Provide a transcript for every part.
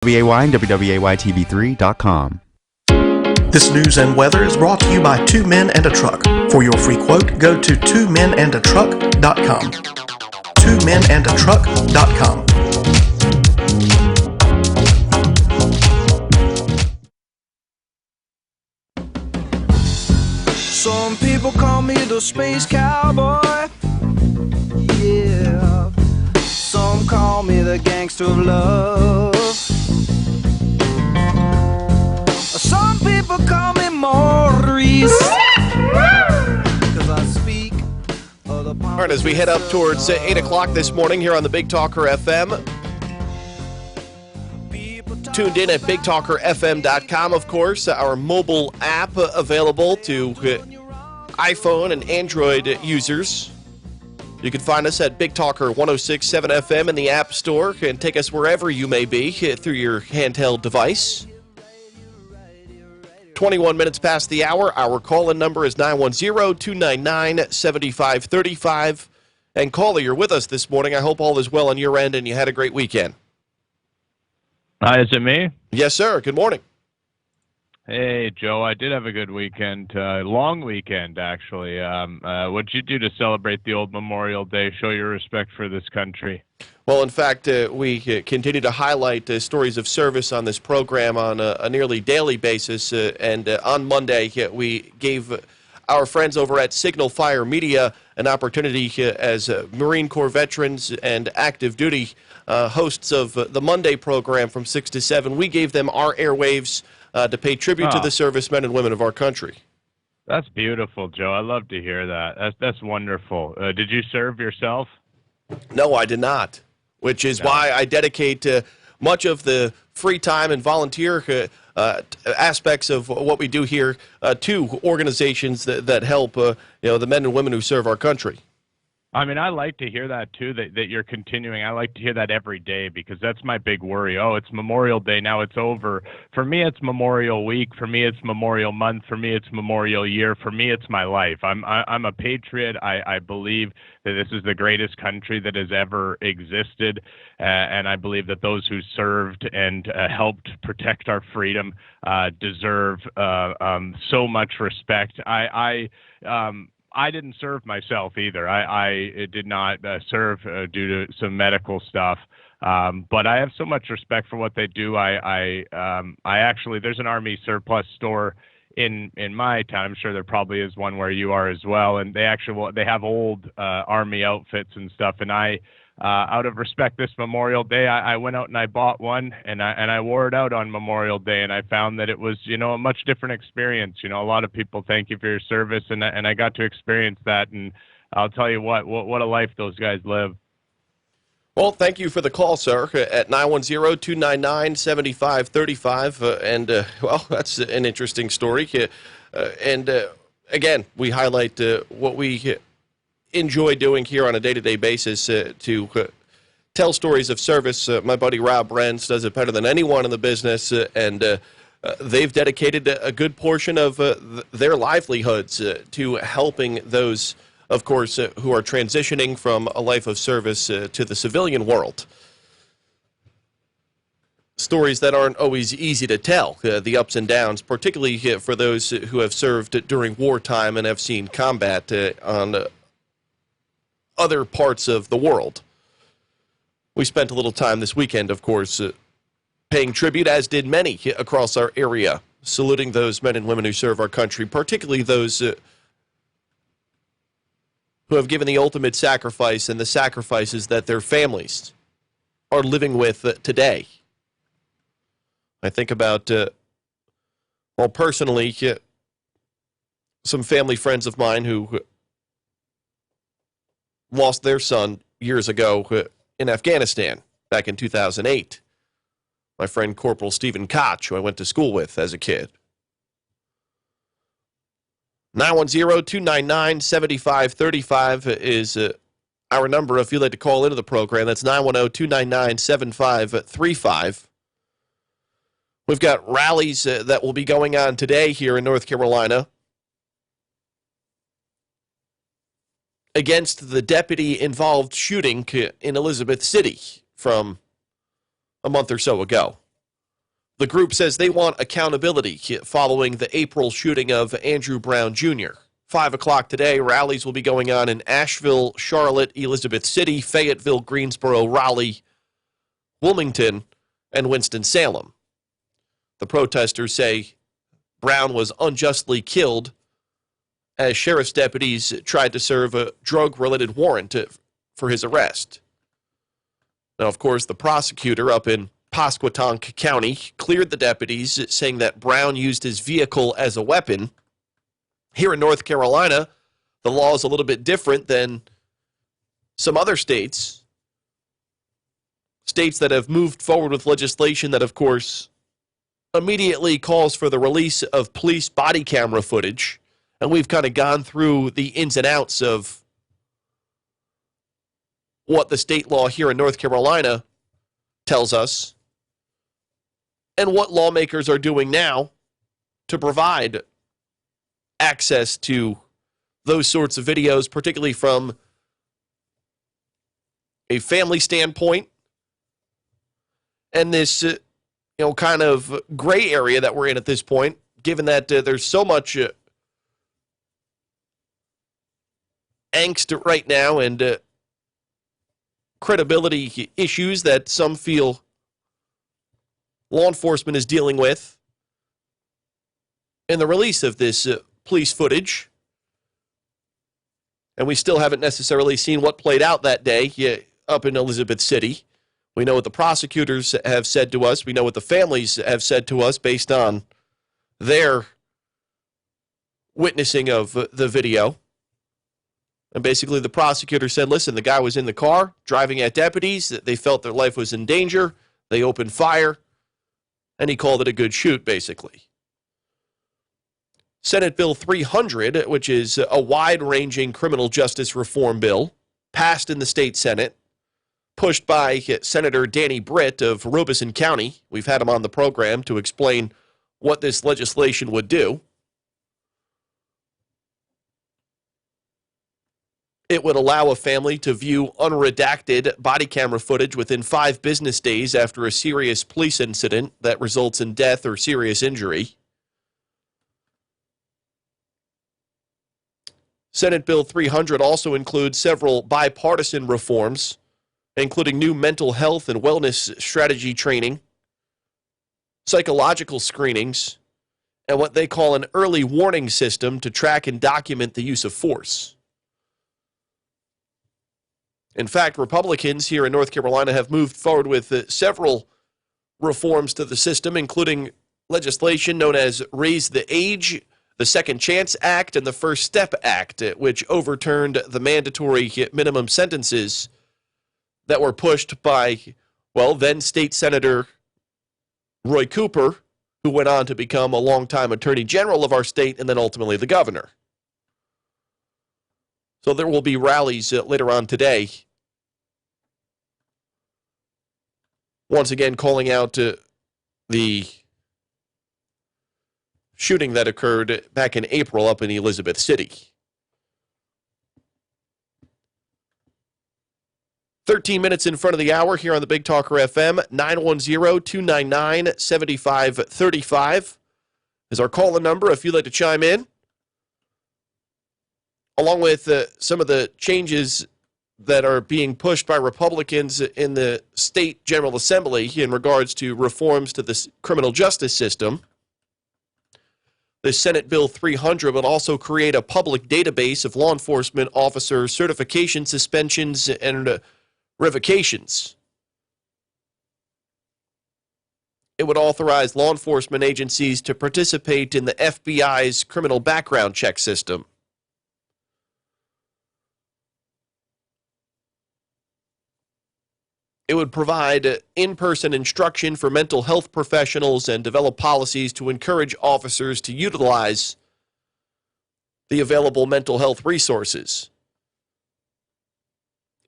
WAY and WWAY-TV3.com. This news and weather is brought to you by Two Men and a Truck. For your free quote, go to twomenandatruck.com. twomenandatruck.com. Some people call me the space cowboy. Yeah. Some call me the gangster of love. Some people call me Maurice. 'Cause I speak of the All right, as we head up towards 8 o'clock this morning here on the Big Talker FM, tuned in at BigTalkerFM.com, of course, our mobile app available to iPhone and Android users. You can find us at Big Talker 106.7 FM in the App Store and take us wherever you may be through your handheld device. 21 minutes past the hour. Our call-in number is 910-299-7535. And caller, you're with us this morning. I hope all is well on your end and you had a great weekend. Hi, is it me? Yes, sir. Good morning. Hey, Joe. I did have a good weekend. Long weekend, actually. What'd you do to celebrate the old Memorial Day? Show your respect for this country. Well, in fact, we continue to highlight stories of service on this program on a nearly daily basis. And on Monday, we gave our friends over at Signal Fire Media an opportunity as Marine Corps veterans and active duty hosts of the Monday program from 6 to 7. We gave them our airwaves to pay tribute to the servicemen and women of our country. That's beautiful, Joe. I love to hear that. That's wonderful. Did you serve yourself? No, I did not, which is why I dedicate much of the free time and volunteer aspects of what we do here to organizations that help the men and women who serve our country. I mean, I like to hear that, too, that you're continuing. I like to hear that every day because that's my big worry. Oh, it's Memorial Day. Now it's over. For me, it's Memorial Week. For me, it's Memorial Month. For me, it's Memorial Year. For me, it's my life. I'm a patriot. I believe that this is the greatest country that has ever existed, and I believe that those who served and helped protect our freedom deserve so much respect. I didn't serve myself either. I did not serve due to some medical stuff. But I have so much respect for what they do. I actually, there's an Army surplus store in my town. I'm sure there probably is one where you are as well. And they have old Army outfits and stuff. And out of respect this Memorial Day, I went out and I bought one and I wore it out on Memorial Day, and I found that it was, a much different experience. A lot of people thank you for your service, and I got to experience that, and I'll tell you what a life those guys live. Well, thank you for the call, sir, at 910-299-7535. Well, that's an interesting story. Again, we highlight what we enjoy doing here on a day-to-day basis to tell stories of service. My buddy Rob Renz does it better than anyone in the business, and they've dedicated a good portion of their livelihoods to helping those, of course, who are transitioning from a life of service to the civilian world. Stories that aren't always easy to tell, the ups and downs, particularly for those who have served during wartime and have seen combat on other parts of the world. We spent a little time this weekend, of course, paying tribute, as did many across our area, saluting those men and women who serve our country, particularly those who have given the ultimate sacrifice and the sacrifices that their families are living with today. I think about, personally, some family friends of mine who lost their son years ago in Afghanistan back in 2008. My friend Corporal Stephen Koch, who I went to school with as a kid. 910-299-7535 is our number if you'd like to call into the program. That's 910-299-7535. We've got rallies that will be going on today here in North Carolina against the deputy-involved shooting in Elizabeth City from a month or so ago. The group says they want accountability following the April shooting of Andrew Brown Jr. 5 o'clock today, rallies will be going on in Asheville, Charlotte, Elizabeth City, Fayetteville, Greensboro, Raleigh, Wilmington, and Winston-Salem. The protesters say Brown was unjustly killed as sheriff's deputies tried to serve a drug-related warrant for his arrest. Now, of course, the prosecutor up in Pasquotank County cleared the deputies, saying that Brown used his vehicle as a weapon. Here in North Carolina, the law is a little bit different than some other states. States that have moved forward with legislation that, of course, immediately calls for the release of police body camera footage. And we've kind of gone through the ins and outs of what the state law here in North Carolina tells us and what lawmakers are doing now to provide access to those sorts of videos, particularly from a family standpoint. And this, kind of gray area that we're in at this point, given that there's so much angst right now and credibility issues that some feel law enforcement is dealing with in the release of this police footage. And we still haven't necessarily seen what played out that day up in Elizabeth City. We know what the prosecutors have said to us. We know what the families have said to us based on their witnessing of the video. And basically the prosecutor said, listen, the guy was in the car driving at deputies. They felt their life was in danger. They opened fire. And he called it a good shoot, basically. Senate Bill 300, which is a wide-ranging criminal justice reform bill, passed in the state Senate, pushed by Senator Danny Britt of Robeson County. We've had him on the program to explain what this legislation would do. It would allow a family to view unredacted body camera footage within 5 business days after a serious police incident that results in death or serious injury. Senate Bill 300 also includes several bipartisan reforms, including new mental health and wellness strategy training, psychological screenings, and what they call an early warning system to track and document the use of force. In fact, Republicans here in North Carolina have moved forward with several reforms to the system, including legislation known as Raise the Age, the Second Chance Act, and the First Step Act, which overturned the mandatory minimum sentences that were pushed by, then State Senator Roy Cooper, who went on to become a longtime Attorney General of our state and then ultimately the governor. So there will be rallies later on today, once again calling out the shooting that occurred back in April up in Elizabeth City. 13 minutes in front of the hour here on the Big Talker FM. 910-299-7535 is our call-in number if you'd like to chime in. Along with some of the changes that are being pushed by Republicans in the state General Assembly in regards to reforms to the criminal justice system. The Senate Bill 300 will also create a public database of law enforcement officer certification, suspensions, and revocations. It would authorize law enforcement agencies to participate in the FBI's criminal background check system. It would provide in-person instruction for mental health professionals and develop policies to encourage officers to utilize the available mental health resources.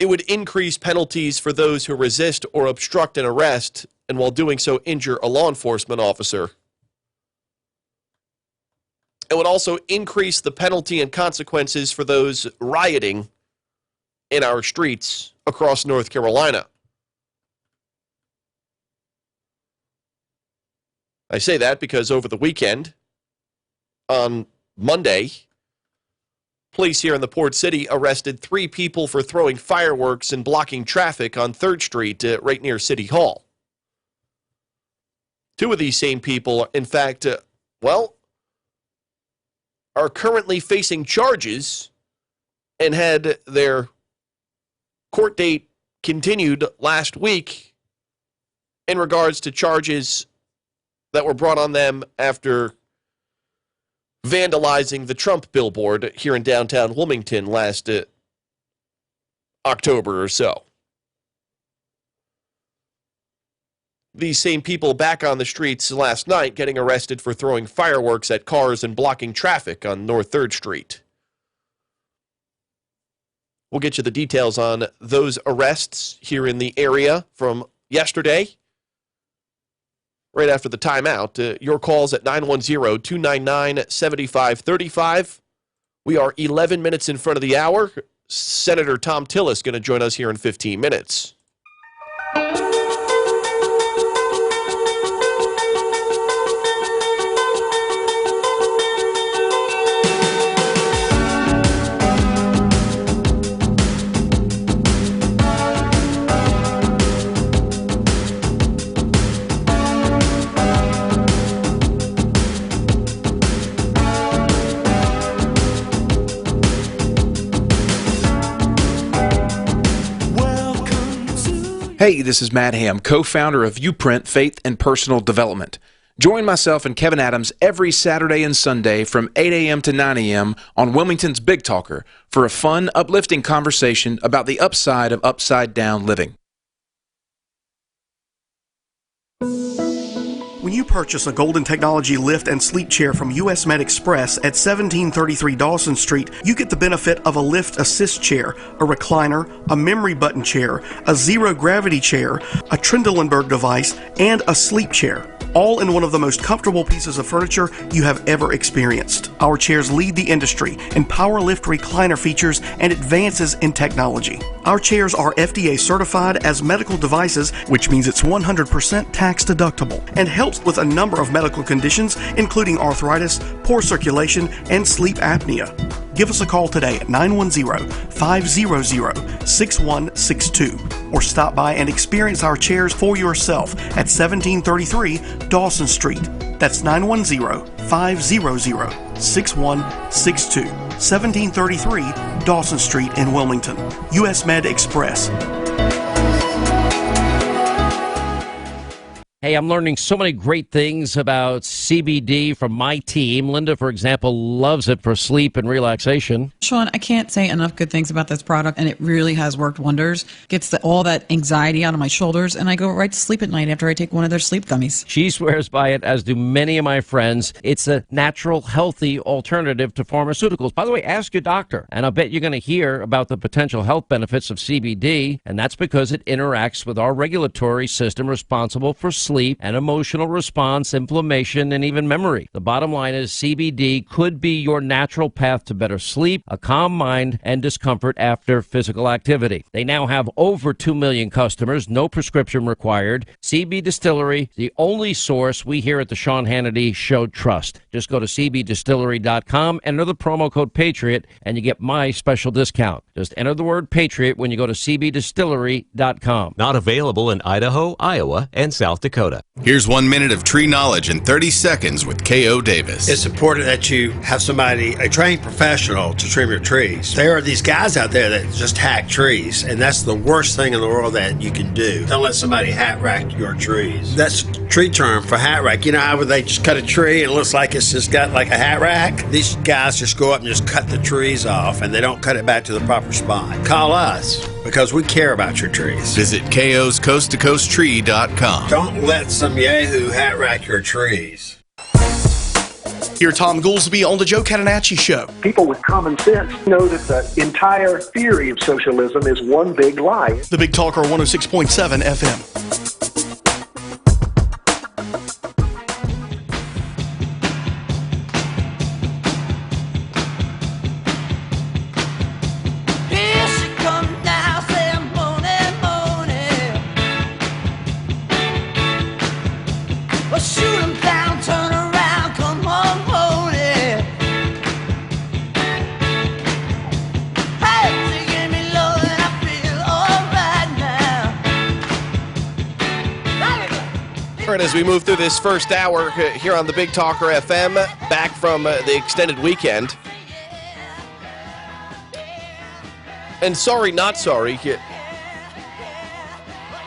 It would increase penalties for those who resist or obstruct an arrest and while doing so injure a law enforcement officer. It would also increase the penalty and consequences for those rioting in our streets across North Carolina. I say that because over the weekend, on Monday, police here in the Port City arrested 3 people for throwing fireworks and blocking traffic on 3rd Street right near City Hall. 2 of these same people, in fact, are currently facing charges and had their court date continued last week in regards to charges that were brought on them after vandalizing the Trump billboard here in downtown Wilmington last October or so. These same people back on the streets last night getting arrested for throwing fireworks at cars and blocking traffic on North 3rd Street. We'll get you the details on those arrests here in the area from yesterday. Right after the timeout, your calls at 910-299-7535. We are 11 minutes in front of the hour. Senator Thom Tillis going to join us here in 15 minutes. Hey, this is Matt Ham, co-founder of Uprint Faith and Personal Development. Join myself and Kevin Adams every Saturday and Sunday from 8 a.m. to 9 a.m. on Wilmington's Big Talker for a fun, uplifting conversation about the upside of upside-down living. When you purchase a Golden Technology lift and sleep chair from US Med Express at 1733 Dawson Street, you get the benefit of a lift assist chair, a recliner, a memory button chair, a zero-gravity chair, a Trendelenburg device, and a sleep chair, all in one of the most comfortable pieces of furniture you have ever experienced. Our chairs lead the industry in power lift recliner features and advances in technology. Our chairs are FDA certified as medical devices, which means it's 100% tax deductible, and helps with a number of medical conditions, including arthritis, poor circulation, and sleep apnea. Give us a call today at 910-500-6162 or stop by and experience our chairs for yourself at 1733 Dawson Street. That's 910-500-6162. 1733 Dawson Street in Wilmington. US Med Express. Hey, I'm learning so many great things about CBD from my team. Linda, for example, loves it for sleep and relaxation. Sean, I can't say enough good things about this product, and it really has worked wonders. Gets all that anxiety out of my shoulders, and I go right to sleep at night after I take one of their sleep gummies. She swears by it, as do many of my friends. It's a natural, healthy alternative to pharmaceuticals. By the way, ask your doctor, and I'll bet you're going to hear about the potential health benefits of CBD, and that's because it interacts with our regulatory system responsible for sleep and emotional response, inflammation, and even memory. The bottom line is CBD could be your natural path to better sleep, a calm mind, and discomfort after physical activity. They now have over 2 million customers, no prescription required. CB Distillery, the only source we here at the Sean Hannity Show trust. Just go to cbdistillery.com, enter the promo code PATRIOT, and you get my special discount. Just enter the word PATRIOT when you go to cbdistillery.com. Not available in Idaho, Iowa, and South Dakota. Here's 1 minute of tree knowledge in 30 seconds with K.O. Davis. It's important that you have somebody, a trained professional, to trim your trees. There are these guys out there that just hack trees, and that's the worst thing in the world that you can do. Don't let somebody hat rack your trees. That's a tree term for hat rack. You know how they just cut a tree and it looks like it's just got like a hat rack? These guys just go up and just cut the trees off, and they don't cut it back to the proper spot. Call us, because we care about your trees. Visit KO'sCoastToCoastTree.com. Don't let some yahoo hat rack your trees. Here's Tom Goolsby on the Joe Catenacci Show. People with common sense know that the entire theory of socialism is one big lie. The Big Talker 106.7 FM. Shoot 'em down. All right, as we move through this first hour here on the Big Talker FM, back from the extended weekend. And sorry, not sorry,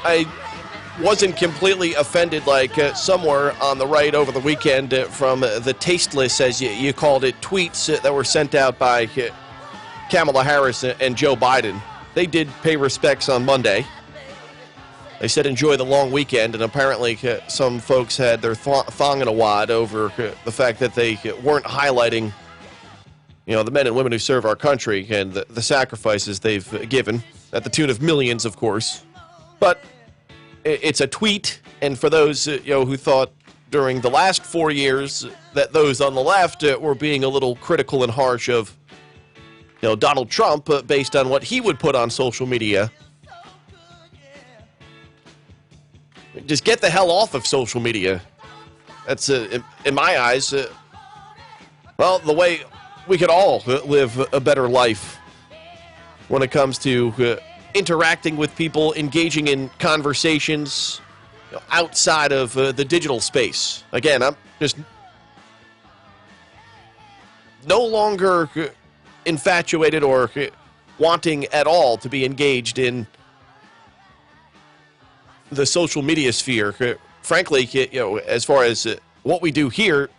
I wasn't completely offended like somewhere on the right over the weekend from the tasteless, as you called it, tweets that were sent out by Kamala Harris and Joe Biden. They did pay respects on Monday. They said enjoy the long weekend, and apparently some folks had their thong in a wad over the fact that they weren't highlighting, the men and women who serve our country and the sacrifices they've given, at the tune of millions, of course. But it's a tweet, and for those who thought during the last 4 years that those on the left were being a little critical and harsh of Donald Trump based on what he would put on social media, just get the hell off of social media. That's, in my eyes, the way we could all live a better life when it comes to interacting with people, engaging in conversations outside of the digital space. Again, I'm just no longer infatuated or wanting at all to be engaged in the social media sphere. Frankly, as far as what we do here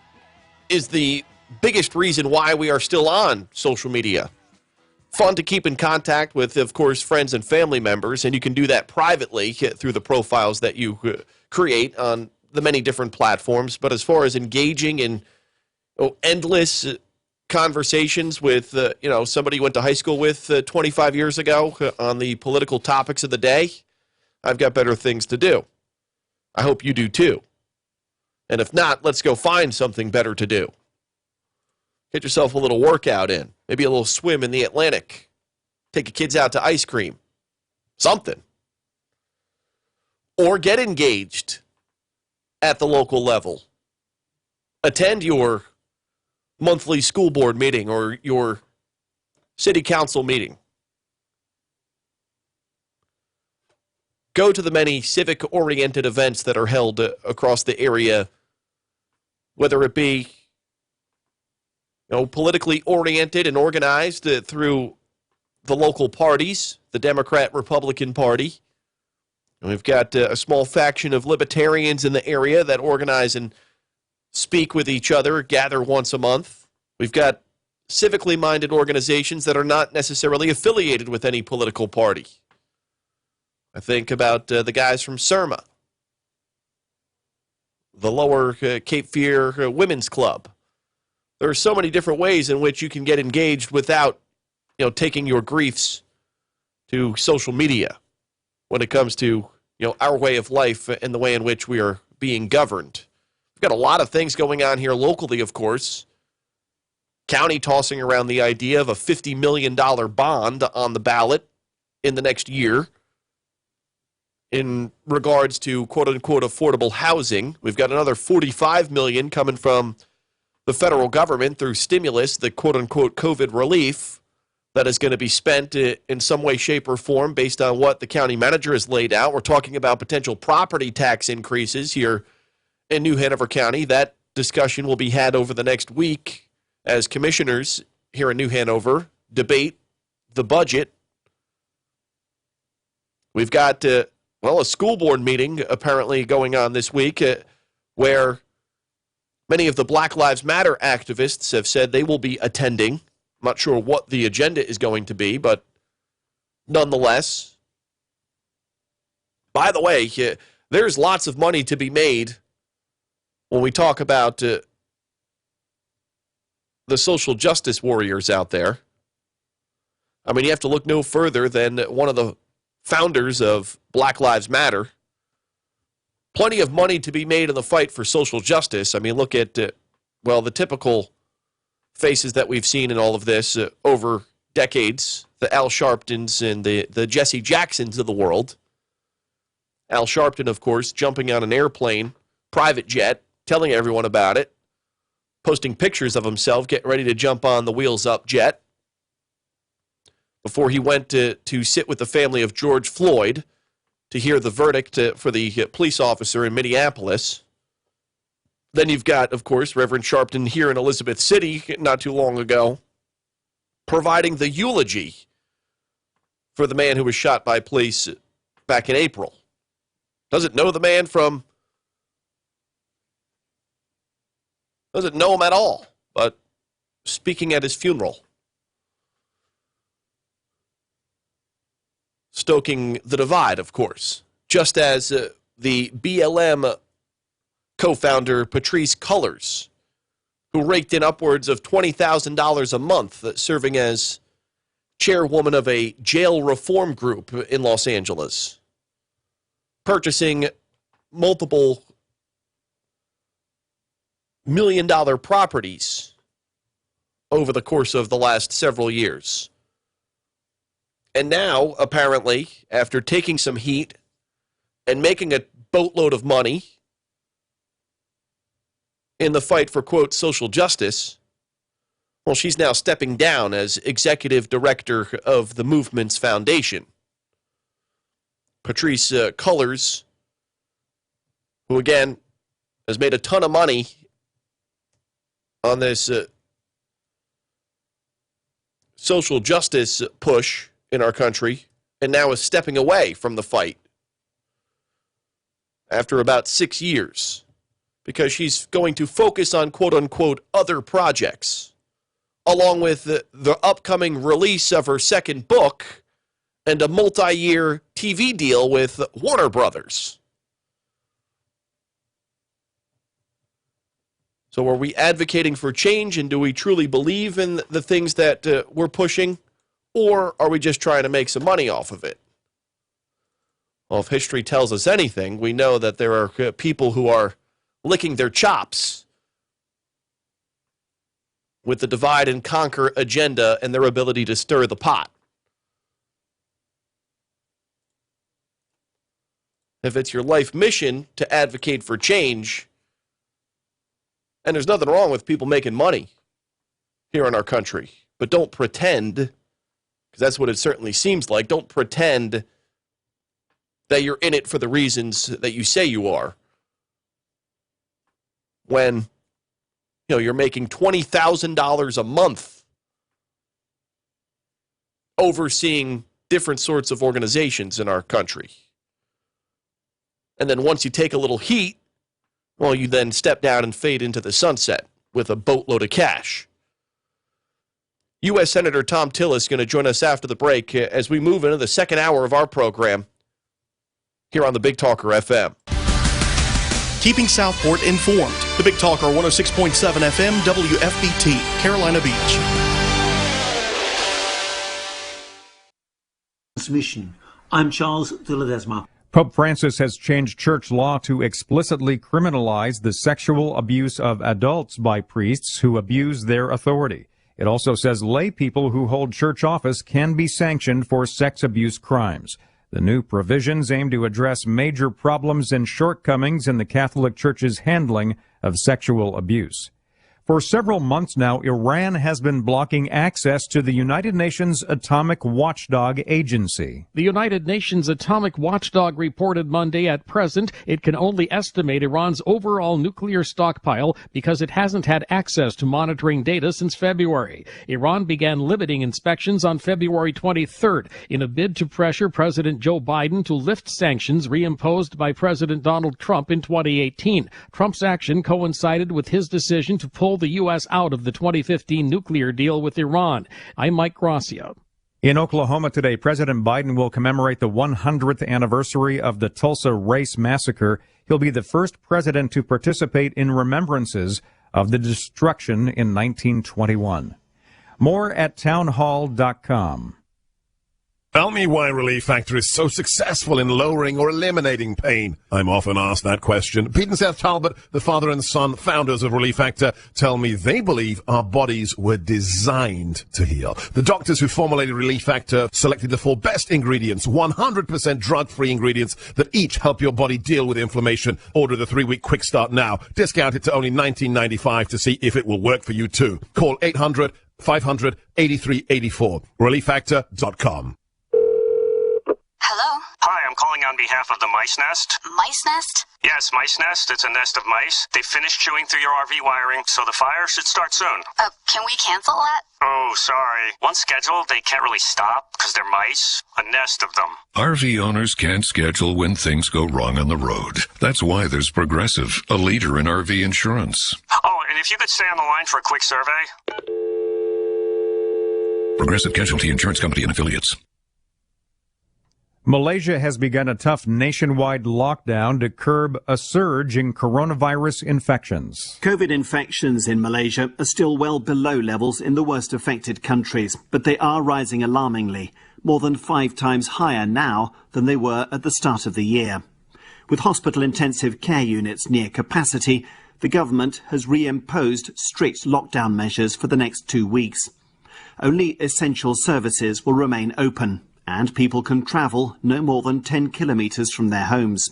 is the biggest reason why we are still on social media. Fun to keep in contact with, of course, friends and family members, and you can do that privately through the profiles that you create on the many different platforms. But as far as engaging in endless conversations with, somebody you went to high school with 25 years ago on the political topics of the day, I've got better things to do. I hope you do too. And if not, let's go find something better to do. Get yourself a little workout in. Maybe a little swim in the Atlantic. Take your kids out to ice cream. Something. Or get engaged at the local level. Attend your monthly school board meeting or your city council meeting. Go to the many civic-oriented events that are held across the area, whether it be politically oriented and organized through the local parties, the Democrat, Republican Party. And we've got a small faction of libertarians in the area that organize and speak with each other, gather once a month. We've got civically minded organizations that are not necessarily affiliated with any political party. I think about the guys from CIRMA, the Lower Cape Fear Women's Club. There are so many different ways in which you can get engaged without, taking your griefs to social media when it comes to, our way of life and the way in which we are being governed. We've got a lot of things going on here locally, of course. County tossing around the idea of a $50 million bond on the ballot in the next year in regards to quote-unquote affordable housing. We've got another $45 million coming from the federal government through stimulus, the quote-unquote COVID relief, that is going to be spent in some way, shape, or form based on what the county manager has laid out. We're talking about potential property tax increases here in New Hanover County. That discussion will be had over the next week as commissioners here in New Hanover debate the budget. We've got, a school board meeting apparently going on this week where many of the Black Lives Matter activists have said they will be attending. I'm not sure what the agenda is going to be, but nonetheless. By the way, there's lots of money to be made when we talk about the social justice warriors out there. I mean, you have to look no further than one of the founders of Black Lives Matter. Plenty of money to be made in the fight for social justice. I mean, look at, the typical faces that we've seen in all of this over decades. The Al Sharptons and the Jesse Jacksons of the world. Al Sharpton, of course, jumping on an airplane, private jet, telling everyone about it, posting pictures of himself, getting ready to jump on the Wheels Up jet before he went to sit with the family of George Floyd to hear the verdict for the police officer in Minneapolis. Then you've got, of course, Reverend Sharpton here in Elizabeth City not too long ago, providing the eulogy for the man who was shot by police back in April. Doesn't know the man doesn't know him at all, but speaking at his funeral. Stoking the divide, of course, just as the BLM co-founder Patrisse Cullors, who raked in upwards of $20,000 a month serving as chairwoman of a jail reform group in Los Angeles, purchasing multiple million-dollar properties over the course of the last several years. And now, apparently, after taking some heat and making a boatload of money in the fight for, quote, social justice, well, she's now stepping down as executive director of the movement's foundation. Patrisse Cullors, who, again, has made a ton of money on this social justice push in our country, and now is stepping away from the fight after about 6 years because she's going to focus on, quote-unquote, other projects, along with the upcoming release of her second book and a multi-year TV deal with Warner Brothers. So are we advocating for change, and do we truly believe in the things that we're pushing, or are we just trying to make some money off of it? Well, if history tells us anything, we know that there are people who are licking their chops with the divide and conquer agenda and their ability to stir the pot. If it's your life mission to advocate for change, and there's nothing wrong with people making money here in our country, but don't pretend, because that's what it certainly seems like, don't pretend that you're in it for the reasons that you say you are. When, you're making $20,000 a month overseeing different sorts of organizations in our country. And then once you take a little heat, well, you then step down and fade into the sunset with a boatload of cash. U.S. Senator Thom Tillis is going to join us after the break as we move into the second hour of our program here on the Big Talker FM. Keeping Southport informed. The Big Talker 106.7 FM WFBT, Carolina Beach. Transmission. I'm Charles de Ledesma. Pope Francis has changed church law to explicitly criminalize the sexual abuse of adults by priests who abuse their authority. It also says lay people who hold church office can be sanctioned for sex abuse crimes. The new provisions aim to address major problems and shortcomings in the Catholic Church's handling of sexual abuse. For several months now, Iran has been blocking access to the United Nations Atomic Watchdog Agency. The United Nations Atomic Watchdog reported Monday at present it can only estimate Iran's overall nuclear stockpile because it hasn't had access to monitoring data since February. Iran began limiting inspections on February 23rd in a bid to pressure President Joe Biden to lift sanctions reimposed by President Donald Trump in 2018. Trump's action coincided with his decision to pull the U.S. out of the 2015 nuclear deal with Iran. I'm Mike Gracia. In Oklahoma today, President Biden will commemorate the 100th anniversary of the Tulsa Race Massacre. He'll be the first president to participate in remembrances of the destruction in 1921. More at townhall.com. Tell me why Relief Factor is so successful in lowering or eliminating pain. I'm often asked that question. Pete and Seth Talbot, the father and son founders of Relief Factor, tell me they believe our bodies were designed to heal. The doctors who formulated Relief Factor selected the 4 best ingredients, 100% drug-free ingredients that each help your body deal with inflammation. Order the 3-week quick start now. Discount it to only $19.95 to see if it will work for you too. Call 800-500-8384. ReliefFactor.com. Hello? Hi, I'm calling on behalf of the Mice Nest. Mice nest? Yes, Mice Nest. It's a nest of mice. They finished chewing through your RV wiring, so the fire should start soon. Can we cancel that? Oh, sorry. Once scheduled, they can't really stop because they're mice. A nest of them. RV owners can't schedule when things go wrong on the road. That's why there's Progressive, a leader in RV insurance. Oh, and if you could stay on the line for a quick survey. Progressive Casualty Insurance Company and Affiliates. Malaysia has begun a tough nationwide lockdown to curb a surge in coronavirus infections. COVID infections in Malaysia are still well below levels in the worst affected countries, but they are rising alarmingly, more than 5 times higher now than they were at the start of the year. With hospital intensive care units near capacity, the government has reimposed strict lockdown measures for the next 2 weeks. Only essential services will remain open, and people can travel no more than 10 kilometres from their homes.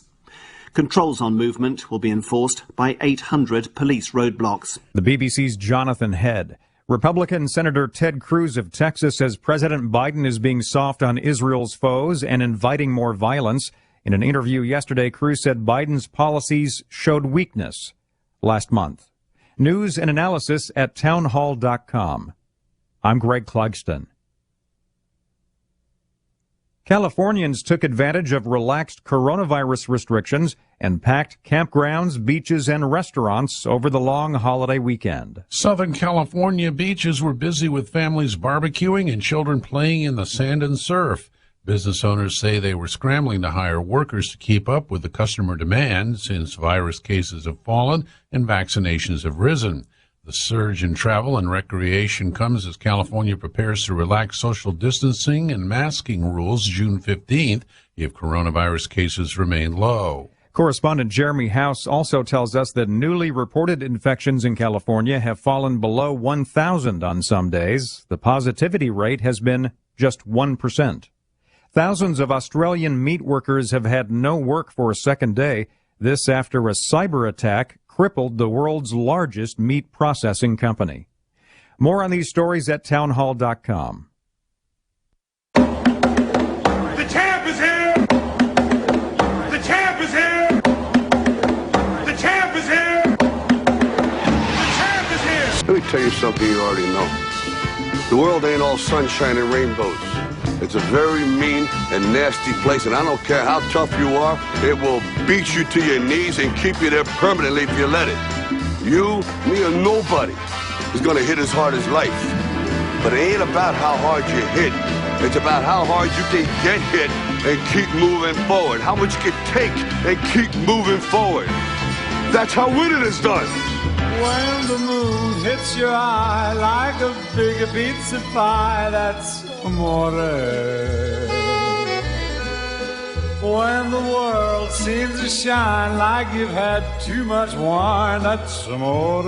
Controls on movement will be enforced by 800 police roadblocks. The BBC's Jonathan Head. Republican Senator Ted Cruz of Texas says President Biden is being soft on Israel's foes and inviting more violence. In an interview yesterday, Cruz said Biden's policies showed weakness last month. News and analysis at townhall.com. I'm Greg Clugston. Californians took advantage of relaxed coronavirus restrictions and packed campgrounds, beaches, and restaurants over the long holiday weekend. Southern California beaches were busy with families barbecuing and children playing in the sand and surf. Business owners say they were scrambling to hire workers to keep up with the customer demand since virus cases have fallen and vaccinations have risen. The surge in travel and recreation comes as California prepares to relax social distancing and masking rules June 15th if coronavirus cases remain low. Correspondent Jeremy House also tells us that newly reported infections in California have fallen below 1,000 on some days. The positivity rate has been just 1%. Thousands of Australian meat workers have had no work for a second day. This after a cyber attack crippled the world's largest meat processing company. More on these stories at townhall.com. The champ is here! The champ is here! The champ is here! The champ is here! Let me tell you something you already know. The world ain't all sunshine and rainbows. It's a very mean and nasty place, and I don't care how tough you are, it will beat you to your knees and keep you there permanently if you let it. You, me, or nobody is going to hit as hard as life. But it ain't about how hard you hit. It's about how hard you can get hit and keep moving forward. How much you can take and keep moving forward. That's how winning is done. When the moon hits your eye like a big pizza pie, that's amore. When the world seems to shine like you've had too much wine, that's amore.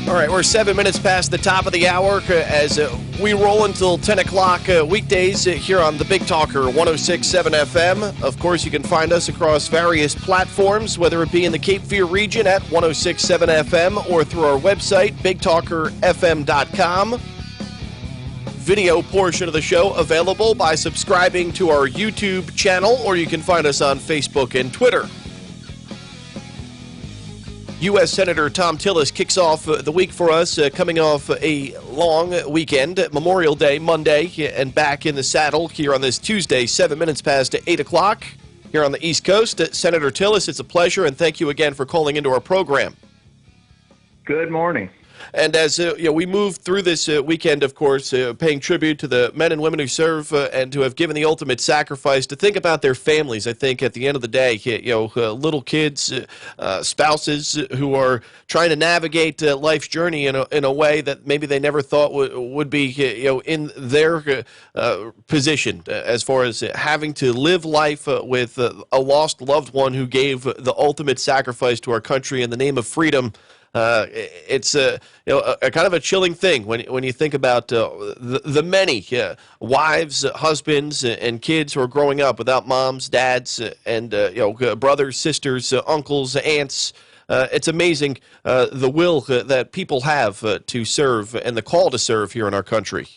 All right, we're 7 minutes past the top of the hour as we roll until 10 o'clock weekdays here on the Big Talker 106.7 FM. Of course, you can find us across various platforms, whether it be in the Cape Fear region at 106.7 FM or through our website, bigtalkerfm.com. Video portion of the show available by subscribing to our YouTube channel, or you can find us on Facebook and Twitter. U.S. Senator Thom Tillis kicks off the week for us, coming off a long weekend, Memorial Day, Monday, and back in the saddle here on this Tuesday, 7 minutes past 8 o'clock here on the East Coast. Senator Tillis, it's a pleasure, and thank you again for calling into our program. Good morning. And as we move through this weekend, of course, paying tribute to the men and women who serve and who have given the ultimate sacrifice, to think about their families. I think at the end of the day, little kids, spouses who are trying to navigate life's journey in a way that maybe they never thought would be in their position, as far as having to live life with a lost loved one who gave the ultimate sacrifice to our country in the name of freedom. It's a kind of a chilling thing when you think about the many wives, husbands, and kids who are growing up without moms, dads, and brothers, sisters, uncles, aunts, it's amazing the will that people have to serve and the call to serve here in our country.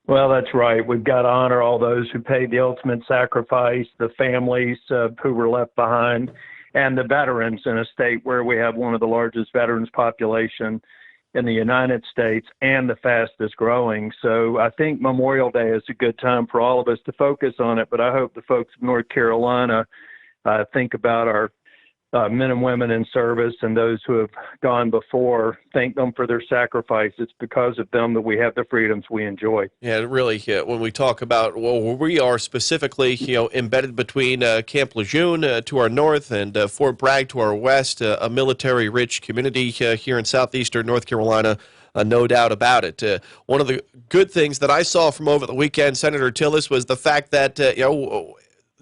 Well, that's right. We've got to honor all those who paid the ultimate sacrifice, the families who were left behind, and the veterans in a state where we have one of the largest veterans population in the United States and the fastest growing. So I think Memorial Day is a good time for all of us to focus on it, but I hope the folks of North Carolina think about our men and women in service and those who have gone before, thank them for their sacrifice. It's because of them that we have the freedoms we enjoy. Yeah, really, when we talk about, well, we are specifically, embedded between Camp Lejeune to our north and Fort Bragg to our west, a military-rich community here in southeastern North Carolina. No doubt about it. One of the good things that I saw from over the weekend, Senator Tillis, was the fact that,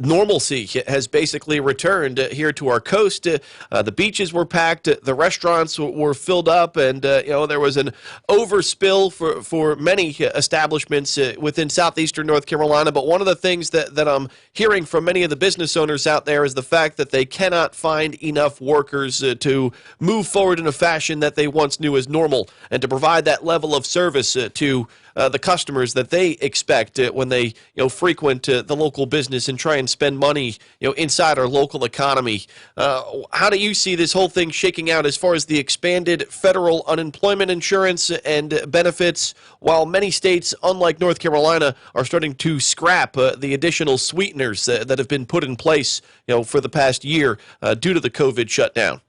normalcy has basically returned here to our coast. The beaches were packed, the restaurants were filled up, and there was an overspill for many establishments within southeastern North Carolina. But one of the things that I'm hearing from many of the business owners out there is the fact that they cannot find enough workers to move forward in a fashion that they once knew as normal, and to provide that level of service to the customers that they expect when they frequent the local business and try and spend money inside our local economy. How do you see this whole thing shaking out as far as the expanded federal unemployment insurance and benefits, while many states, unlike North Carolina, are starting to scrap the additional sweeteners that have been put in place for the past year due to the COVID shutdown?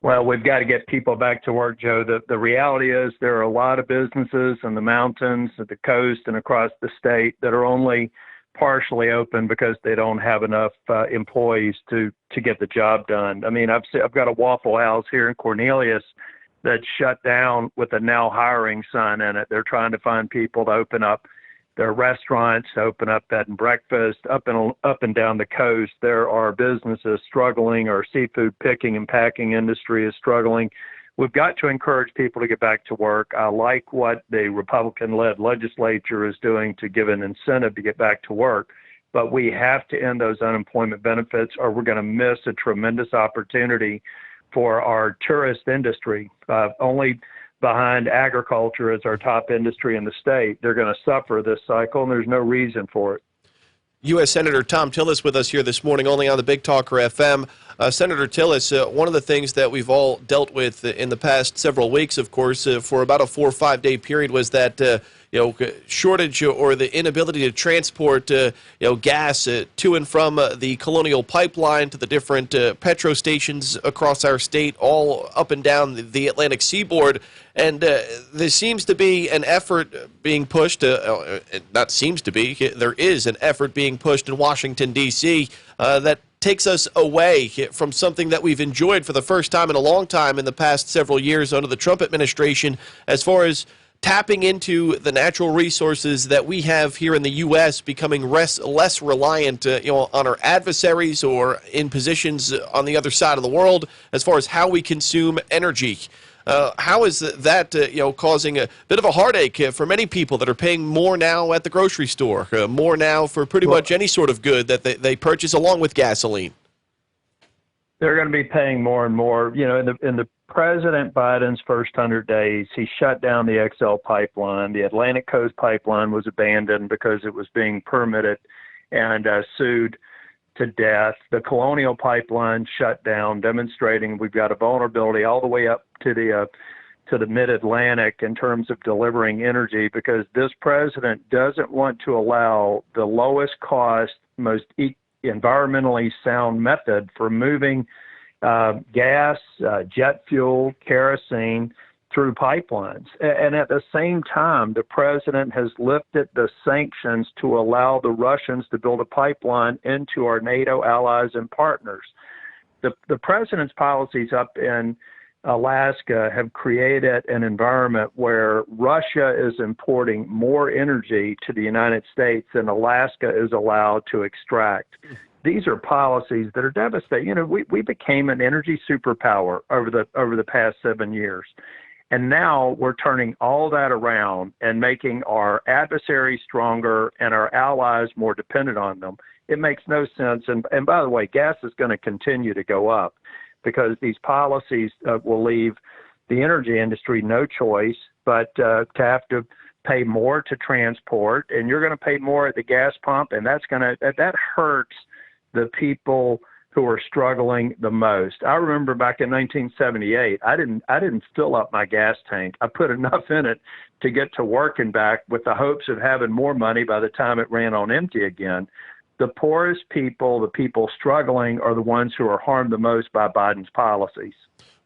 Well, we've got to get people back to work, Joe. The reality is there are a lot of businesses in the mountains, at the coast, and across the state that are only partially open because they don't have enough employees to get the job done. I mean, I've got a Waffle House here in Cornelius that's shut down with a now hiring sign in it. They're trying to find people to open up their restaurants, open up bed and breakfast, up and down the coast. There are businesses struggling. Our seafood picking and packing industry is struggling. We've got to encourage people to get back to work. I like what the Republican-led legislature is doing to give an incentive to get back to work, but we have to end those unemployment benefits or we're going to miss a tremendous opportunity for our tourist industry. Only behind agriculture as our top industry in the state. They're going to suffer this cycle, and there's no reason for it. U.S. Senator Thom Tillis with us here this morning, only on the Big Talker FM. Senator Tillis, one of the things that we've all dealt with in the past several weeks, of course, for about a 4 or 5 day period was that shortage or the inability to transport gas to and from the Colonial Pipeline to the different petro stations across our state, all up and down the Atlantic seaboard. And there seems to be an effort being pushed, not seems to be, there is an effort being pushed in Washington, D.C. That takes us away from something that we've enjoyed for the first time in a long time in the past several years under the Trump administration, as far as tapping into the natural resources that we have here in the U.S., becoming less reliant on our adversaries or in positions on the other side of the world as far as how we consume energy. How is that causing a bit of a heartache for many people that are paying more now at the grocery store, more now for pretty much any sort of good that they purchase along with gasoline? They're going to be paying more and more. In the President Biden's first 100 days, he shut down the XL pipeline. The Atlantic Coast pipeline was abandoned because it was being permitted and sued to death. The Colonial Pipeline shut down, demonstrating we've got a vulnerability all the way up to the mid-Atlantic in terms of delivering energy, because this president doesn't want to allow the lowest cost, most environmentally sound method for moving gas, jet fuel, kerosene through pipelines. And at the same time, the president has lifted the sanctions to allow the Russians to build a pipeline into our NATO allies and partners. The president's policies up in Alaska have created an environment where Russia is importing more energy to the United States than Alaska is allowed to extract. These are policies that are devastating. We became an energy superpower over the past 7 years. And now we're turning all that around and making our adversaries stronger and our allies more dependent on them. It makes no sense. And by the way, gas is going to continue to go up. because these policies will leave the energy industry no choice but to have to pay more to transport, and you're going to pay more at the gas pump, and that hurts the people who are struggling the most. I remember back in 1978, I didn't fill up my gas tank. I put enough in it to get to work and back with the hopes of having more money by the time it ran on empty again. The poorest people, the people struggling, are the ones who are harmed the most by Biden's policies.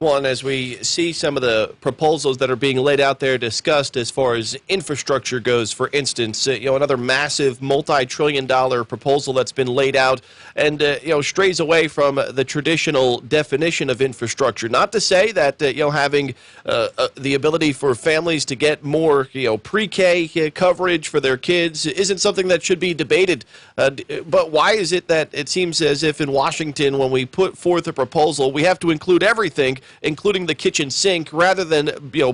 Well, and as we see some of the proposals that are being laid out there discussed as far as infrastructure goes, for instance, another massive multi-trillion-dollar proposal that's been laid out and, strays away from the traditional definition of infrastructure. Not to say that, having the ability for families to get more, pre-K coverage for their kids isn't something that should be debated. But why is it that it seems as if in Washington, when we put forth a proposal, we have to include everything, including the kitchen sink, rather than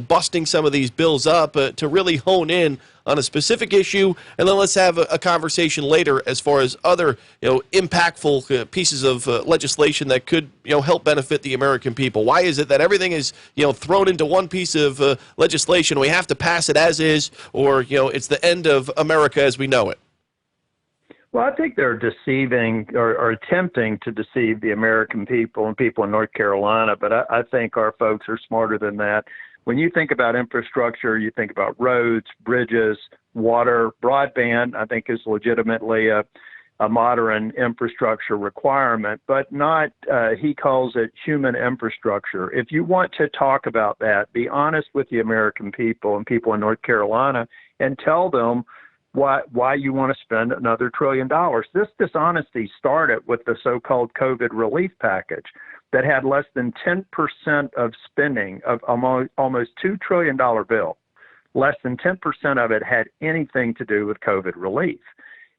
busting some of these bills up to really hone in on a specific issue, and then let's have a conversation later as far as other impactful pieces of legislation that could help benefit the American people. Why is it that everything is thrown into one piece of legislation? We have to pass it as is, or it's the end of America as we know it? Well, I think they're deceiving or attempting to deceive the American people and people in North Carolina, but I think our folks are smarter than that. When you think about infrastructure, you think about roads, bridges, water, broadband, I think is legitimately a modern infrastructure requirement, but not, he calls it human infrastructure. If you want to talk about that, be honest with the American people and people in North Carolina and tell them why you want to spend another $1 trillion. This dishonesty started with the so-called COVID relief package that had less than 10% of spending of almost $2 trillion bill. Less than 10% of it had anything to do with COVID relief.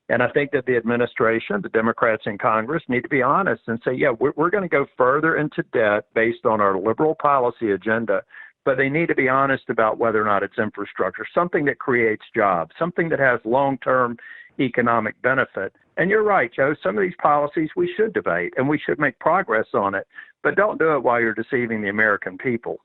And I think that the administration, the Democrats in Congress, need to be honest and say, yeah, we're going to go further into debt based on our liberal policy agenda, but they need to be honest about whether or not it's infrastructure, something that creates jobs, something that has long-term economic benefit. And you're right, Joe, some of these policies we should debate and we should make progress on it, but don't do it while you're deceiving the American people.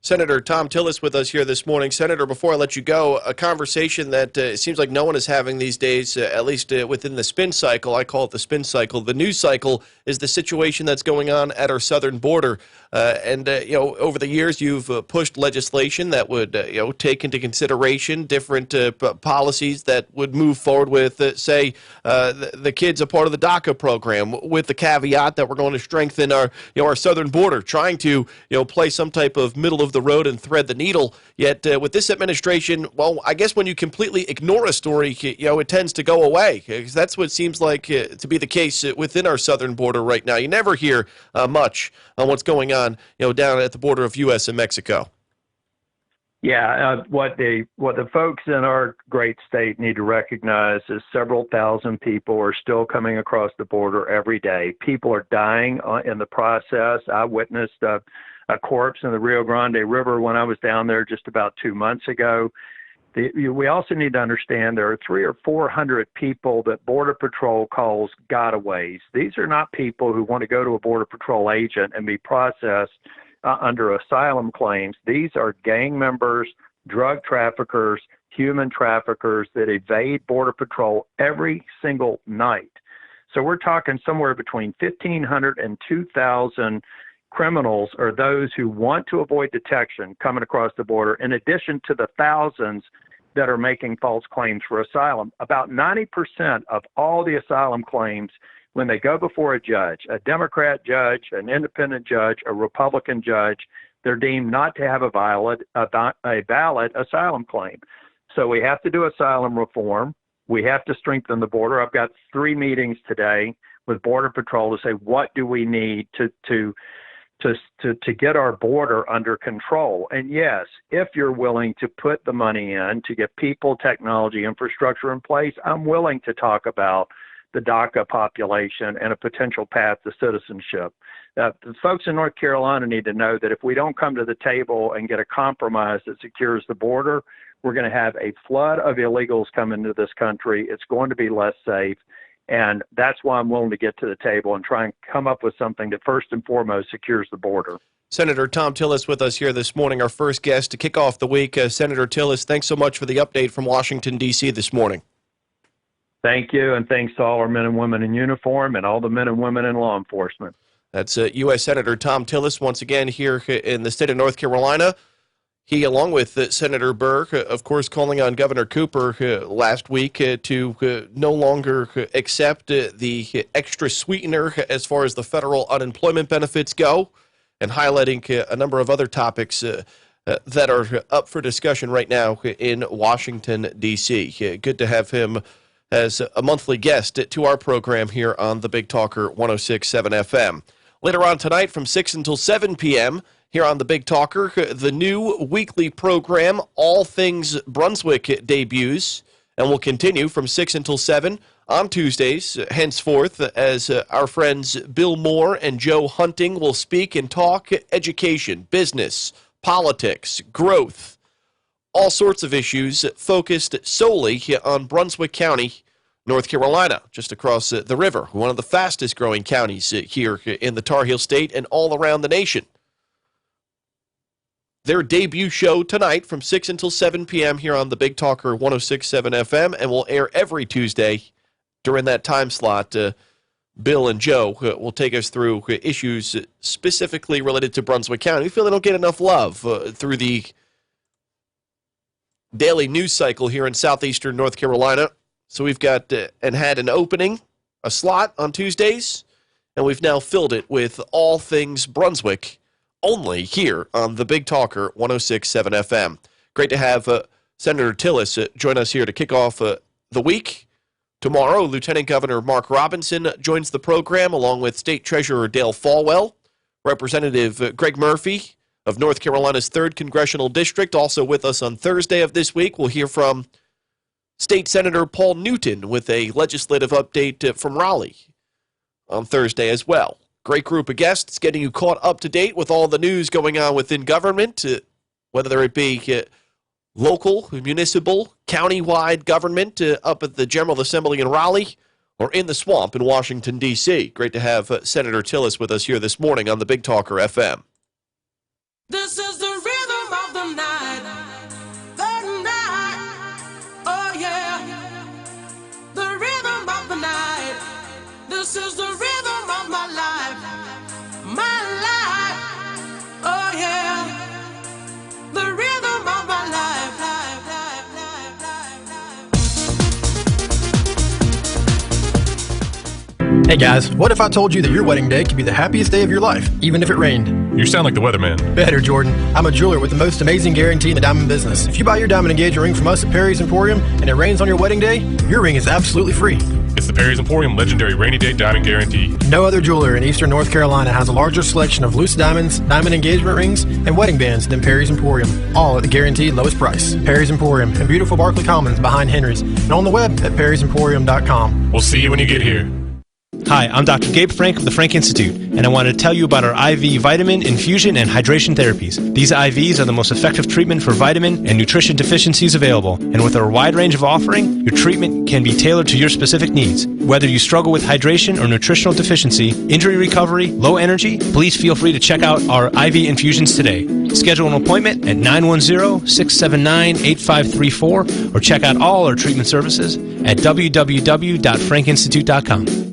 Senator Thom Tillis with us here this morning. Senator, before I let you go, a conversation that it seems like no one is having these days, at least within the spin cycle. I call it the spin cycle. The news cycle is the situation that's going on at our southern border. Over the years, you've pushed legislation that would, take into consideration different policies that would move forward with, say, the kids a part of the DACA program, with the caveat that we're going to strengthen our southern border, trying to, play some type of middle of the road and thread the needle. Yet with this administration, well, I guess when you completely ignore a story, it tends to go away. Because that's what seems like to be the case within our southern border right now. You never hear much on what's going on, down at the border of U.S. and Mexico. Yeah, what the folks in our great state need to recognize is several thousand people are still coming across the border every day. People are dying in the process. I witnessed a corpse in the Rio Grande River when I was down there just about 2 months ago. We also need to understand there are 300 or 400 people that Border Patrol calls gotaways. These are not people who want to go to a Border Patrol agent and be processed under asylum claims. These are gang members, drug traffickers, human traffickers that evade Border Patrol every single night. So we're talking somewhere between 1,500 and 2,000 criminals are those who want to avoid detection coming across the border, in addition to the thousands that are making false claims for asylum. About 90% of all the asylum claims, when they go before a judge, a Democrat judge, an independent judge, a Republican judge, they're deemed not to have a valid asylum claim. So we have to do asylum reform. We have to strengthen the border. I've got 3 meetings today with Border Patrol to say, what do we need to get our border under control? And yes, if you're willing to put the money in to get people, technology, infrastructure in place, I'm willing to talk about the DACA population and a potential path to citizenship. The folks in North Carolina need to know that if we don't come to the table and get a compromise that secures the border, we're going to have a flood of illegals come into this country. It's going to be less safe. And that's why I'm willing to get to the table and try and come up with something that first and foremost secures the border. Senator Thom Tillis with us here this morning, our first guest to kick off the week. Senator Tillis, thanks so much for the update from Washington, D.C. this morning. Thank you, and thanks to all our men and women in uniform and all the men and women in law enforcement. That's U.S. Senator Thom Tillis once again here in the state of North Carolina. He, along with Senator Burr, of course, calling on Governor Cooper last week to no longer accept the extra sweetener as far as the federal unemployment benefits go, and highlighting a number of other topics that are up for discussion right now in Washington, D.C. Good to have him as a monthly guest to our program here on the Big Talker 106.7 FM. Later on tonight from 6 until 7 p.m., here on the Big Talker, the new weekly program, All Things Brunswick, debuts and will continue from 6 until 7 on Tuesdays, henceforth, as our friends Bill Moore and Joe Hunting will speak and talk education, business, politics, growth, all sorts of issues focused solely on Brunswick County, North Carolina, just across the river, one of the fastest growing counties here in the Tar Heel State and all around the nation. Their debut show tonight from 6 until 7 p.m. here on the Big Talker 106.7 FM, and will air every Tuesday during that time slot. Bill and Joe will take us through issues specifically related to Brunswick County. We feel they don't get enough love through the daily news cycle here in southeastern North Carolina. So we've got and had an opening, a slot on Tuesdays, and we've now filled it with all things Brunswick, only here on the Big Talker 106.7 FM. Great to have Senator Tillis join us here to kick off the week. Tomorrow, Lieutenant Governor Mark Robinson joins the program, along with State Treasurer Dale Falwell, Representative Greg Murphy of North Carolina's 3rd Congressional District. Also with us on Thursday of this week, we'll hear from State Senator Paul Newton with a legislative update from Raleigh on Thursday as well. Great group of guests getting you caught up to date with all the news going on within government, whether it be local, municipal, county-wide government up at the General Assembly in Raleigh or in the swamp in Washington, D.C. Great to have Senator Tillis with us here this morning on the Big Talker FM. This is the rhythm of the night, oh yeah, the rhythm of the night. This is the rhythm of my life, oh yeah, the rhythm of my life. Hey guys, what if I told you that your wedding day could be the happiest day of your life, even if it rained? You sound like the weatherman. Better, Jordan. I'm a jeweler with the most amazing guarantee in the diamond business. If you buy your diamond engagement ring from us at Perry's Emporium and it rains on your wedding day, your ring is absolutely free. It's the Perry's Emporium Legendary Rainy Day Diamond Guarantee. No other jeweler in eastern North Carolina has a larger selection of loose diamonds, diamond engagement rings, and wedding bands than Perry's Emporium, all at the guaranteed lowest price. Perry's Emporium in beautiful Barclay Commons behind Henry's, and on the web at perrysemporium.com. We'll see you when you get here. Hi, I'm Dr. Gabe Frank of the Frank Institute, and I wanted to tell you about our IV vitamin, infusion, and hydration therapies. These IVs are the most effective treatment for vitamin and nutrition deficiencies available, and with our wide range of offering, your treatment can be tailored to your specific needs. Whether you struggle with hydration or nutritional deficiency, injury recovery, low energy, please feel free to check out our IV infusions today. Schedule an appointment at 910-679-8534 or check out all our treatment services at www.frankinstitute.com.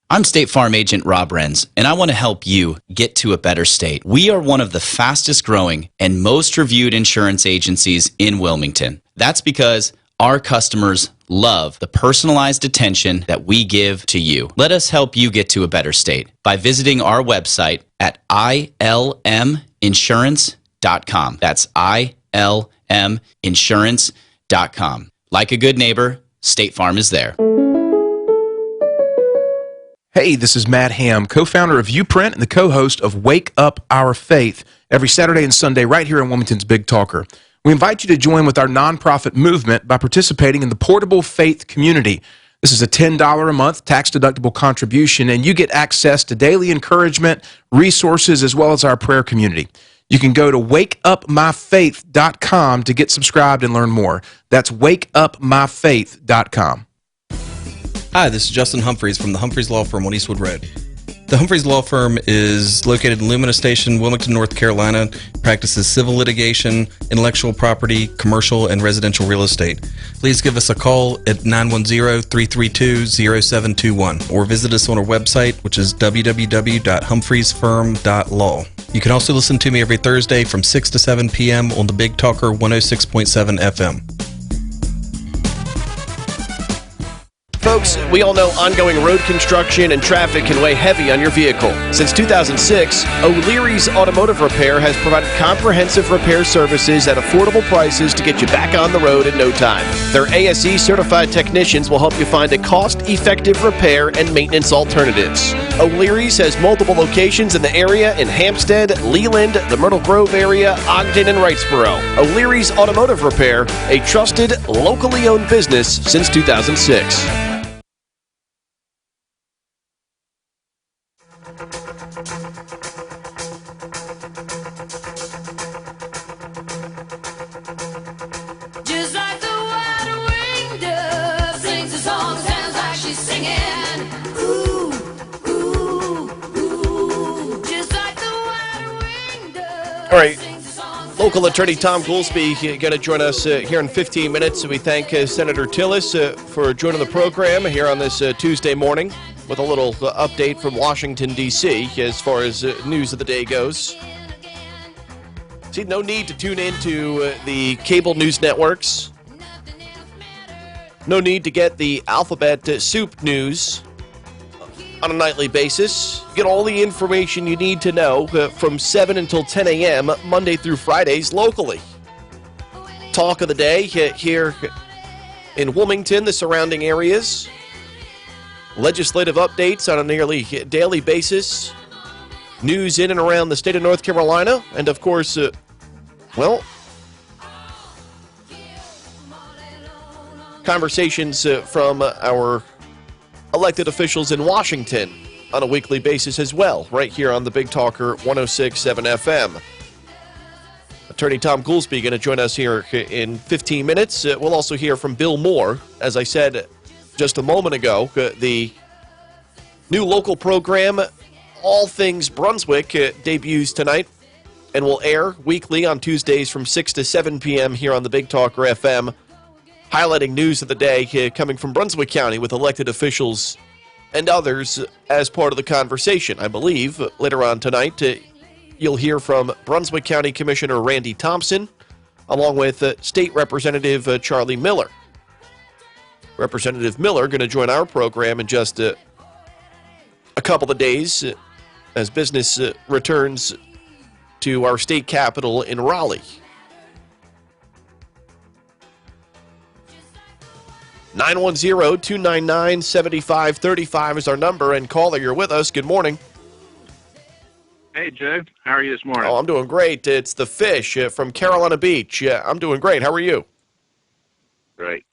I'm State Farm Agent Rob Renz, and I want to help you get to a better state. We are one of the fastest growing and most reviewed insurance agencies in Wilmington. That's because our customers love the personalized attention that we give to you. Let us help you get to a better state by visiting our website at ilminsurance.com. That's ilminsurance.com. Like a good neighbor, State Farm is there. Hey, this is Matt Ham, co-founder of Uprint and the co-host of Wake Up Our Faith, every Saturday and Sunday right here in Wilmington's Big Talker. We invite you to join with our nonprofit movement by participating in the Portable Faith Community. This is a $10 a month tax-deductible contribution, and you get access to daily encouragement, resources, as well as our prayer community. You can go to wakeupmyfaith.com to get subscribed and learn more. That's wakeupmyfaith.com. Hi, this is Justin Humphreys from the Humphreys Law Firm on Eastwood Road. The Humphreys Law Firm is located in Lumina Station, Wilmington, North Carolina, practices civil litigation, intellectual property, commercial, and residential real estate. Please give us a call at 910-332-0721 or visit us on our website, which is www.humphreysfirm.law. You can also listen to me every Thursday from 6 to 7 p.m. on the Big Talker 106.7 FM. Folks, we all know ongoing road construction and traffic can weigh heavy on your vehicle. Since 2006, O'Leary's Automotive Repair has provided comprehensive repair services at affordable prices to get you back on the road in no time. Their ASE certified technicians will help you find a cost-effective repair and maintenance alternatives. O'Leary's has multiple locations in the area in Hampstead, Leland, the Myrtle Grove area, Ogden, and Wrightsboro. O'Leary's Automotive Repair, a trusted, locally owned business since 2006. Just like the wide-winged dove sings a song, sounds like she's singing. Ooh, ooh, ooh. Just like the wide-winged dove. All right. Local attorney Thom Goolsby going to join us here in 15 minutes. We thank Senator Tillis for joining the program here on this Tuesday morning with a little update from Washington, D.C. as far as news of the day goes. See, no need to tune into the cable news networks. No need to get the alphabet soup news on a nightly basis. You get all the information you need to know from 7 until 10 a.m. Monday through Fridays locally. Talk of the day here in Wilmington, the surrounding areas. Legislative updates on a nearly daily basis. News in and around the state of North Carolina. And, of course, conversations from our elected officials in Washington on a weekly basis as well, right here on the Big Talker 106.7 FM. Attorney Thom Goolsby going to join us here in 15 minutes. We'll also hear from Bill Moore. As I said just a moment ago, the new local program, All Things Brunswick, debuts tonight and will air weekly on Tuesdays from 6 to 7 p.m. here on the Big Talker FM, highlighting news of the day coming from Brunswick County with elected officials and others as part of the conversation. I believe later on tonight you'll hear from Brunswick County Commissioner Randy Thompson along with State Representative Charlie Miller. Representative Miller going to join our program in just a couple of days as business returns to our state capital in Raleigh. 910-299-7535 is our number, and caller, you're with us. Good morning. Hey, Joe. How are you this morning? Oh, I'm doing great. It's the Fish from Carolina Beach. I'm doing great. How are you? Great.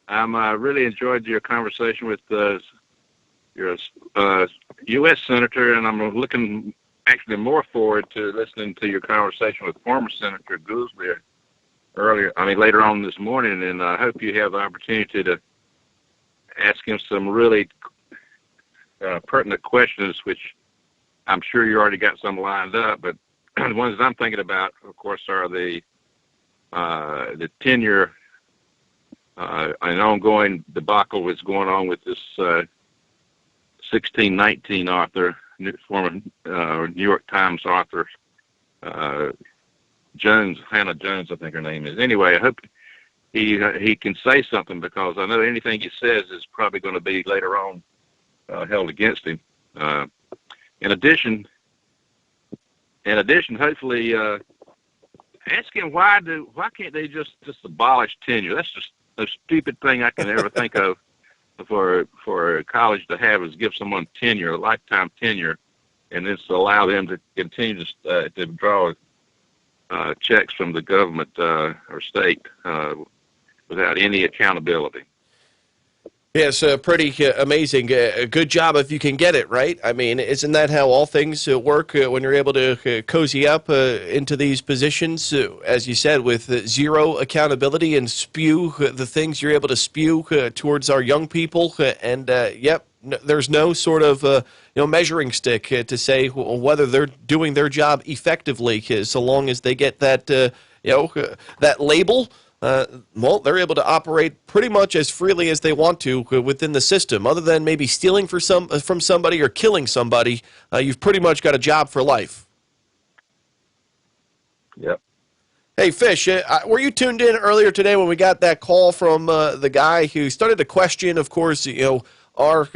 I'm really enjoyed your conversation with your U.S. Senator, and I'm looking actually more forward to listening to your conversation with former Senator Goolsby later on this morning, and I hope you have the opportunity to ask him some really pertinent questions, which I'm sure you already got some lined up, but the ones I'm thinking about, of course, are the tenure an ongoing debacle that's going on with this 1619 author, former New York Times author, Hannah Jones, I think her name is. Anyway, I hope he can say something, because I know anything he says is probably going to be later on held against him. In addition, hopefully, ask him why can't they just abolish tenure? That's just the stupid thing I can ever think of for a college to have, is give someone tenure, a lifetime tenure, and then to allow them to continue to draw checks from the government or state without any accountability. Yes, pretty amazing. Good job if you can get it, right? I mean, isn't that how all things work when you're able to cozy up into these positions, as you said, with zero accountability and spew the things you're able to spew towards our young people? There's no sort of measuring stick to say whether they're doing their job effectively, so long as they get that that label. They're able to operate pretty much as freely as they want to within the system. Other than maybe stealing from somebody or killing somebody, you've pretty much got a job for life. Yep. Hey, Fish, were you tuned in earlier today when we got that call from the guy who started to question, of course, our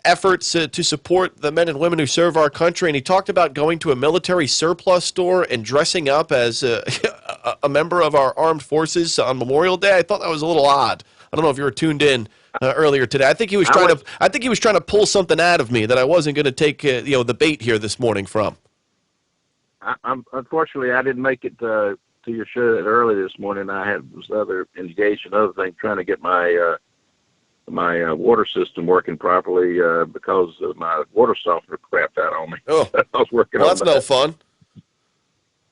efforts to support the men and women who serve our country, and he talked about going to a military surplus store and dressing up as a member of our armed forces on Memorial Day? I thought that was a little odd. I don't know if you were tuned in earlier today. I think he was trying to pull something out of me that I wasn't going to take the bait here this morning from. Unfortunately, I didn't make it to your show early this morning. I was engaged in other things, trying to get my water system working properly because my water softener crapped out on me. Oh, I was working on that's no fun.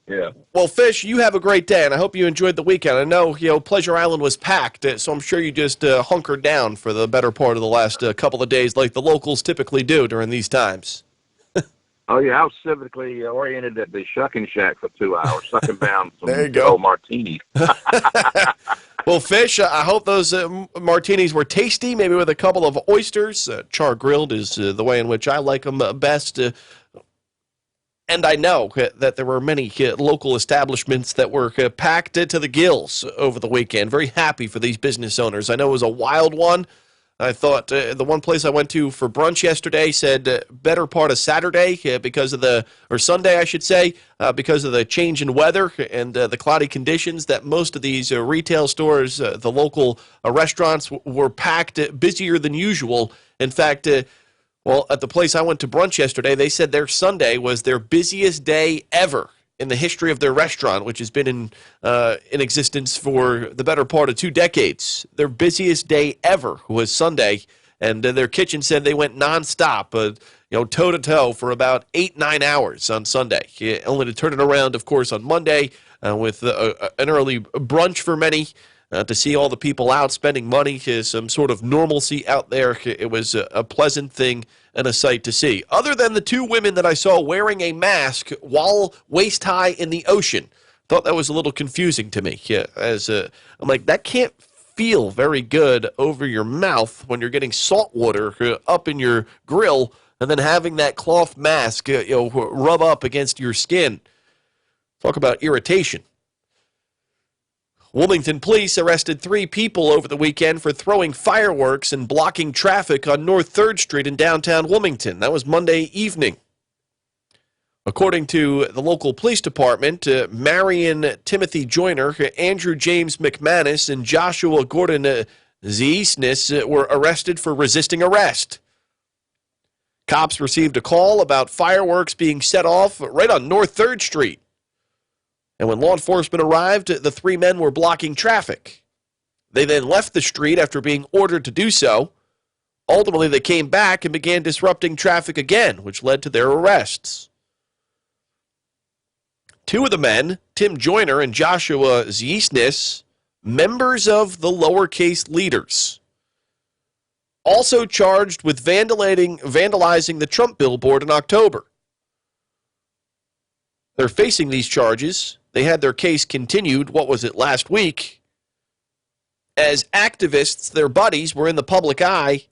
Yeah. Well, Fish, you have a great day, and I hope you enjoyed the weekend. I know, Pleasure Island was packed, so I'm sure you just hunkered down for the better part of the last couple of days like the locals typically do during these times. Oh, yeah, I was civically oriented at the Shucking Shack for 2 hours, sucking down some There you go. old martinis. Well, Fish, I hope those martinis were tasty, maybe with a couple of oysters. Char grilled is the way in which I like them best. And I know that there were many local establishments that were packed to the gills over the weekend. Very happy for these business owners. I know it was a wild one. I thought the one place I went to for brunch yesterday said better part of Saturday or Sunday, I should say, because of the change in weather and the cloudy conditions, that most of these retail stores, the local restaurants were packed busier than usual. In fact, at the place I went to brunch yesterday, they said their Sunday was their busiest day ever in the history of their restaurant, which has been in existence for the better part of 2 decades. Their busiest day ever was Sunday, and their kitchen said they went nonstop, toe-to-toe for about 8-9 hours on Sunday, only to turn it around, of course, on Monday with an early brunch for many. To see all the people out spending money, some sort of normalcy out there. It was a pleasant thing and a sight to see. Other than the 2 women that I saw wearing a mask while waist-high in the ocean. Thought that was a little confusing to me. I'm like, that can't feel very good over your mouth when you're getting salt water up in your grill and then having that cloth mask rub up against your skin. Talk about irritation. Wilmington police arrested 3 people over the weekend for throwing fireworks and blocking traffic on North 3rd Street in downtown Wilmington. That was Monday evening. According to the local police department, Marion Timothy Joyner, Andrew James McManus, and Joshua Gordon Ziesnis were arrested for resisting arrest. Cops received a call about fireworks being set off right on North 3rd Street. And when law enforcement arrived, the 3 men were blocking traffic. They then left the street after being ordered to do so. Ultimately, they came back and began disrupting traffic again, which led to their arrests. 2 of the men, Tim Joyner and Joshua Ziesnis, members of the lowercase leaders, also charged with vandalizing the Trump billboard in October. They're facing these charges. They had their case continued, last week? As activists, their buddies, were in the public eye,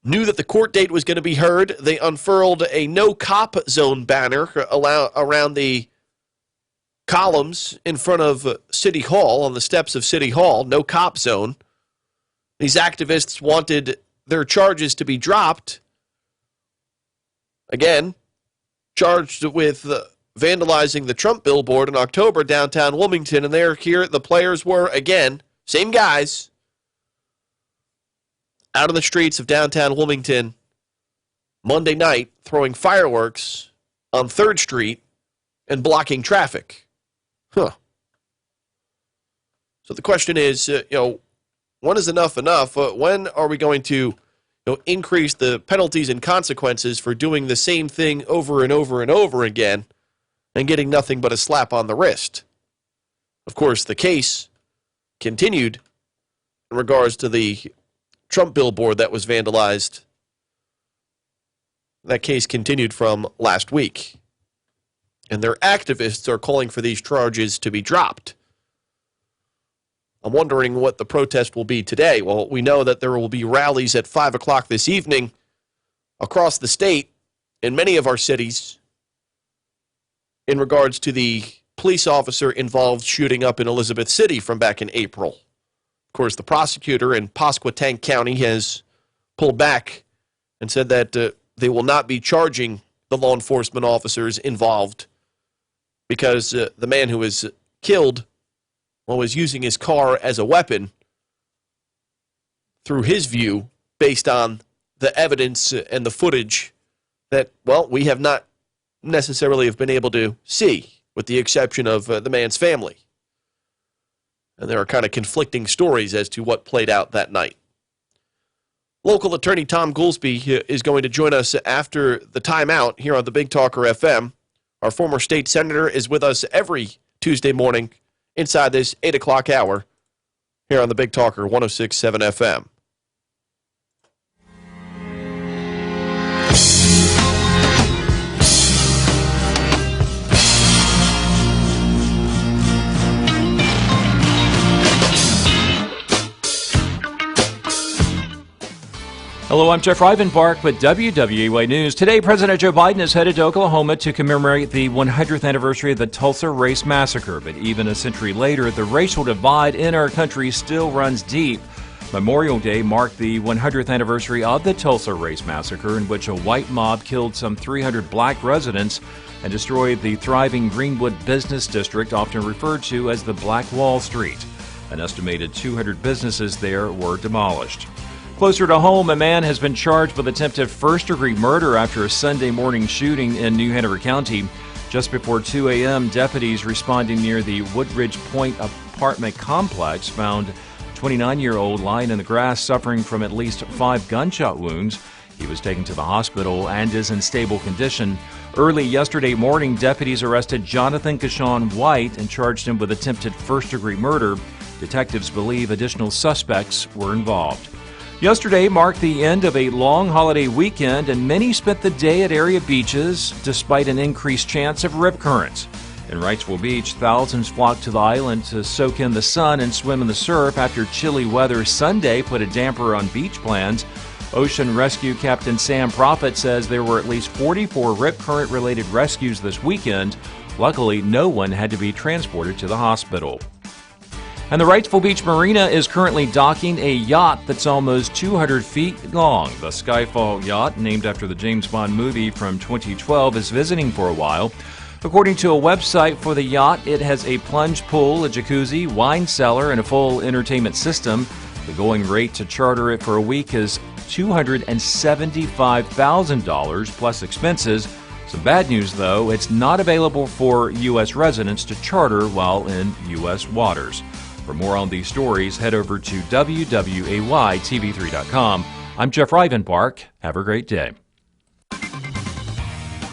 knew that the court date was going to be heard. They unfurled a no cop zone banner around the columns in front of City Hall, on the steps of City Hall, no cop zone. These activists wanted their charges to be dropped. Again, charged with vandalizing the Trump billboard in October downtown Wilmington, and the players were, again, same guys, out on the streets of downtown Wilmington Monday night throwing fireworks on 3rd Street and blocking traffic. So the question is, When is enough enough? When are we going to increase the penalties and consequences for doing the same thing over and over and over again and getting nothing but a slap on the wrist? Of course, the case continued in regards to the Trump billboard that was vandalized. That case continued from last week. And their activists are calling for these charges to be dropped. I'm wondering what the protest will be today. Well, we know that there will be rallies at 5 o'clock this evening across the state in many of our cities in regards to the police officer involved shooting up in Elizabeth City from back in April. Of course, the prosecutor in Pasquotank County has pulled back and said that they will not be charging the law enforcement officers involved because the man who was killed was using his car as a weapon through his view based on the evidence and the footage that, well, we have not necessarily have been able to see, with the exception of the man's family. And there are kind of conflicting stories as to what played out that night. Local attorney Thom Goolsby is going to join us after the timeout here on the Big Talker FM. Our former state senator is with us every Tuesday morning inside this 8 o'clock hour here on the Big Talker 106.7 FM. Hello, I'm Jeff Rivenbark with WWAY News. Today, President Joe Biden is headed to Oklahoma to commemorate the 100th anniversary of the Tulsa Race Massacre. But even a century later, the racial divide in our country still runs deep. Memorial Day marked the 100th anniversary of the Tulsa Race Massacre, in which a white mob killed some 300 black residents and destroyed the thriving Greenwood business district, often referred to as the Black Wall Street. An estimated 200 businesses there were demolished. Closer to home, a man has been charged with attempted first-degree murder after a Sunday morning shooting in New Hanover County. Just before 2 a.m., deputies responding near the Woodridge Point apartment complex found a 29-year-old lying in the grass suffering from at least 5 gunshot wounds. He was taken to the hospital and is in stable condition. Early yesterday morning, deputies arrested Jonathan Kashawn White and charged him with attempted first-degree murder. Detectives believe additional suspects were involved. Yesterday marked the end of a long holiday weekend, and many spent the day at area beaches despite an increased chance of rip currents. In Wrightsville Beach, thousands flocked to the island to soak in the sun and swim in the surf after chilly weather Sunday put a damper on beach plans. Ocean Rescue Captain Sam Prophet says there were at least 44 rip current-related rescues this weekend. Luckily, no one had to be transported to the hospital. And the Wrightsville Beach Marina is currently docking a yacht that's almost 200 feet long. The Skyfall yacht, named after the James Bond movie from 2012, is visiting for a while. According to a website for the yacht, it has a plunge pool, a jacuzzi, wine cellar, and a full entertainment system. The going rate to charter it for a week is $275,000 plus expenses. Some bad news, though, it's not available for U.S. residents to charter while in U.S. waters. For more on these stories, head over to WWAYTV3.com. I'm Jeff Rivenbark. Have a great day.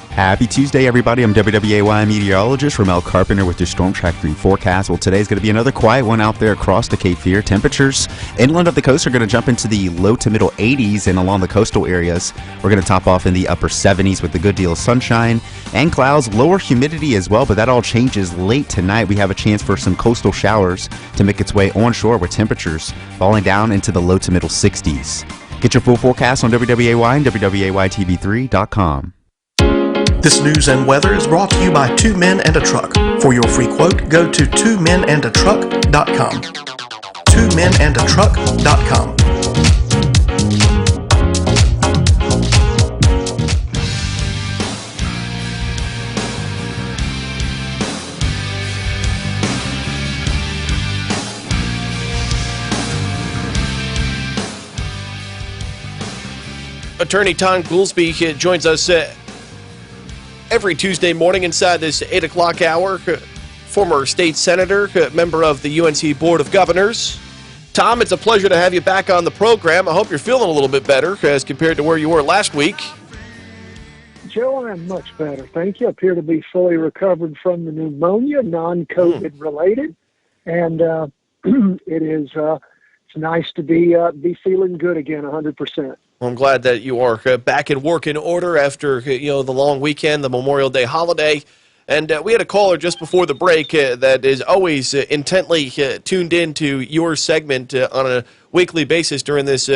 Happy Tuesday, everybody. I'm WWAY meteorologist Ramel Carpenter with your Storm Track 3 forecast. Well, today's going to be another quiet one out there across the Cape Fear. Temperatures inland of the coast are going to jump into the low to middle 80s, and along the coastal areas, we're going to top off in the upper 70s with a good deal of sunshine and clouds. Lower humidity as well, but that all changes late tonight. We have a chance for some coastal showers to make its way onshore with temperatures falling down into the low to middle 60s. Get your full forecast on WWAY and WWAYTV3.com. This news and weather is brought to you by Two Men and a Truck. For your free quote, go to twomenandatruck.com. twomenandatruck.com. Attorney Thom Goolsby joins us every Tuesday morning inside this 8 o'clock hour. Former state senator, member of the UNC Board of Governors. Thom, it's a pleasure to have you back on the program. I hope you're feeling a little bit better as compared to where you were last week. Joe, I'm much better. Thank you. I appear to be fully recovered from the pneumonia, non-COVID related. And it is it's nice to be feeling good again, 100%. I'm glad that you are back in working order after the long weekend, the Memorial Day holiday. And we had a caller just before the break that is always intently tuned in to your segment on a weekly basis during this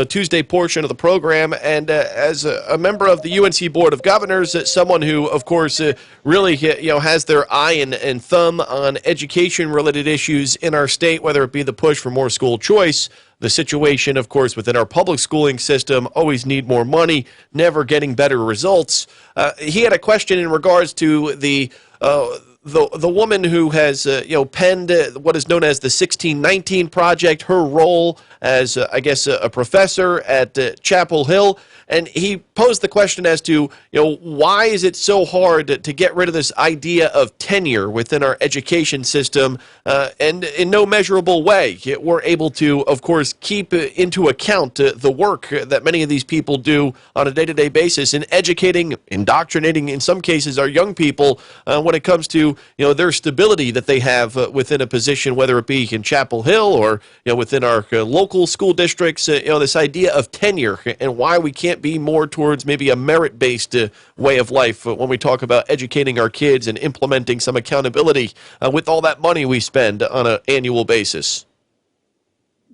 Tuesday portion of the program. And as a member of the UNC Board of Governors, someone who, of course, really has their eye and thumb on education-related issues in our state, whether it be the push for more school choice, the situation, of course, within our public schooling system, always need more money, never getting better results. He had a question in regards to the woman who has penned what is known as the 1619 Project, her role as, I guess, a professor at Chapel Hill. And he posed the question as to, why is it so hard to get rid of this idea of tenure within our education system? And in no measurable way, we're able to, of course, keep into account the work that many of these people do on a day-to-day basis in educating, indoctrinating, in some cases, our young people when it comes to, their stability that they have within a position, whether it be in Chapel Hill or, within our local school districts, this idea of tenure and why we can't be more towards maybe a merit-based way of life when we talk about educating our kids and implementing some accountability with all that money we spend on an annual basis.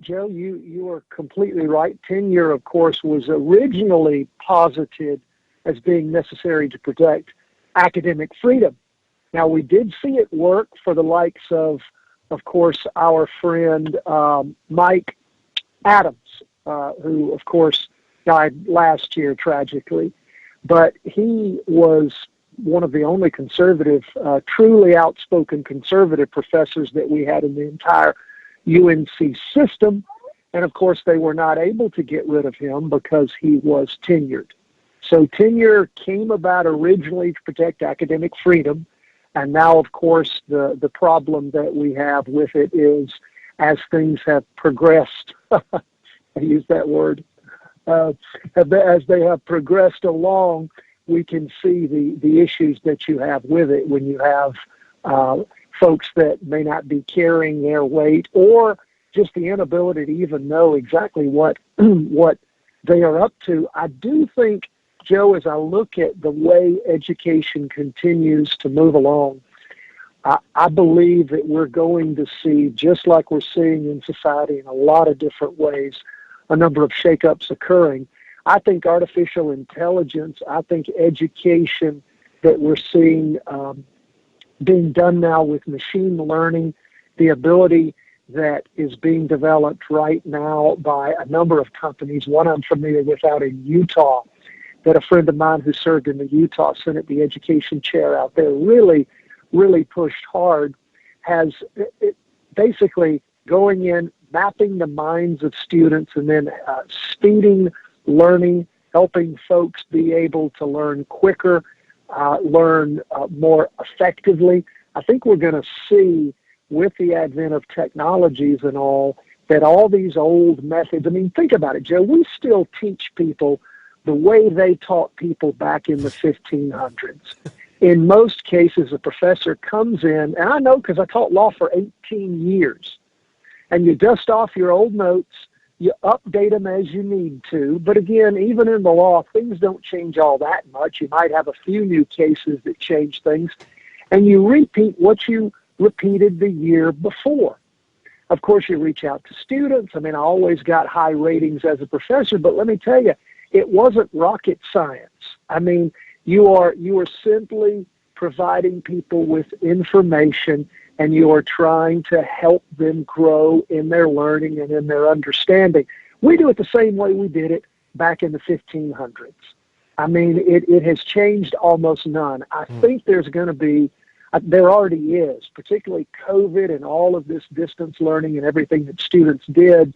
Joe, you are completely right. Tenure, of course, was originally posited as being necessary to protect academic freedom. Now, we did see it work for the likes of course, our friend Mike Adams, who, of course, died last year tragically. But he was one of the only conservative, truly outspoken conservative professors that we had in the entire UNC system. And, of course, they were not able to get rid of him because he was tenured. So tenure came about originally to protect academic freedom. And now, of course, the problem that we have with it is as things have progressed, I use that word, as they have progressed along, we can see the issues that you have with it when you have folks that may not be carrying their weight or just the inability to even know exactly what they are up to. I do think, Joe, as I look at the way education continues to move along, I believe that we're going to see, just like we're seeing in society in a lot of different ways, a number of shakeups occurring. I think artificial intelligence, I think education that we're seeing being done now with machine learning, the ability that is being developed right now by a number of companies. One I'm familiar with out in Utah, that a friend of mine who served in the Utah Senate, the education chair out there, really pushed hard, has basically going in, mapping the minds of students and then speeding learning, helping folks be able to learn quicker, learn more effectively. I think we're going to see with the advent of technologies and all, that all these old methods, I mean, think about it, Joe, we still teach people the way they taught people back in the 1500s. In most cases, a professor comes in, and I know because I taught law for 18 years, and you dust off your old notes, you update them as you need to. But again, even in the law, things don't change all that much. You might have a few new cases that change things, and you repeat what you repeated the year before. Of course, you reach out to students. I mean, I always got high ratings as a professor, but let me tell you, it wasn't rocket science. I mean, you are simply providing people with information, and you are trying to help them grow in their learning and in their understanding. We do it the same way we did it back in the 1500s. I mean, it has changed almost none. I think there's going to be, there already is, particularly COVID and all of this distance learning and everything that students did.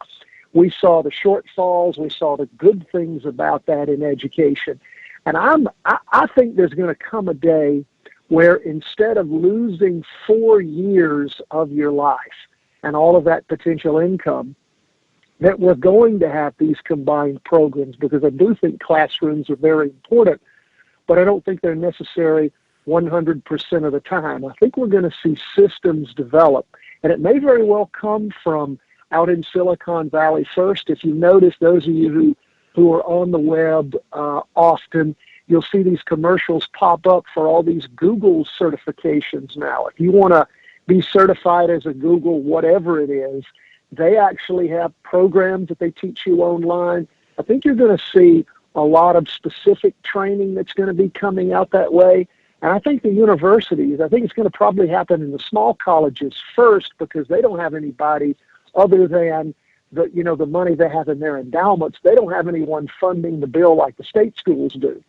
We saw the shortfalls. We saw the good things about that in education. And I think there's going to come a day where instead of losing 4 years of your life and all of that potential income, that we're going to have these combined programs, because I do think classrooms are very important, but I don't think they're necessary 100% of the time. I think we're going to see systems develop, and it may very well come from out in Silicon Valley first. If you notice, those of you who are on the web often, you'll see these commercials pop up for all these Google certifications now. If you want to be certified as a Google whatever it is, they actually have programs that they teach you online. I think you're going to see a lot of specific training that's going to be coming out that way. And I think the universities, I think it's going to probably happen in the small colleges first, because they don't have anybody other than the money they have in their endowments. They don't have anyone funding the bill like the state schools do.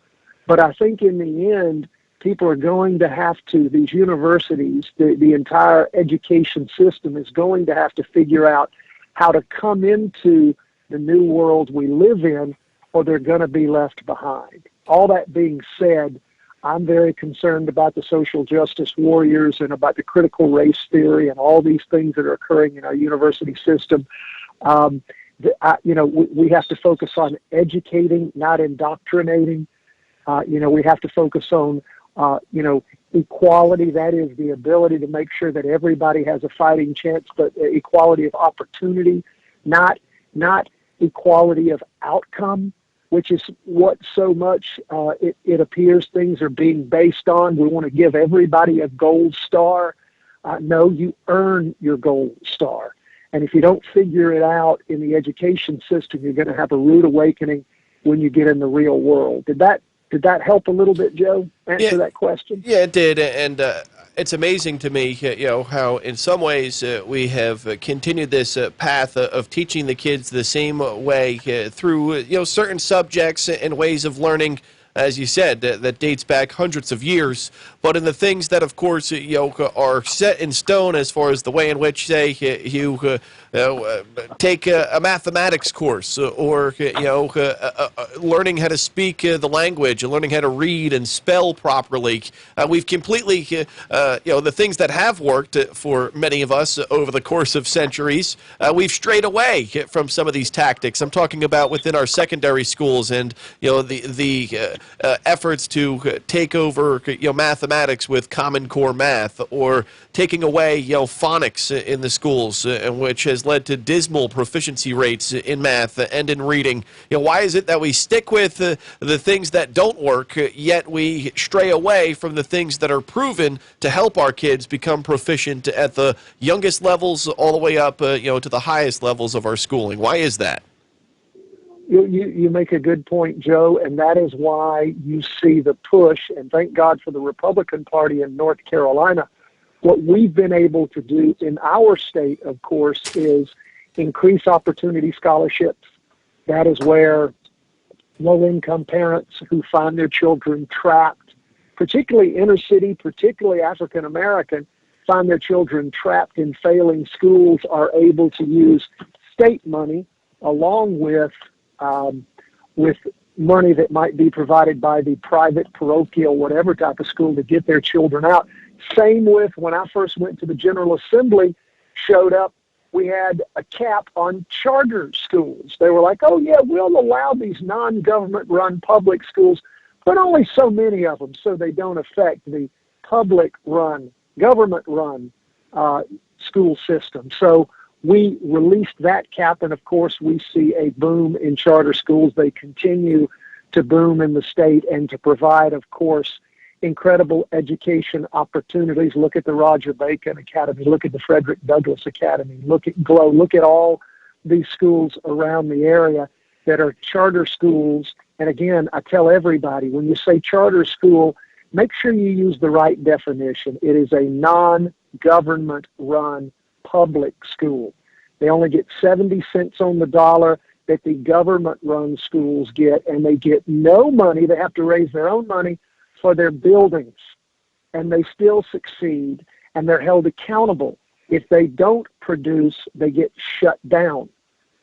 But I think in the end, people are going to have to, these universities, the entire education system is going to have to figure out how to come into the new world we live in, or they're going to be left behind. All that being said, I'm very concerned about the social justice warriors and about the critical race theory and all these things that are occurring in our university system. We have to focus on educating, not indoctrinating. We have to focus on, equality. That is the ability to make sure that everybody has a fighting chance, but equality of opportunity, not equality of outcome, which is what so much it appears things are being based on. We want to give everybody a gold star. No, you earn your gold star. And if you don't figure it out in the education system, you're going to have a rude awakening when you get in the real world. Did that help a little bit, Joe, answer that question? Yeah, it did. And it's amazing to me, how in some ways we have continued this path of teaching the kids the same way through, certain subjects and ways of learning, as you said, that dates back hundreds of years. But in the things that, of course, are set in stone as far as the way in which, say, you take a mathematics course, or learning how to speak the language and learning how to read and spell properly. We've completely, the things that have worked for many of us over the course of centuries, we've strayed away from some of these tactics. I'm talking about within our secondary schools, and the efforts to take over mathematics with Common Core math, or taking away phonics in the schools, which has led to dismal proficiency rates in math and in reading. Why is it that we stick with the things that don't work, yet we stray away from the things that are proven to help our kids become proficient at the youngest levels all the way up to the highest levels of our schooling? Why is that? You make a good point, Joe, and that is why you see the push, and thank God for the Republican Party in North Carolina. What we've been able to do in our state, of course, is increase opportunity scholarships. That is where low-income parents who find their children trapped, particularly inner city, particularly African American, find their children trapped in failing schools, are able to use state money along with money that might be provided by the private, parochial, whatever type of school to get their children out. Same with when I first went to the General Assembly, showed up, we had a cap on charter schools. They were like, oh, yeah, we'll allow these non-government run public schools, but only so many of them so they don't affect the public run, government run school system. So we released that cap, and of course we see a boom in charter schools. They continue to boom in the state and to provide, of course, incredible education opportunities. Look at the Roger Bacon Academy. Look at the Frederick Douglass Academy. Look at GLOW. Look at all these schools around the area that are charter schools. And again, I tell everybody, when you say charter school, make sure you use the right definition. It is a non-government run public school. They only get 70 cents on the dollar that the government-run schools get, and they get no money. They have to raise their own money for their buildings, and they still succeed, and they're held accountable. If they don't produce, they get shut down.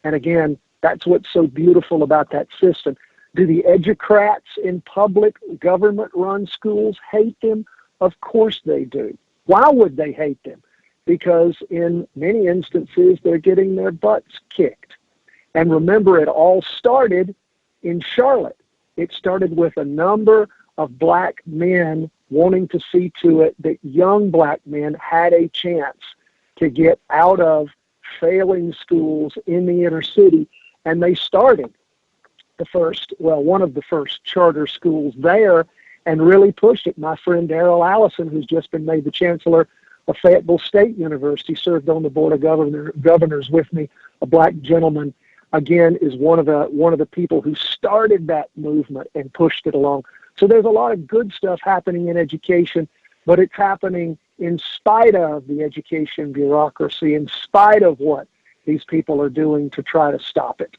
And again, that's what's so beautiful about that system. Do the educrats in public government-run schools hate them? Of course they do. Why would they hate them? Because in many instances, they're getting their butts kicked. And remember, it all started in Charlotte. It started with a number of black men wanting to see to it that young black men had a chance to get out of failing schools in the inner city. And they started one of the first charter schools there and really pushed it. My friend Darrell Allison, who's just been made the chancellor of Fayetteville State University, served on the board of governors with me, a black gentleman, again, is one of the people who started that movement and pushed it along. So there's a lot of good stuff happening in education, but it's happening in spite of the education bureaucracy, in spite of what these people are doing to try to stop it.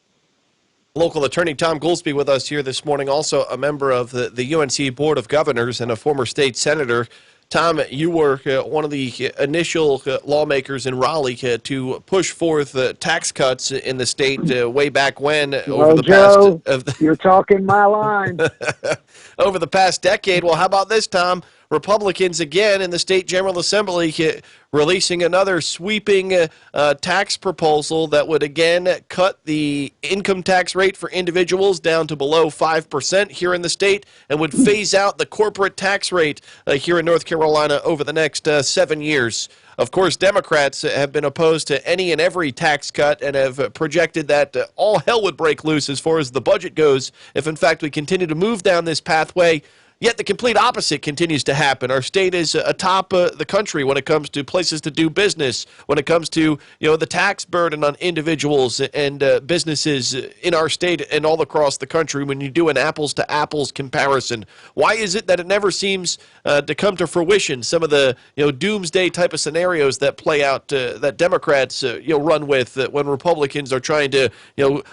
Local attorney Thom Goolsby with us here this morning, also a member of the UNC Board of Governors and a former state senator. Thom, you were one of the initial lawmakers in Raleigh to push forth tax cuts in the state way back when. Joe, you're talking my line. Over the past decade. Well, how about this, Thom? Republicans again in the state General Assembly releasing another sweeping tax proposal that would again cut the income tax rate for individuals down to below 5% here in the state and would phase out the corporate tax rate here in North Carolina over the next 7 years. Of course, Democrats have been opposed to any and every tax cut and have projected that all hell would break loose as far as the budget goes if, in fact, we continue to move down this pathway. Yet the complete opposite continues to happen. Our state is atop the country when it comes to places to do business, when it comes to the tax burden on individuals and businesses in our state and all across the country when you do an apples-to-apples comparison. Why is it that it never seems to come to fruition, some of the doomsday type of scenarios that play out that Democrats run with when Republicans are trying to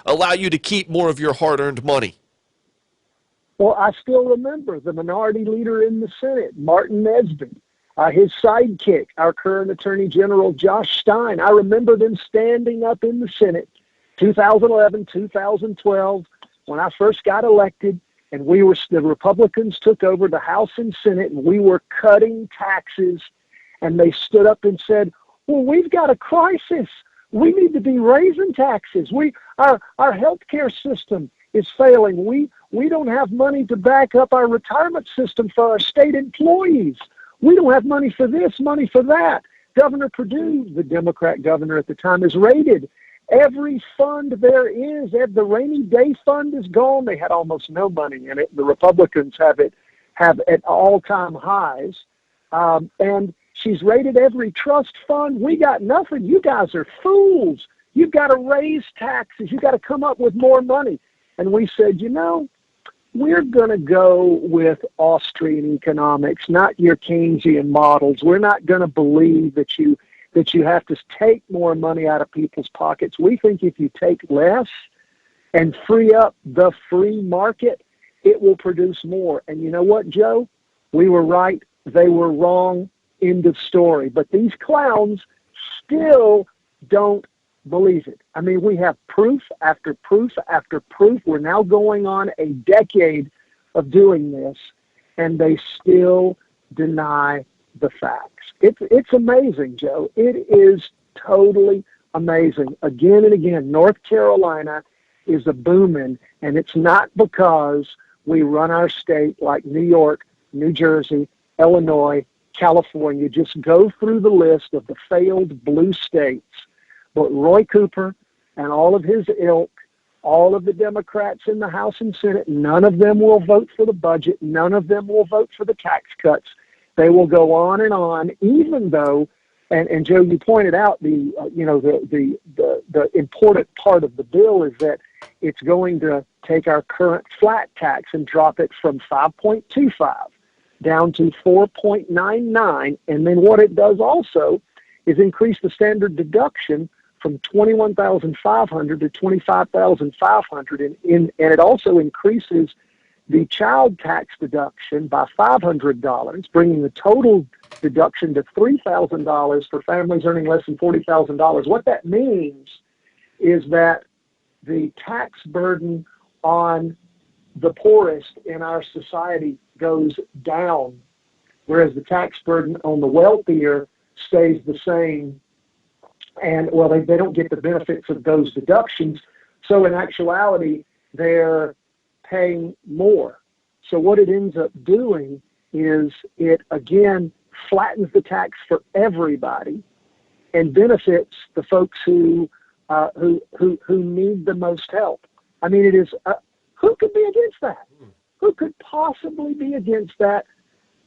allow you to keep more of your hard-earned money? Well, I still remember the minority leader in the Senate, Martin Nesbitt, his sidekick, our current Attorney General, Josh Stein. I remember them standing up in the Senate, 2011, 2012, when I first got elected, and the Republicans took over the House and Senate, and we were cutting taxes, and they stood up and said, well, we've got a crisis. We need to be raising taxes. Our healthcare system is failing. We don't have money to back up our retirement system for our state employees. We don't have money for this, money for that. Governor Perdue, the Democrat governor at the time, has raided every fund there is. The rainy day fund is gone. They had almost no money in it. The Republicans have at all-time highs. And she's raided every trust fund. We got nothing. You guys are fools. You've got to raise taxes. You've got to come up with more money. And we said, we're going to go with Austrian economics, not your Keynesian models. We're not going to believe that you have to take more money out of people's pockets. We think if you take less and free up the free market, it will produce more. And you know what, Joe? We were right. They were wrong. End of story. But these clowns still don't believe it. I mean, we have proof after proof after proof. We're now going on a decade of doing this, and they still deny the facts. It's amazing, Joe. It is totally amazing. Again and again, North Carolina is a booming, and it's not because we run our state like New York, New Jersey, Illinois, California. Just go through the list of the failed blue states. But Roy Cooper and all of his ilk, all of the Democrats in the House and Senate, none of them will vote for the budget. None of them will vote for the tax cuts. They will go on, even though, and Joe, you pointed out the important part of the bill is that it's going to take our current flat tax and drop it from 5.25 down to 4.99. And then what it does also is increase the standard deduction from $21,500 to $25,500, and it also increases the child tax deduction by $500, bringing the total deduction to $3,000 for families earning less than $40,000. What that means is that the tax burden on the poorest in our society goes down, whereas the tax burden on the wealthier stays the same. And, well, they don't get the benefits of those deductions. So in actuality, they're paying more. So what it ends up doing is it, again, flattens the tax for everybody and benefits the folks who need the most help. I mean, it is, who could be against that? Who could possibly be against that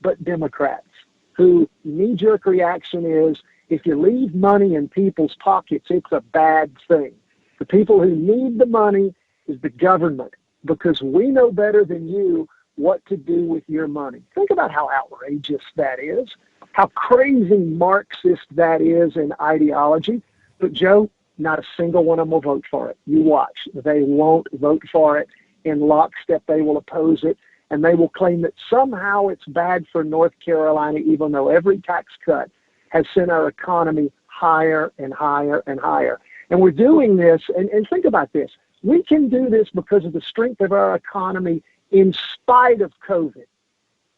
but Democrats, who knee-jerk reaction is, if you leave money in people's pockets, it's a bad thing. The people who need the money is the government, because we know better than you what to do with your money. Think about how outrageous that is, how crazy Marxist that is in ideology. But Joe, not a single one of them will vote for it. You watch. They won't vote for it. In lockstep, they will oppose it, and they will claim that somehow it's bad for North Carolina, even though every tax cut has sent our economy higher and higher and higher. And we're doing this, and think about this. We can do this because of the strength of our economy in spite of COVID.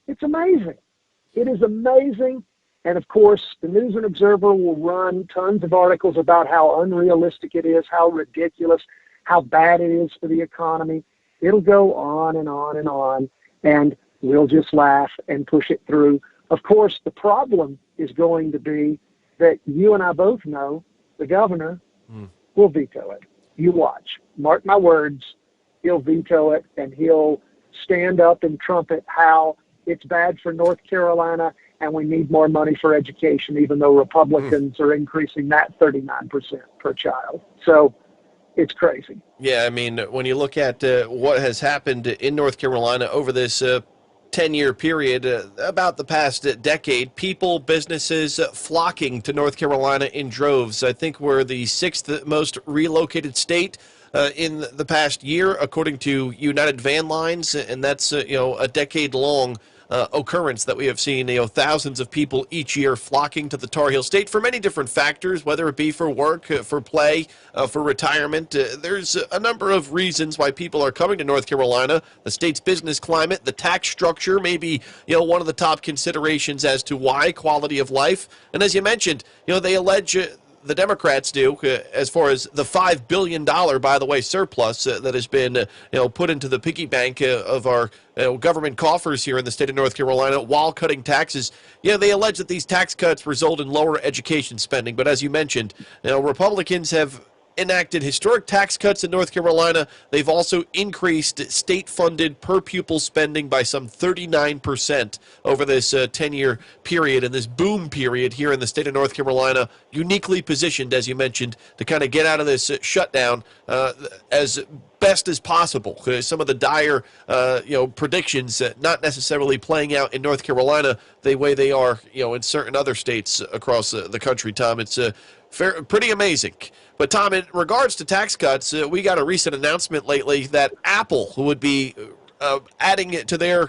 It's amazing. It is amazing. And of course, the News and Observer will run tons of articles about how unrealistic it is, how ridiculous, how bad it is for the economy. It'll go on and on and on, and we'll just laugh and push it through. Of course, the problem is going to be that you and I both know the governor will veto it. You watch. Mark my words, he'll veto it, and he'll stand up and trumpet how it's bad for North Carolina and we need more money for education, even though Republicans are increasing that 39% per child. So it's crazy. Yeah, I mean, when you look at what has happened in North Carolina over this 10-year period, about the past decade, people, businesses flocking to North Carolina in droves. I think we're the 6th most relocated state in the past year, according to United Van Lines, and that's a decade-long occurrence that we have seen, thousands of people each year flocking to the Tar Heel State for many different factors, whether it be for work, for play, for retirement. There's a number of reasons why people are coming to North Carolina. The state's business climate, the tax structure may be, one of the top considerations as to why, quality of life. And as you mentioned, they allege the Democrats do, as far as the $5 billion, by the way, surplus that has been put into the piggy bank of our government coffers here in the state of North Carolina while cutting taxes. They allege that these tax cuts result in lower education spending. But as you mentioned, Republicans have enacted historic tax cuts in North Carolina. They've also increased state-funded per-pupil spending by some 39% over this 10-year period, and this boom period here in the state of North Carolina, uniquely positioned, as you mentioned, to kind of get out of this shutdown as best as possible. Some of the dire, predictions not necessarily playing out in North Carolina the way they are, in certain other states across the country, Tom. It's pretty amazing. But, Tom, in regards to tax cuts, we got a recent announcement lately that Apple would be adding it to their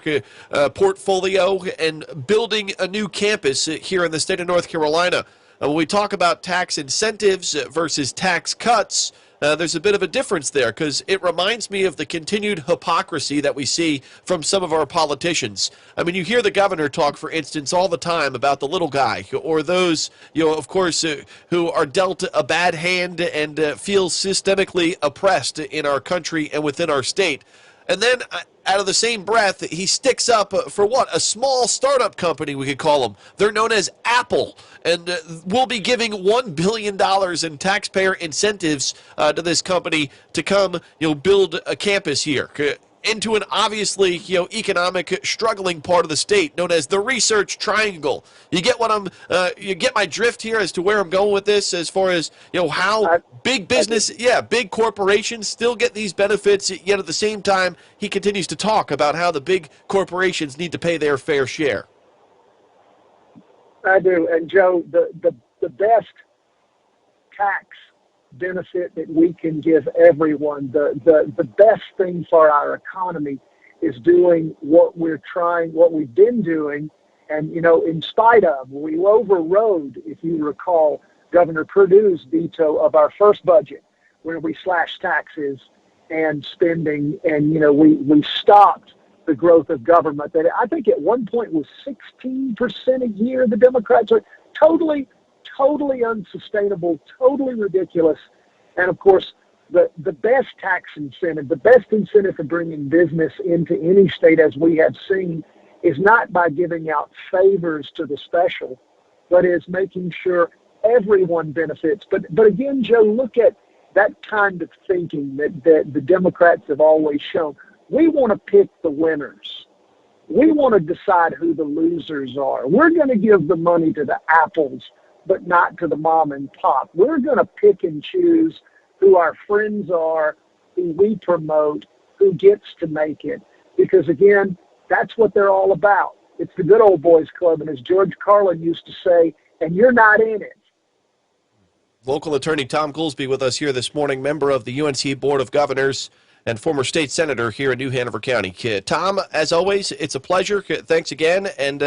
portfolio and building a new campus here in the state of North Carolina. When we talk about tax incentives versus tax cuts, there's a bit of a difference there, because it reminds me of the continued hypocrisy that we see from some of our politicians. I mean, you hear the governor talk, for instance, all the time about the little guy, or those, of course, who are dealt a bad hand and feel systemically oppressed in our country and within our state. And then, out of the same breath, he sticks up for what? A small startup company, we could call them. They're known as Apple, and we'll be giving $1 billion in taxpayer incentives to this company to come, build a campus here into an obviously, economic struggling part of the state known as the Research Triangle. You get you get my drift here as to where I'm going with this, as far as, how big business, big corporations still get these benefits, yet at the same time, he continues to talk about how the big corporations need to pay their fair share. I do. And Joe, the best tax benefit that we can give everyone, the best thing for our economy is doing what we've been doing. And, in spite of, we overrode, if you recall, Governor Perdue's veto of our first budget, where we slashed taxes and spending, and, we stopped the growth of government that I think at one point was 16% a year. The Democrats are totally unsustainable, totally ridiculous. And of course, the best tax incentive, the best incentive for bringing business into any state, as we have seen, is not by giving out favors to the special, but is making sure everyone benefits. But again, Joe, look at that kind of thinking that the Democrats have always shown. We want to pick the winners. We want to decide who the losers are. We're going to give the money to the apples, but not to the mom and pop. We're going to pick and choose who our friends are, who we promote, who gets to make it. Because again, that's what they're all about. It's the good old boys club. And as George Carlin used to say, and you're not in it. Local attorney Thom Goolsby with us here this morning, member of the UNC Board of Governors and former state senator here in New Hanover County. Thom, as always, it's a pleasure. Thanks again, and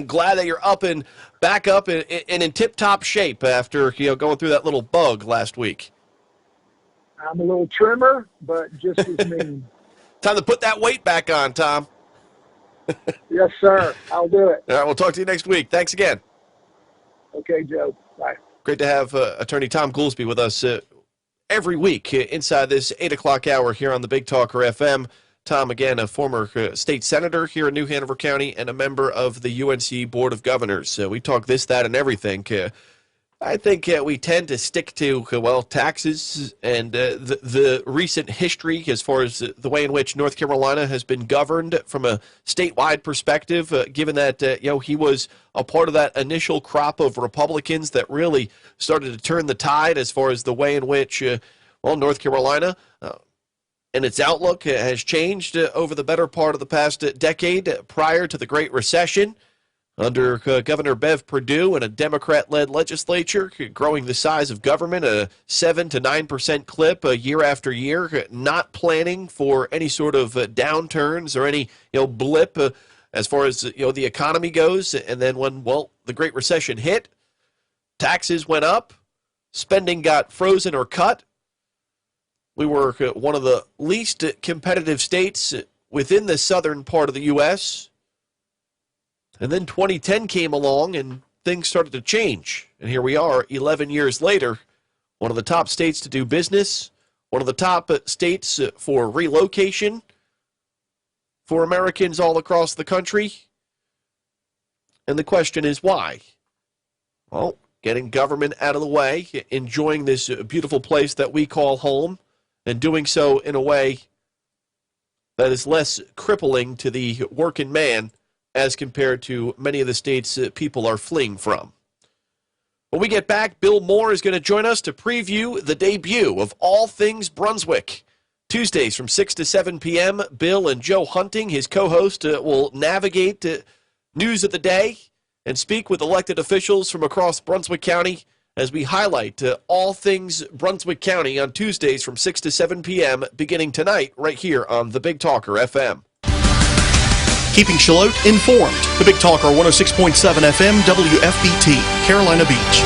glad that you're back up and in tip-top shape after going through that little bug last week. I'm a little trimmer, but just as mean. Time to put that weight back on, Thom. Yes, sir. I'll do it. All right, we'll talk to you next week. Thanks again. Okay, Joe. Bye. Great to have attorney Thom Goolsby with us every week inside this 8 o'clock hour here on the Big Talker FM. Thom, again, a former state senator here in New Hanover County and a member of the UNC Board of Governors. We talk this, that, and everything. I think we tend to stick to, taxes and the recent history as far as the way in which North Carolina has been governed from a statewide perspective, given that, he was a part of that initial crop of Republicans that really started to turn the tide as far as the way in which, North Carolina and its outlook has changed over the better part of the past decade prior to the Great Recession. Under Governor Bev Perdue and a Democrat-led legislature, growing the size of government at a 7 to 9% clip year after year, not planning for any sort of downturns or any blip as far as the economy goes. And then when the Great Recession hit, taxes went up, spending got frozen or cut. We were one of the least competitive states within the southern part of the U.S., and then 2010 came along and things started to change. And here we are 11 years later, one of the top states to do business, one of the top states for relocation for Americans all across the country. And the question is why? Well, getting government out of the way, enjoying this beautiful place that we call home, and doing so in a way that is less crippling to the working man as compared to many of the states people are fleeing from. When we get back, Bill Moore is going to join us to preview the debut of All Things Brunswick. Tuesdays from 6 to 7 p.m., Bill and Joe Hunting, his co-host, will navigate news of the day and speak with elected officials from across Brunswick County as we highlight All Things Brunswick County on Tuesdays from 6 to 7 p.m. beginning tonight right here on the Big Talker FM. Keeping Charlotte informed. The Big Talker 106.7 FM WFBT, Carolina Beach.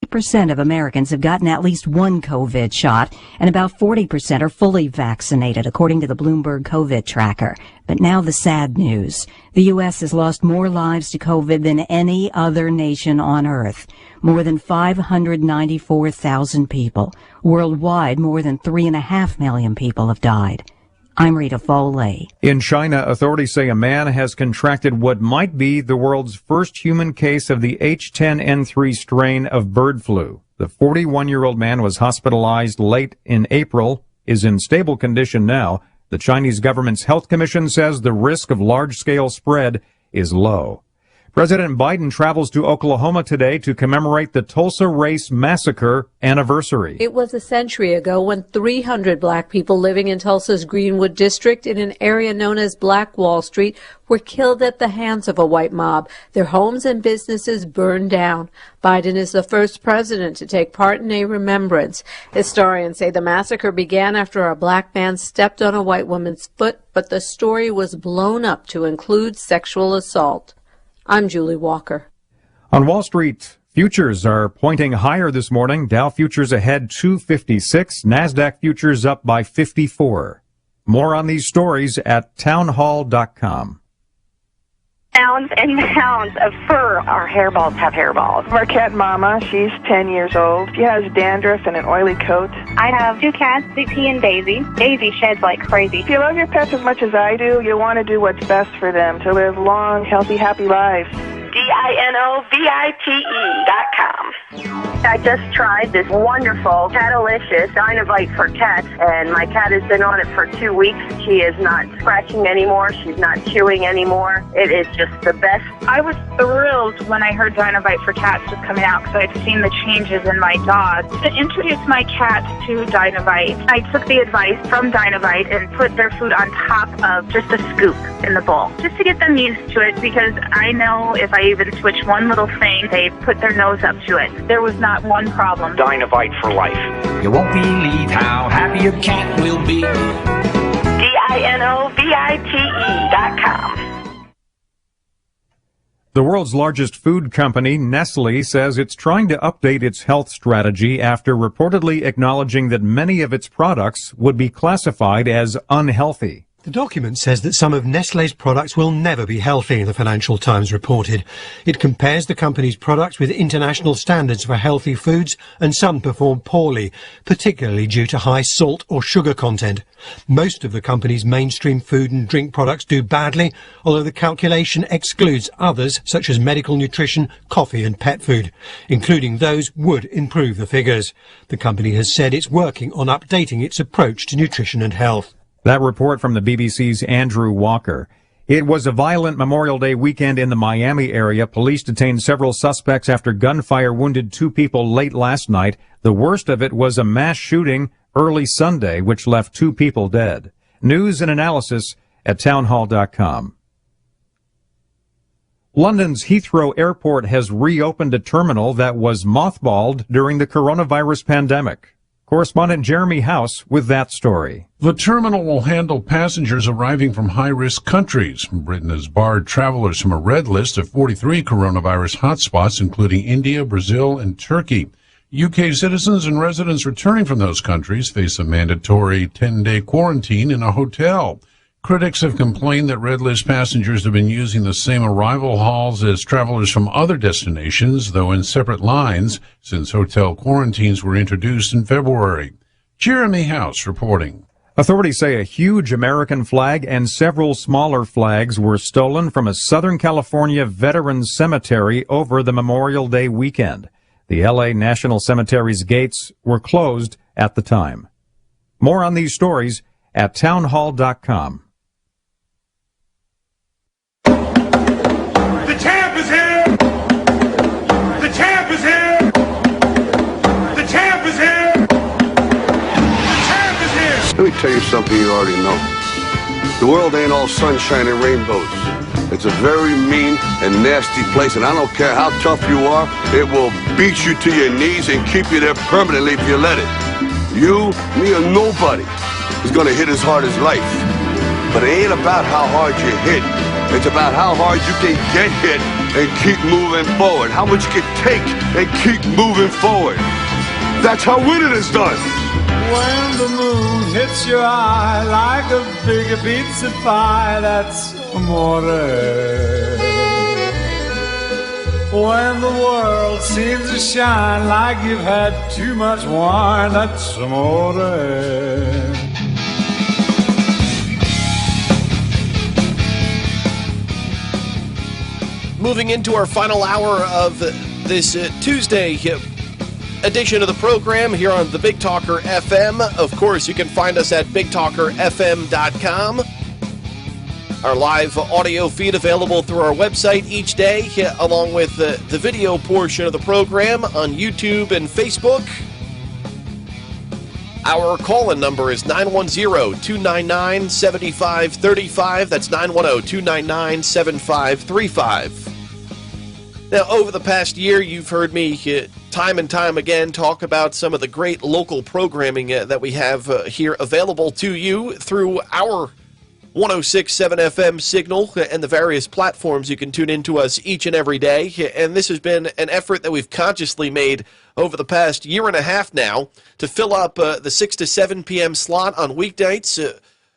Percent of Americans have gotten at least one COVID shot, and about 40% are fully vaccinated, according to the Bloomberg COVID tracker. But now the sad news. The U.S. has lost more lives to COVID than any other nation on Earth. More than 594,000 people. Worldwide, more than 3.5 million people have died. I'm Rita Foley. In China, authorities say a man has contracted what might be the world's first human case of the H10N3 strain of bird flu. The 41-year-old man was hospitalized late in April, is in stable condition now. The Chinese government's health commission says the risk of large-scale spread is low. President Biden travels to Oklahoma today to commemorate the Tulsa Race Massacre anniversary. It was a century ago when 300 black people living in Tulsa's Greenwood district in an area known as Black Wall Street were killed at the hands of a white mob. Their homes and businesses burned down. Biden is the first president to take part in a remembrance. Historians say the massacre began after a black man stepped on a white woman's foot, but the story was blown up to include sexual assault. I'm Julie Walker. On Wall Street, futures are pointing higher this morning. Dow futures ahead 256, NASDAQ futures up by 54. More on these stories at townhall.com. Mounds and mounds of fur. Our hairballs have hairballs. Our cat Mama, she's 10 years old. She has dandruff and an oily coat. I have 2 cats, Zippy and Daisy. Daisy sheds like crazy. If you love your pets as much as I do, you want to do what's best for them to live long, healthy, happy lives. DINOVITE.com. I just tried this wonderful Catalicious Dynavite for cats, and my cat has been on it for 2 weeks. She is not scratching anymore. She's not chewing anymore. It is just the best. I was thrilled when I heard Dynavite for cats was coming out because I'd seen the changes in my dog. To introduce my cat to Dynavite, I took the advice from Dynavite and put their food on top of just a scoop in the bowl, just to get them used to it, because I know if I even switch one little thing, they put their nose up to it. There was not one problem. Dynavite for life. You won't believe how happy your cat will be. DINOVITE.com. The world's largest food company, Nestle, says it's trying to update its health strategy after reportedly acknowledging that many of its products would be classified as unhealthy. The document says that some of Nestlé's products will never be healthy, the Financial Times reported. It compares the company's products with international standards for healthy foods, and some perform poorly, particularly due to high salt or sugar content. Most of the company's mainstream food and drink products do badly, although the calculation excludes others such as medical nutrition, coffee and pet food. Including those would improve the figures. The company has said it's working on updating its approach to nutrition and health. That report from the BBC's Andrew Walker. It was a violent Memorial Day weekend in the Miami area. Police detained several suspects after gunfire wounded 2 people late last night. The worst of it was a mass shooting early Sunday, which left 2 people dead. News and analysis at townhall.com. London's Heathrow Airport has reopened a terminal that was mothballed during the coronavirus pandemic. Correspondent Jeremy House with that story. The terminal will handle passengers arriving from high-risk countries. Britain has barred travelers from a red list of 43 coronavirus hotspots, including India, Brazil, and Turkey. UK citizens and residents returning from those countries face a mandatory 10-day quarantine in a hotel. Critics have complained that red list passengers have been using the same arrival halls as travelers from other destinations, though in separate lines, since hotel quarantines were introduced in February. Jeremy House reporting. Authorities say a huge American flag and several smaller flags were stolen from a Southern California veterans cemetery over the Memorial Day weekend. The LA National Cemetery's gates were closed at the time. More on these stories at townhall.com. The champ is here! The champ is here! The champ is here! The champ is here! Let me tell you something you already know. The world ain't all sunshine and rainbows. It's a very mean and nasty place, and I don't care how tough you are, it will beat you to your knees and keep you there permanently if you let it. You, me, or nobody is gonna hit as hard as life. But it ain't about how hard you hit. It's about how hard you can get hit and keep moving forward. How much you can take and keep moving forward. That's how winning is done. When the moon hits your eye like a big pizza pie, that's amore. When the world seems to shine like you've had too much wine, that's amore. Moving into our final hour of this Tuesday edition of the program here on the Big Talker FM. Of course, you can find us at BigTalkerFM.com. Our live audio feed available through our website each day, along with the video portion of the program on YouTube and Facebook. Our call-in number is 910-299-7535. That's 910-299-7535. Now, over the past year, you've heard me time and time again talk about some of the great local programming that we have here available to you through our 106.7 FM signal and the various platforms you can tune into us each and every day. And this has been an effort that we've consciously made over the past year and a half now to fill up the 6 to 7 p.m. slot on weeknights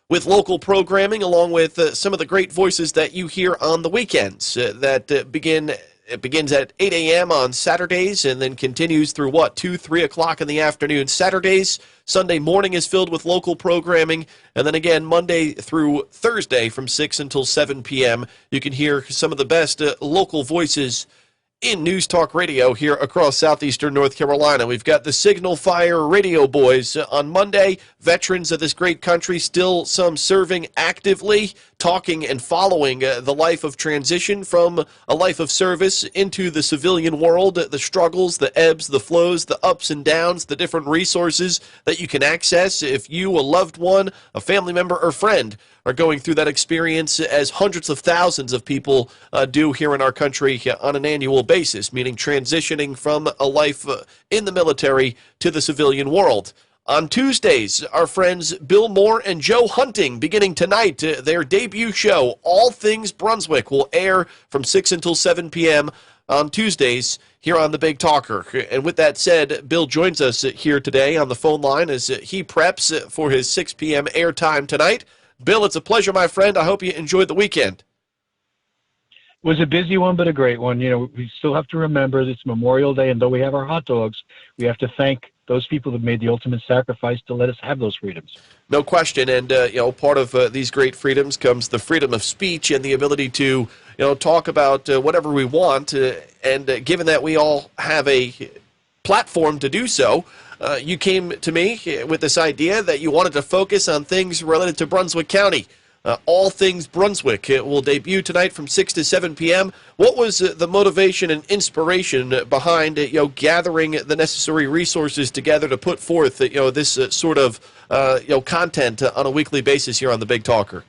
with local programming along with some of the great voices that you hear on the weekends that begin. It begins at 8 a.m. on Saturdays and then continues through, 2, 3 o'clock in the afternoon Saturdays. Sunday morning is filled with local programming. And then again, Monday through Thursday from 6 until 7 p.m., you can hear some of the best local voices in News Talk Radio here across southeastern North Carolina. We've got the Signal Fire Radio Boys on Monday, veterans of this great country, still some serving actively, talking and following the life of transition from a life of service into the civilian world, the struggles, the ebbs, the flows, the ups and downs, the different resources that you can access if you, a loved one, a family member, or friend are going through that experience, as hundreds of thousands of people do here in our country on an annual basis, meaning transitioning from a life in the military to the civilian world. On Tuesdays, our friends Bill Moore and Joe Hunting, beginning tonight, their debut show, All Things Brunswick, will air from 6 until 7 p.m. on Tuesdays here on The Big Talker. And with that said, Bill joins us here today on the phone line as he preps for his 6 p.m. airtime tonight. Bill, it's a pleasure, my friend. I hope you enjoyed the weekend. It was a busy one, but a great one. You know, we still have to remember that it's Memorial Day, and though we have our hot dogs, we have to thank those people that made the ultimate sacrifice to let us have those freedoms. No question. And, part of these great freedoms comes the freedom of speech and the ability to, talk about whatever we want. And given that we all have a platform to do so, you came to me with this idea that you wanted to focus on things related to Brunswick County. All Things Brunswick. It will debut tonight from 6 to 7 p.m. What was the motivation and inspiration behind gathering the necessary resources together to put forth this sort of content on a weekly basis here on The Big Talker?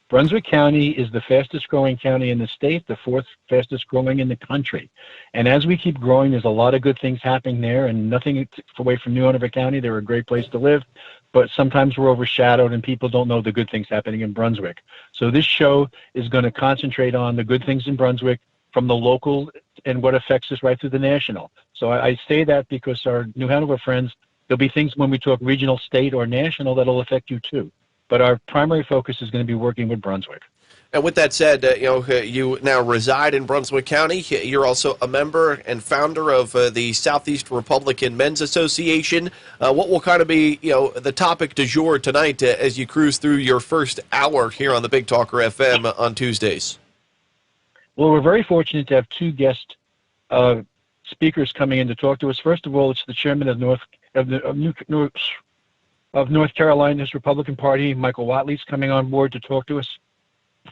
Brunswick County is the fastest growing county in the state, the fourth fastest growing in the country. And as we keep growing, there's a lot of good things happening there, and nothing away from New Hanover County. They're a great place to live, but sometimes we're overshadowed and people don't know the good things happening in Brunswick. So this show is going to concentrate on the good things in Brunswick from the local and what affects us right through the national. So I say that because our New Hanover friends, there'll be things when we talk regional, state, or national that'll affect you too. But our primary focus is going to be working with Brunswick. And with that said, you now reside in Brunswick County. You're also a member and founder of the Southeast Republican Men's Association. What will kind of be, the topic du jour tonight as you cruise through your first hour here on the Big Talker FM on Tuesdays? Well, we're very fortunate to have two guest speakers coming in to talk to us. First of all, it's the chairman of North Carolina's Republican Party, Michael Whatley's coming on board to talk to us,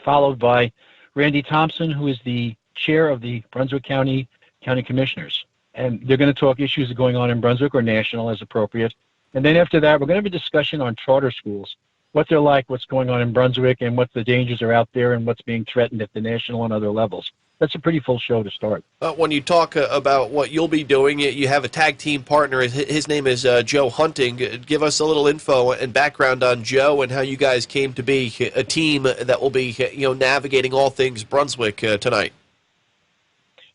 followed by Randy Thompson, who is the chair of the Brunswick County Commissioners. And they're going to talk issues going on in Brunswick or national as appropriate. And then after that, we're going to have a discussion on charter schools, what they're like, what's going on in Brunswick, and what the dangers are out there and what's being threatened at the national and other levels. That's a pretty full show to start. When you talk about what you'll be doing, you have a tag team partner. His name is Joe Hunting. Give us a little info and background on Joe and how you guys came to be a team that will be navigating all things Brunswick tonight.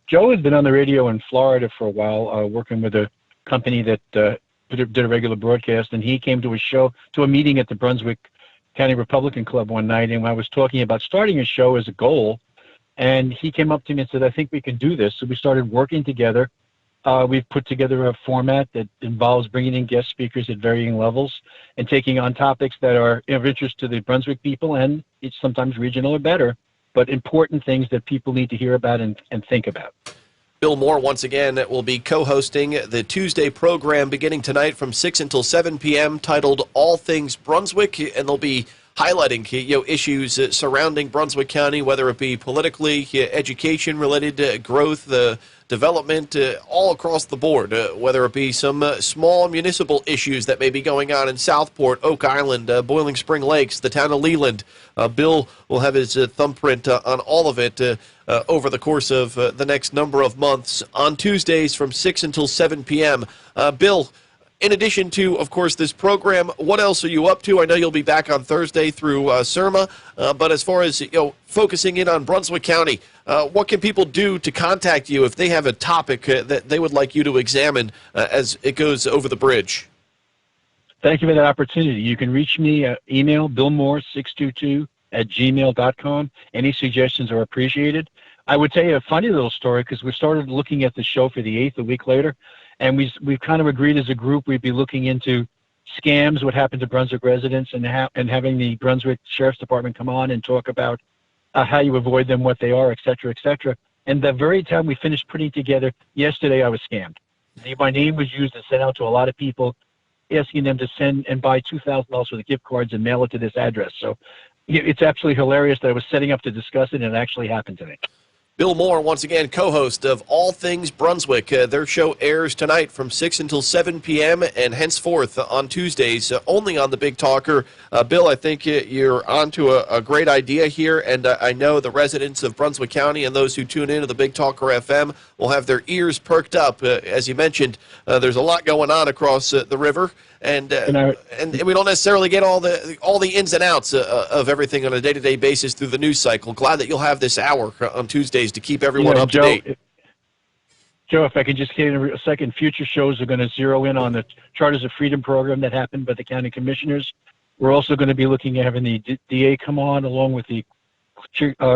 Joe has been on the radio in Florida for a while, working with a company that did a regular broadcast, and he came to a meeting at the Brunswick County Republican Club one night, and I was talking about starting a show as a goal. And he came up to me and said, I think we can do this. So we started working together. We've put together a format that involves bringing in guest speakers at varying levels and taking on topics that are of interest to the Brunswick people, and it's sometimes regional or better, but important things that people need to hear about and think about. Bill Moore, once again, will be co-hosting the Tuesday program beginning tonight from 6 until 7 p.m. titled All Things Brunswick, and they'll be highlighting issues surrounding Brunswick County, whether it be politically, education-related, growth, development, all across the board, whether it be some small municipal issues that may be going on in Southport, Oak Island, Boiling Spring Lakes, the town of Leland. Bill will have his thumbprint on all of it over the course of the next number of months on Tuesdays from 6 until 7 p.m. Bill, in addition to, of course, this program, what else are you up to? I know you'll be back on Thursday through CIRMA, but as far as focusing in on Brunswick County, what can people do to contact you if they have a topic that they would like you to examine as it goes over the bridge? Thank you for that opportunity. You can reach me email billmore622@gmail.com. Any suggestions are appreciated. I would tell you a funny little story because we started looking at the show for the 8th a week later, and we've kind of agreed as a group we'd be looking into scams, what happened to Brunswick residents, and having the Brunswick Sheriff's Department come on and talk about how you avoid them, what they are, et cetera, et cetera. And the very time we finished putting together, yesterday I was scammed. My name was used and sent out to a lot of people, asking them to send and buy $2,000 worth of gift cards and mail it to this address. So it's absolutely hilarious that I was setting up to discuss it, and it actually happened to me. Bill Moore, once again, co-host of All Things Brunswick. Their show airs tonight from 6 until 7 p.m. and henceforth on Tuesdays, only on the Big Talker. Bill, I think you're onto a great idea here, and I know the residents of Brunswick County and those who tune into the Big Talker FM will have their ears perked up. As you mentioned, there's a lot going on across the river, and we don't necessarily get all the ins and outs of everything on a day-to-day basis through the news cycle. Glad that you'll have this hour on Tuesdays to keep everyone up to date. Joe, if I could just get in a second, future shows are going to zero in on the Charters of Freedom program that happened by the county commissioners. We're also going to be looking at having the DA come on along with the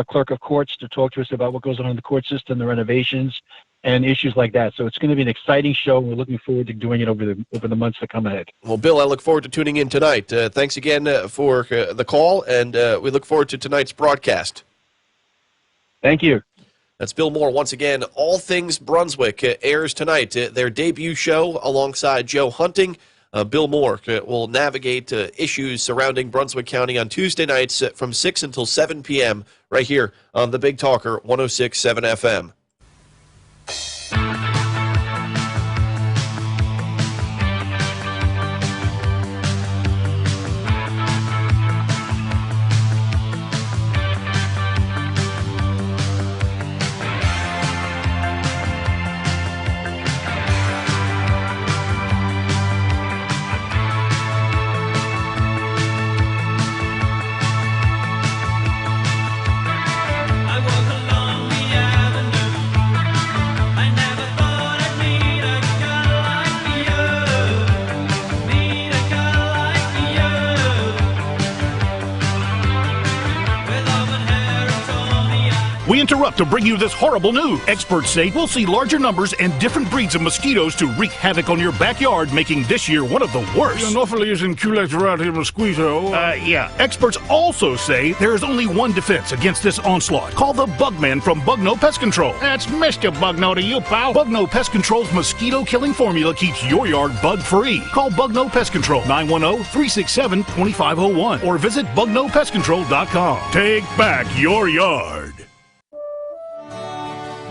clerk of courts to talk to us about what goes on in the court system, the renovations, and issues like that. So it's going to be an exciting show. We're looking forward to doing it over the months to come ahead. Well, Bill, I look forward to tuning in tonight. Thanks again for the call, and we look forward to tonight's broadcast. Thank you. That's Bill Moore. Once again, All Things Brunswick airs tonight. Their debut show alongside Joe Hunting. Bill Moore will navigate issues surrounding Brunswick County on Tuesday nights from 6 until 7 p.m. right here on the Big Talker 106.7 FM. We interrupt to bring you this horrible news. Experts say we'll see larger numbers and different breeds of mosquitoes to wreak havoc on your backyard, making this year one of the worst. Anopheles inculate mosquito. Yeah. Experts also say there is only one defense against this onslaught. Call the Bugman from Bugno Pest Control. That's Mr. Bugno to you, pal. Bugno Pest Control's mosquito-killing formula keeps your yard bug-free. Call Bugno Pest Control, 910-367-2501, or visit bugnopestcontrol.com. Take back your yard.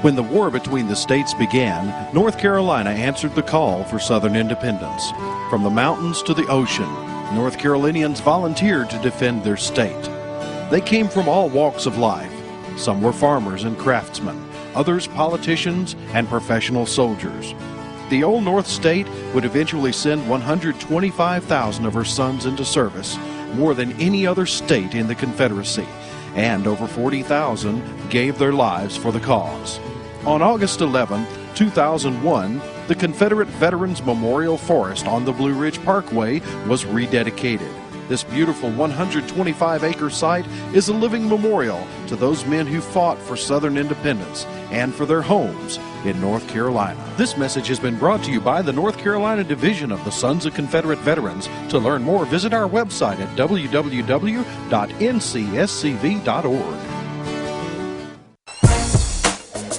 When the war between the states began, North Carolina answered the call for Southern independence. From the mountains to the ocean, North Carolinians volunteered to defend their state. They came from all walks of life. Some were farmers and craftsmen, others politicians and professional soldiers. The Old North State would eventually send 125,000 of her sons into service, more than any other state in the Confederacy, and over 40,000 gave their lives for the cause. On August 11, 2001, the Confederate Veterans Memorial Forest on the Blue Ridge Parkway was rededicated. This beautiful 125-acre site is a living memorial to those men who fought for Southern independence and for their homes in North Carolina. This message has been brought to you by the North Carolina Division of the Sons of Confederate Veterans. To learn more, visit our website at www.ncscv.org.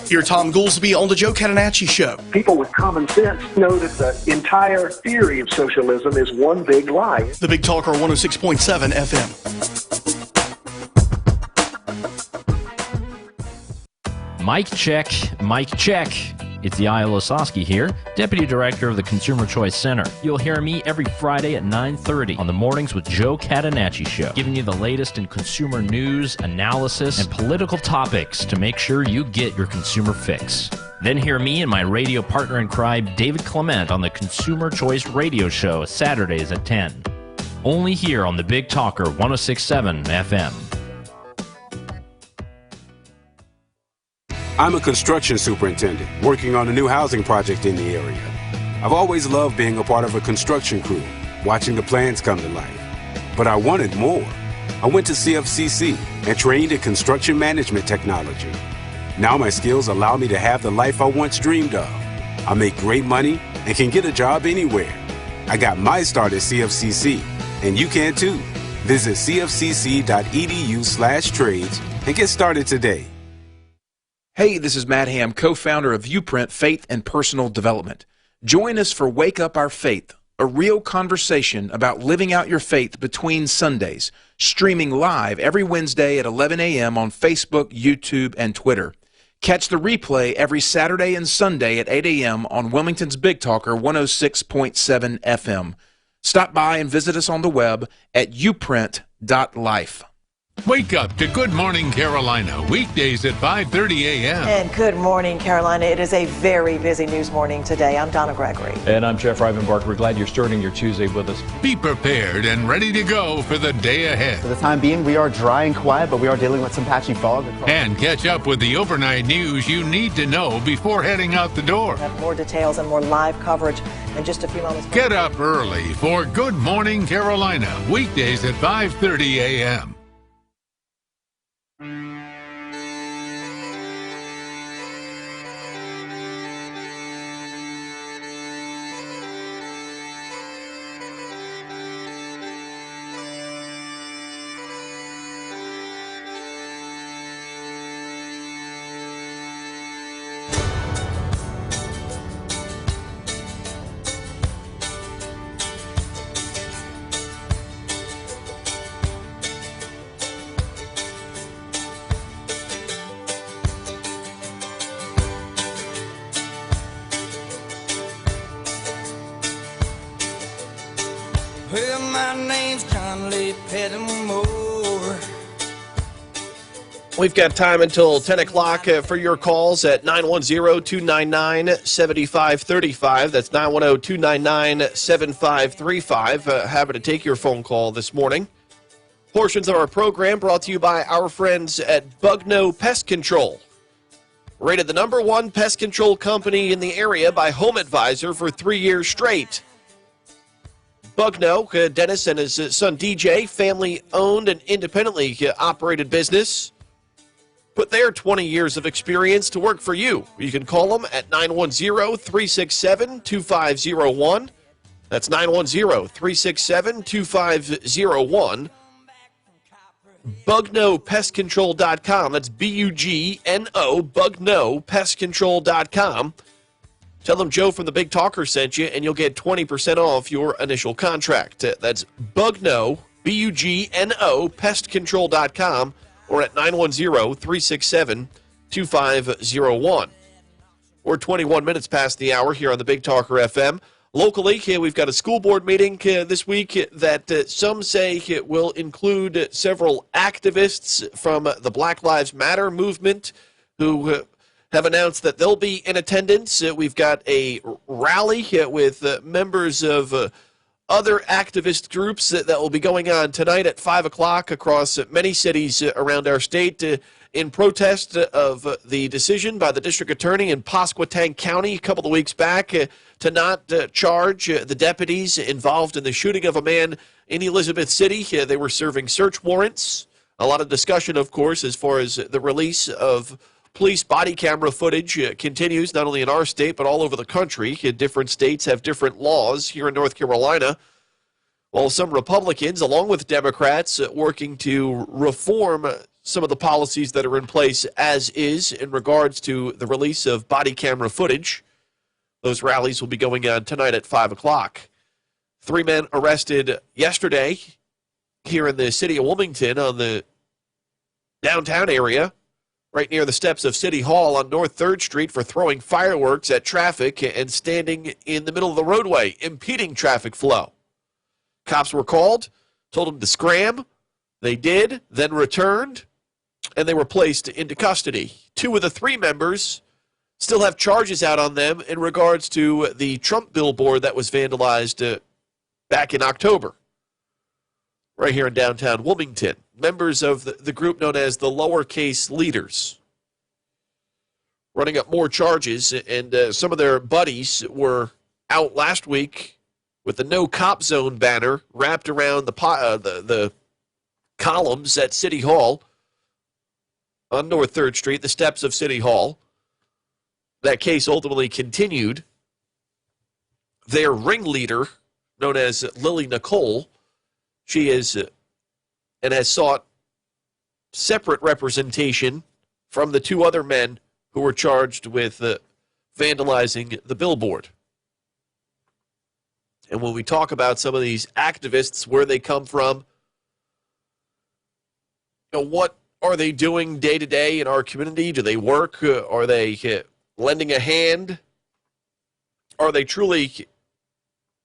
Hear Thom Goolsby on the Joe Catenacci Show. People with common sense know that the entire theory of socialism is one big lie. The Big Talker 106.7 FM. Mic check, mic check. It's the Iowa Losowski here, Deputy Director of the Consumer Choice Center. You'll hear me every Friday at 9:30 on the Mornings with Joe Catenacci Show, giving you the latest in consumer news, analysis, and political topics to make sure you get your consumer fix. Then hear me and my radio partner in crime, David Clement, on the Consumer Choice Radio Show, Saturdays at 10. Only here on the Big Talker 106.7 FM. I'm a construction superintendent working on a new housing project in the area. I've always loved being a part of a construction crew, watching the plans come to life. But I wanted more. I went to CFCC and trained in construction management technology. Now my skills allow me to have the life I once dreamed of. I make great money and can get a job anywhere. I got my start at CFCC, and you can too. Visit cfcc.edu/trades and get started today. Hey, this is Matt Ham, co-founder of Uprint Faith and Personal Development. Join us for Wake Up Our Faith, a real conversation about living out your faith between Sundays, streaming live every Wednesday at 11 a.m. on Facebook, YouTube, and Twitter. Catch the replay every Saturday and Sunday at 8 a.m. on Wilmington's Big Talker 106.7 FM. Stop by and visit us on the web at uprint.life. Wake up to Good Morning Carolina, weekdays at 5:30 a.m. And good morning, Carolina. It is a very busy news morning today. I'm Donna Gregory. And I'm Jeff Rivenbark. We're glad you're starting your Tuesday with us. Be prepared and ready to go for the day ahead. For the time being, we are dry and quiet, but we are dealing with some patchy fog. And catch up with the overnight news you need to know before heading out the door. We'll have more details and more live coverage in just a few moments. Get up early for Good Morning Carolina, weekdays at 5:30 a.m. Well, my name's John Lee Pettimore. We've got time until 10 o'clock for your calls at 910-299-7535. That's 910-299-7535. Happy to take your phone call this morning. Portions of our program brought to you by our friends at Bugno Pest Control. Rated the #1 pest control company in the area by Home Advisor for 3 years straight. Bugno, Dennis and his son DJ, family-owned and independently operated business, put their 20 years of experience to work for you. You can call them at 910-367-2501. That's 910-367-2501. BugnoPestControl.com. That's B-U-G-N-O, BugnoPestControl.com. Tell them Joe from the Big Talker sent you, and you'll get 20% off your initial contract. That's Bugno, B-U-G-N-O, PestControl.com, or at 910-367-2501. We're 21 minutes past the hour here on the Big Talker FM. Locally, we've got a school board meeting this week that some say will include several activists from the Black Lives Matter movement who have announced that they'll be in attendance. We've got a rally with members of other activist groups that will be going on tonight at 5 o'clock across many cities around our state in protest of the decision by the district attorney in Pasquotank County a couple of weeks back to not charge the deputies involved in the shooting of a man in Elizabeth City. They were serving search warrants. A lot of discussion, of course, as far as the release of police body camera footage continues, not only in our state, but all over the country. Different states have different laws. Here in North Carolina, while some Republicans, along with Democrats, working to reform some of the policies that are in place as is in regards to the release of body camera footage. Those rallies will be going on tonight at 5 o'clock. 3 men arrested yesterday here in the city of Wilmington on the downtown area, right near the steps of City Hall on North 3rd Street for throwing fireworks at traffic and standing in the middle of the roadway, impeding traffic flow. Cops were called, told them to scram. They did, then returned, and they were placed into custody. 2 of the 3 members still have charges out on them in regards to the Trump billboard that was vandalized back in October, right here in downtown Wilmington. Members of the group known as the Lowercase Leaders, running up more charges, and some of their buddies were out last week with the No Cop Zone banner wrapped around the columns at City Hall on North 3rd Street, the steps of City Hall. That case ultimately continued. Their ringleader, known as Lily Nicole, she is and has sought separate representation from the two other men who were charged with vandalizing the billboard. And when we talk about some of these activists, where they come from, what are they doing day to day in our community? Do they work? Are they lending a hand? Are they truly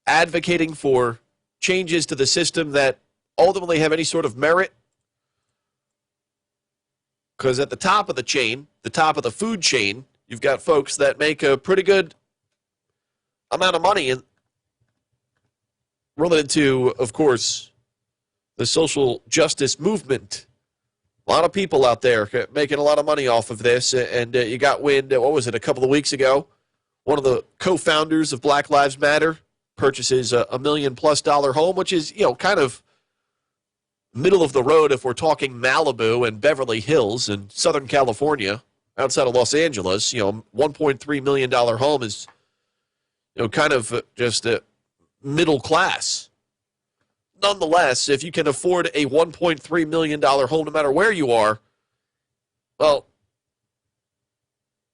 advocating for changes to the system that ultimately have any sort of merit? Because at the top of the chain, the top of the food chain, you've got folks that make a pretty good amount of money related to, of course, the social justice movement. A lot of people out there making a lot of money off of this, and you got wind, what was it, a couple of weeks ago? One of the co-founders of Black Lives Matter purchases a $1 million+ home, which is, kind of middle of the road if we're talking Malibu and Beverly Hills in Southern California, outside of Los Angeles. $1.3 million home is, kind of just middle class. Nonetheless, if you can afford a $1.3 million home, no matter where you are, well,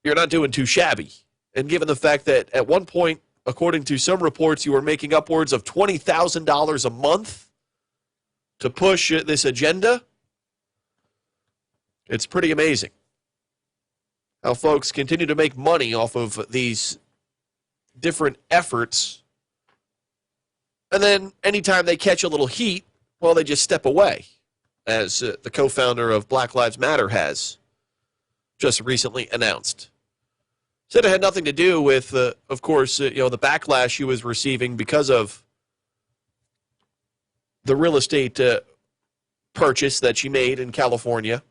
you're not doing too shabby. And given the fact that at one point, according to some reports, you were making upwards of $20,000 a month to push this agenda, it's pretty amazing how folks continue to make money off of these different efforts. And then anytime they catch a little heat, well, they just step away, as the co-founder of Black Lives Matter has just recently announced. Said it had nothing to do with, of course, the backlash she was receiving because of the real estate purchase that she made in California.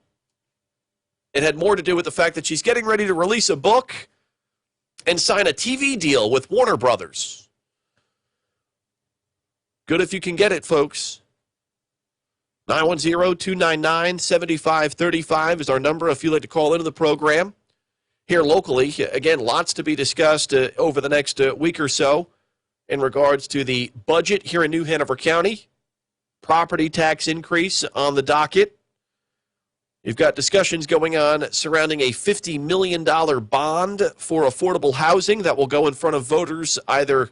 It had more to do with the fact that she's getting ready to release a book and sign a TV deal with Warner Brothers. Good if you can get it, folks. 910-299-7535 is our number if you'd like to call into the program. Here locally, again, lots to be discussed over the next week or so in regards to the budget here in New Hanover County. Property tax increase on the docket. You've got discussions going on surrounding a $50 million bond for affordable housing that will go in front of voters either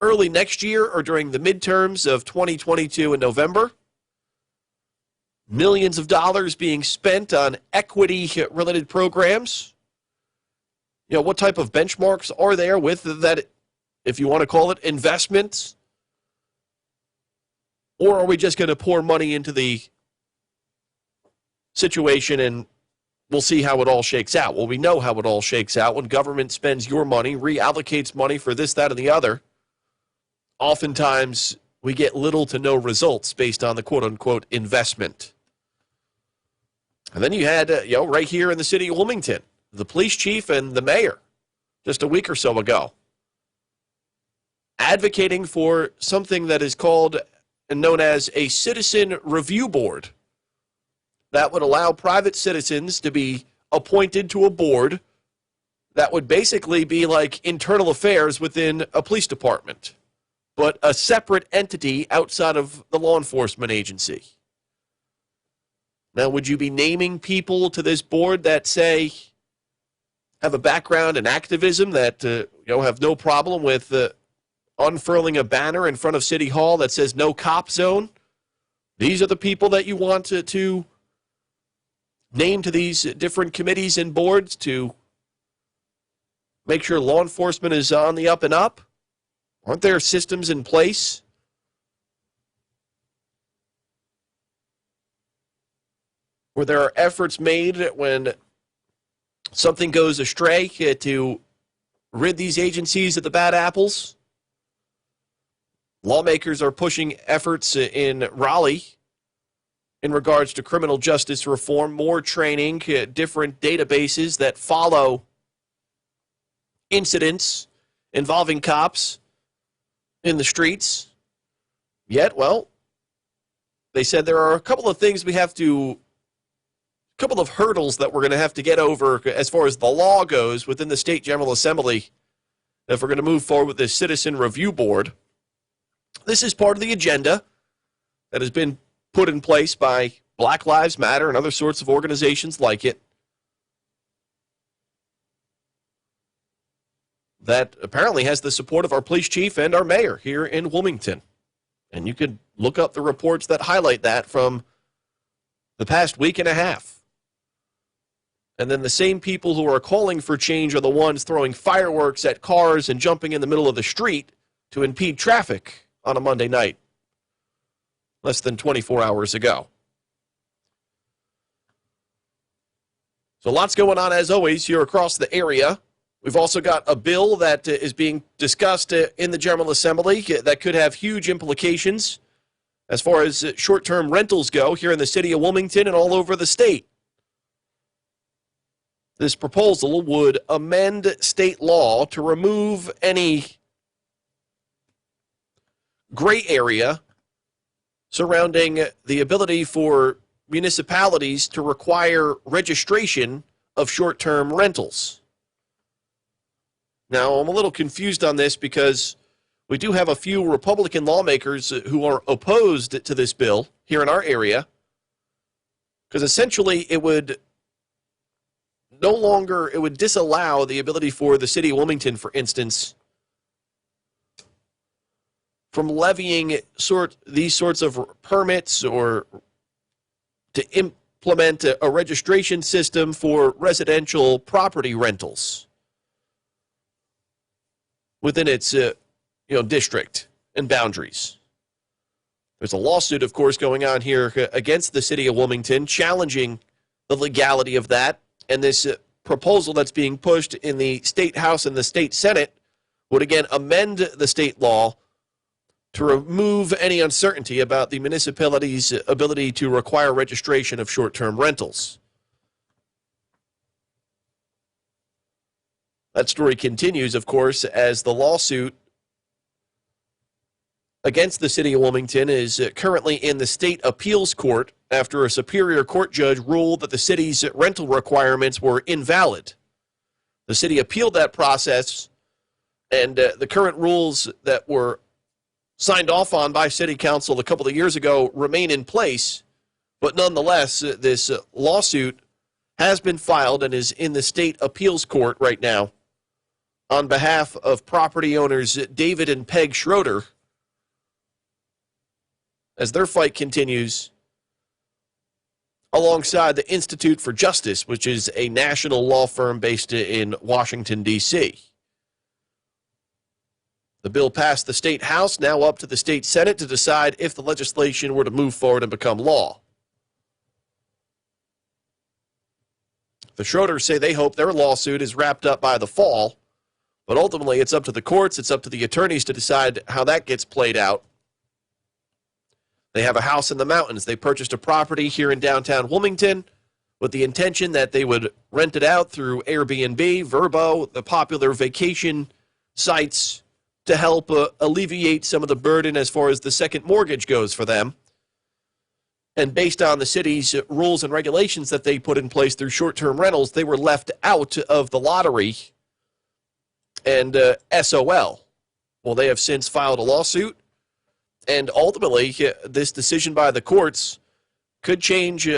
early next year or during the midterms of 2022 in November. Millions of dollars being spent on equity-related programs. What type of benchmarks are there with that, if you want to call it, investments? Or are we just going to pour money into the situation and we'll see how it all shakes out? Well, we know how it all shakes out. When government spends your money, reallocates money for this, that, and the other, oftentimes we get little to no results based on the quote-unquote investment. And then you had, right here in the city of Wilmington, the police chief and the mayor just a week or so ago advocating for something that is called and known as a citizen review board that would allow private citizens to be appointed to a board that would basically be like internal affairs within a police department, but a separate entity outside of the law enforcement agency. Now, would you be naming people to this board that, say, have a background in activism, that have no problem with unfurling a banner in front of City Hall that says no cop zone? These are the people that you want to name to these different committees and boards to make sure law enforcement is on the up and up? Aren't there systems in place? Where there are efforts made when something goes astray to rid these agencies of the bad apples? Lawmakers are pushing efforts in Raleigh in regards to criminal justice reform, more training, different databases that follow incidents involving cops. in the streets. Yet, well, they said there are a couple of things a couple of hurdles that we're going to have to get over as far as the law goes within the State General Assembly if we're going to move forward with this Citizen Review Board. This is part of the agenda that has been put in place by Black Lives Matter and other sorts of organizations like it that apparently has the support of our police chief and our mayor here in Wilmington. And you could look up the reports that highlight that from the past week and a half. And then the same people who are calling for change are the ones throwing fireworks at cars and jumping in the middle of the street to impede traffic on a Monday night, less than 24 hours ago. So lots going on, as always, here across the area. We've also got a bill that is being discussed in the General Assembly that could have huge implications as far as short-term rentals go here in the city of Wilmington and all over the state. This proposal would amend state law to remove any gray area surrounding the ability for municipalities to require registration of short-term rentals. Now, I'm a little confused on this because we do have a few Republican lawmakers who are opposed to this bill here in our area, because essentially it would disallow the ability for the city of Wilmington, for instance, from levying these sorts of permits or to implement a registration system for residential property rentals within its district and boundaries. There's a lawsuit, of course, going on here against the city of Wilmington, challenging the legality of that. And this proposal that's being pushed in the State House and the State Senate would again amend the state law to remove any uncertainty about the municipality's ability to require registration of short-term rentals. That story continues, of course, as the lawsuit against the city of Wilmington is currently in the state appeals court after a Superior Court judge ruled that the city's rental requirements were invalid. The city appealed that process, and the current rules that were signed off on by City Council a couple of years ago remain in place, but nonetheless, this lawsuit has been filed and is in the state appeals court right now on behalf of property owners David and Peg Schroeder, as their fight continues alongside the Institute for Justice, which is a national law firm based in Washington, D.C. The bill passed the State House, now up to the State Senate to decide if the legislation were to move forward and become law. The Schroeders say they hope their lawsuit is wrapped up by the fall, but ultimately it's up to the courts, it's up to the attorneys to decide how that gets played out. They have a house in the mountains. They purchased a property here in downtown Wilmington with the intention that they would rent it out through Airbnb, Vrbo, the popular vacation sites, to help alleviate some of the burden as far as the second mortgage goes for them. And based on the city's rules and regulations that they put in place through short-term rentals, they were left out of the lottery and SOL. Well, they have since filed a lawsuit, and ultimately this decision by the courts could change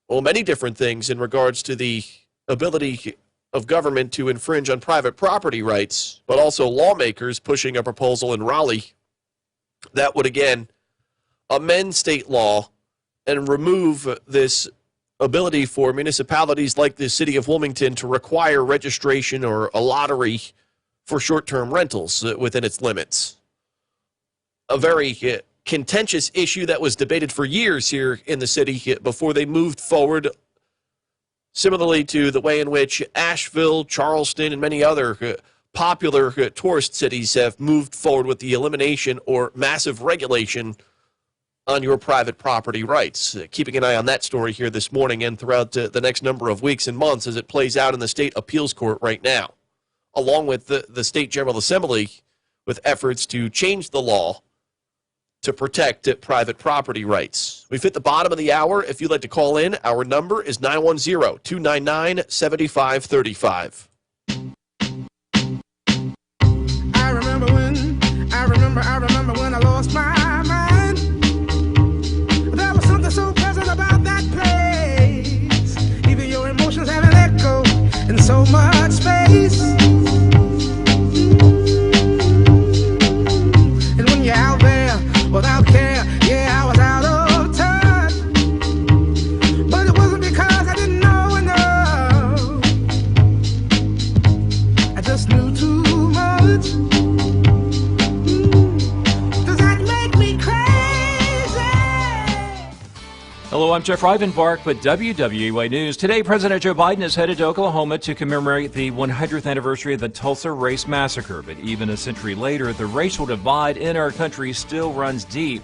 many different things in regards to the ability of government to infringe on private property rights, but also lawmakers pushing a proposal in Raleigh that would again amend state law and remove this ability for municipalities like the city of Wilmington to require registration or a lottery for short-term rentals within its limits. A very contentious issue that was debated for years here in the city before they moved forward, similarly to the way in which Asheville, Charleston, and many other popular tourist cities have moved forward with the elimination or massive regulation on your private property rights. Keeping an eye on that story here this morning and throughout the next number of weeks and months as it plays out in the state appeals court right now. Along with the State General Assembly, with efforts to change the law to protect private property rights. We've hit the bottom of the hour. If you'd like to call in, our number is 910-299-7535. I remember when I lost my mind. There was something so pleasant about that place. Even your emotions have an echo in so much space. And when you're out there without care, yeah, I was out of touch. But it wasn't because I didn't know enough. I just knew too much. Does that make me crazy? Hello, I'm Jeff Rivenbark with WWAY News. Today, President Joe Biden is headed to Oklahoma to commemorate the 100th anniversary of the Tulsa Race Massacre. But even a century later, the racial divide in our country still runs deep.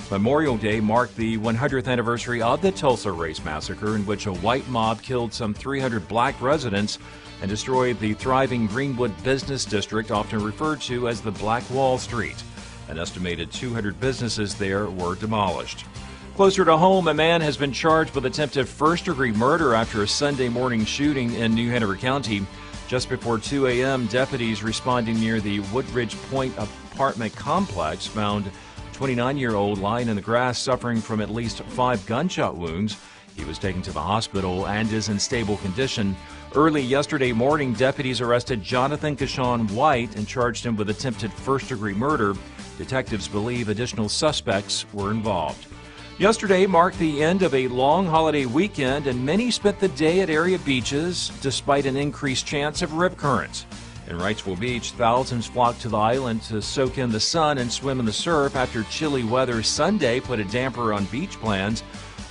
Memorial Day marked the 100th anniversary of the Tulsa Race Massacre, in which a white mob killed some 300 black residents and destroyed the thriving Greenwood business district, often referred to as the Black Wall Street. An estimated 200 businesses there were demolished. Closer to home, a man has been charged with attempted first-degree murder after a Sunday morning shooting in New Hanover County. Just before 2 a.m., deputies responding near the Woodridge Point apartment complex found a 29-year-old lying in the grass suffering from at least 5 gunshot wounds. He was taken to the hospital and is in stable condition. Early yesterday morning, deputies arrested Jonathan Kashawn White and charged him with attempted first-degree murder. Detectives believe additional suspects were involved. Yesterday marked the end of a long holiday weekend, and many spent the day at area beaches despite an increased chance of rip currents. In Wrightsville Beach, thousands flocked to the island to soak in the sun and swim in the surf after chilly weather Sunday put a damper on beach plans.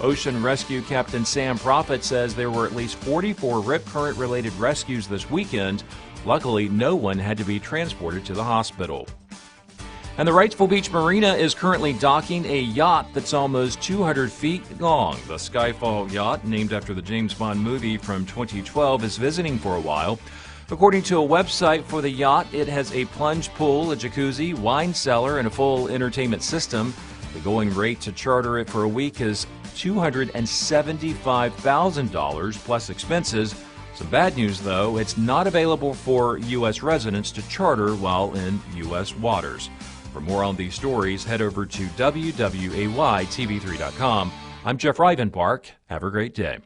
Ocean Rescue Captain Sam Prophet says there were at least 44 rip current-related rescues this weekend. Luckily, no one had to be transported to the hospital. And the Wrightsville Beach Marina is currently docking a yacht that's almost 200 feet long. The Skyfall yacht, named after the James Bond movie from 2012, is visiting for a while. According to a website for the yacht, it has a plunge pool, a jacuzzi, wine cellar, and a full entertainment system. The going rate to charter it for a week is $275,000 plus expenses. Some bad news, though, it's not available for U.S. residents to charter while in U.S. waters. For more on these stories, head over to WWAYTV3.com. I'm Jeff Rivenbark. Have a great day.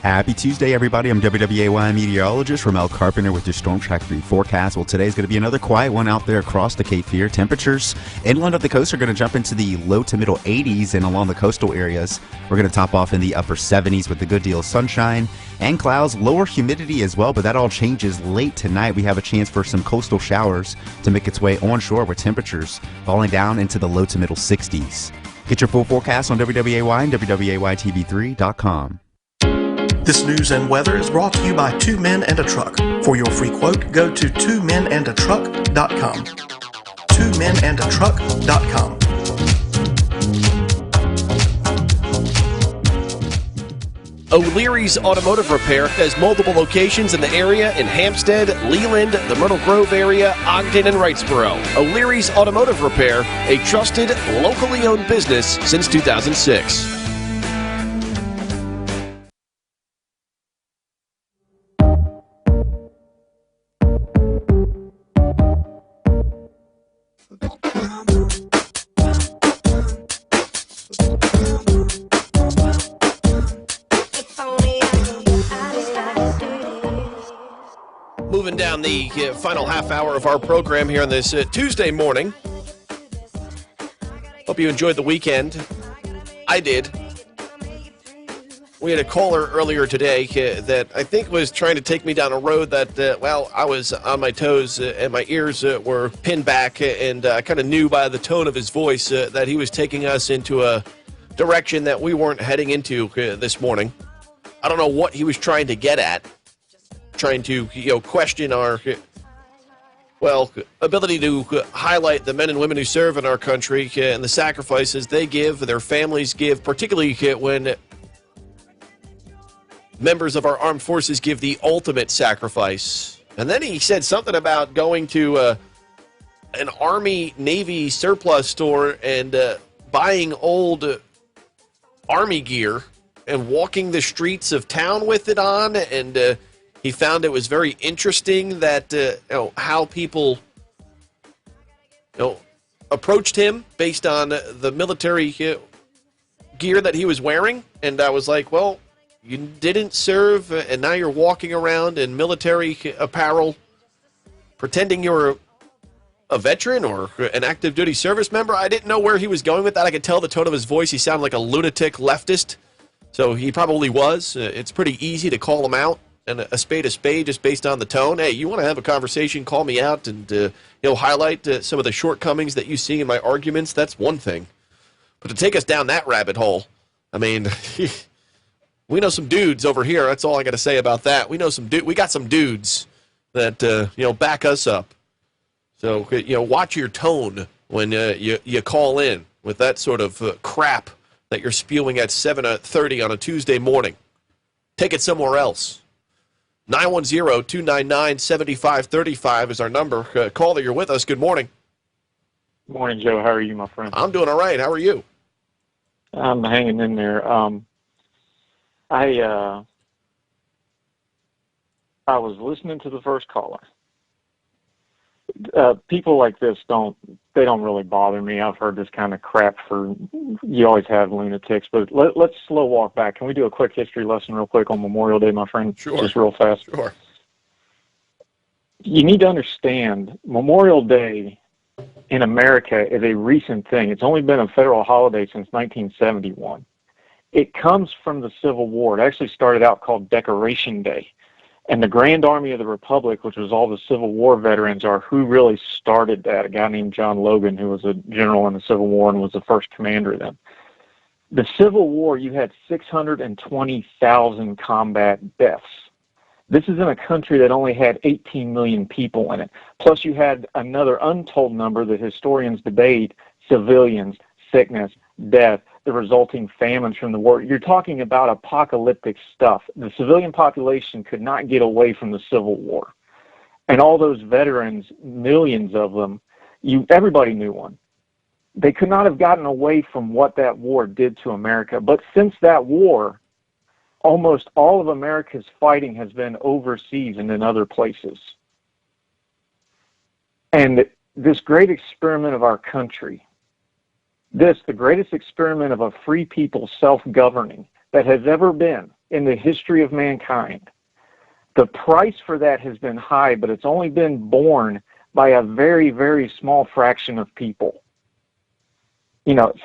Happy Tuesday, everybody. I'm WWAY meteorologist Ramel Carpenter with your Storm Track 3 forecast. Well, today's going to be another quiet one out there across the Cape Fear. Temperatures inland of the coast are going to jump into the low to middle 80s, and along the coastal areas, we're going to top off in the upper 70s with a good deal of sunshine and clouds, lower humidity as well, but that all changes late tonight. We have a chance for some coastal showers to make its way onshore with temperatures falling down into the low to middle 60s. Get your full forecast on WWAY and WWAYTV3.com. This news and weather is brought to you by Two Men and a Truck. For your free quote, go to twomenandatruck.com. twomenandatruck.com. O'Leary's Automotive Repair has multiple locations in the area in Hampstead, Leland, the Myrtle Grove area, Ogden, and Wrightsboro. O'Leary's Automotive Repair, a trusted, locally owned business since 2006. Moving down the final half hour of our program here on this Tuesday morning. Hope you enjoyed the weekend. I did. We had a caller earlier today that I think was trying to take me down a road that, I was on my toes and my ears were pinned back, and I kind of knew by the tone of his voice that he was taking us into a direction that we weren't heading into this morning. I don't know what he was trying to get at. Trying to, question our, ability to highlight the men and women who serve in our country and the sacrifices they give, their families give, particularly when members of our armed forces give the ultimate sacrifice And then he said something about going to an Army-Navy surplus store and buying old Army gear and walking the streets of town with it on. And he found it was very interesting that how people approached him based on the military gear that he was wearing. And I was like, well, you didn't serve, and now you're walking around in military apparel pretending you're a veteran or an active duty service member. I didn't know where he was going with that. I could tell the tone of his voice. He sounded like a lunatic leftist, so he probably was. It's pretty easy to call him out, and a spade just based on the tone. Hey, you want to have a conversation, call me out, and highlight some of the shortcomings that you see in my arguments. That's one thing. But to take us down that rabbit hole, I mean, we know some dudes over here. That's all I got to say about that. We know we got some dudes that back us up. So watch your tone when you call in with that sort of crap that you're spewing at 7:30 on a Tuesday morning. Take it somewhere else. 910-299-7535 is our number. Call that you're with us. Good morning. Good morning, Joe. How are you, my friend? I'm doing all right. How are you? I'm hanging in there. I was listening to the first caller. People like this don't really bother me. I've heard this kind of crap you always have lunatics, but let's slow walk back. Can we do a quick history lesson real quick on Memorial Day, my friend? Sure. Just real fast. Sure. You need to understand, Memorial Day in America is a recent thing. It's only been a federal holiday since 1971. It comes from the Civil War. It actually started out called Decoration Day. And the Grand Army of the Republic, which was all the Civil War veterans, are who really started that. A guy named John Logan, who was a general in the Civil War and was the first commander then. The Civil War, you had 620,000 combat deaths. This is in a country that only had 18 million people in it. Plus you had another untold number that historians debate, civilians, sickness, death, the resulting famines from the war. You're talking about apocalyptic stuff. The civilian population could not get away from the Civil War. And all those veterans, millions of them, everybody knew one. They could not have gotten away from what that war did to America. But since that war, almost all of America's fighting has been overseas and in other places. And this great experiment of our country, the greatest experiment of a free people self-governing that has ever been in the history of mankind, the price for that has been high, but it's only been borne by a very, very small fraction of people.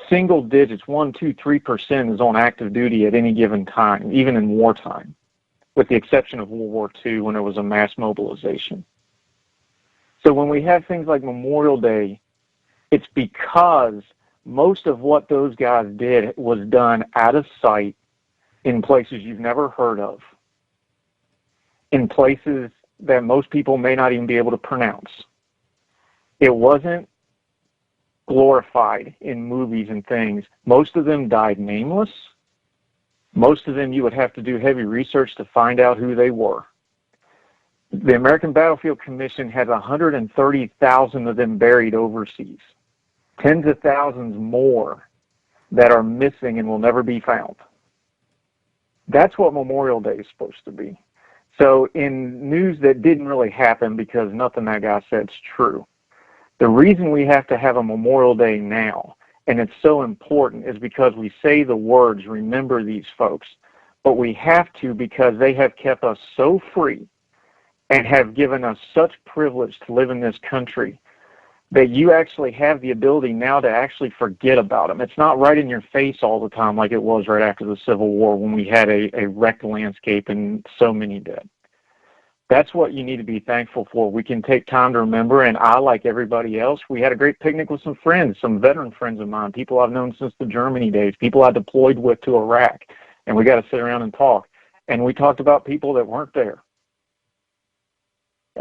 Single digits, 1, 2, 3% is on active duty at any given time, even in wartime, with the exception of World War II when it was a mass mobilization. So when we have things like Memorial Day, it's because most of what those guys did was done out of sight in places you've never heard of, in places that most people may not even be able to pronounce. It wasn't glorified in movies and things. Most of them died nameless. Most of them you would have to do heavy research to find out who they were. The American Battlefield Commission has 130,000 of them buried overseas. Tens of thousands more that are missing and will never be found. That's what Memorial Day is supposed to be. So in news that didn't really happen because nothing that guy said is true, the reason we have to have a Memorial Day now, and it's so important, is because we say the words, remember these folks, but we have to because they have kept us so free and have given us such privilege to live in this country that you actually have the ability now to actually forget about them. It's not right in your face all the time like it was right after the Civil War when we had a wrecked landscape and so many dead. That's what you need to be thankful for. We can take time to remember, and I, like everybody else, we had a great picnic with some friends, some veteran friends of mine, people I've known since the Germany days, people I deployed with to Iraq, and we got to sit around and talk. And we talked about people that weren't there.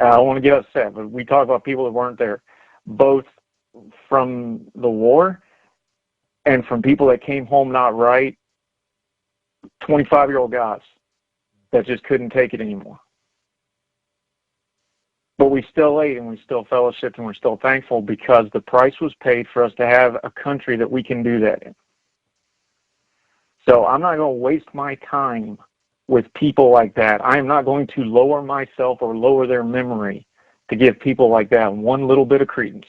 I don't want to get upset, but we talked about people that weren't there, both from the war and from people that came home not right, 25-year-old guys that just couldn't take it anymore. But we still ate and we still fellowshiped and we're still thankful because the price was paid for us to have a country that we can do that in. So I'm not going to waste my time with people like that. I am not going to lower myself or lower their memory to give people like that one little bit of credence.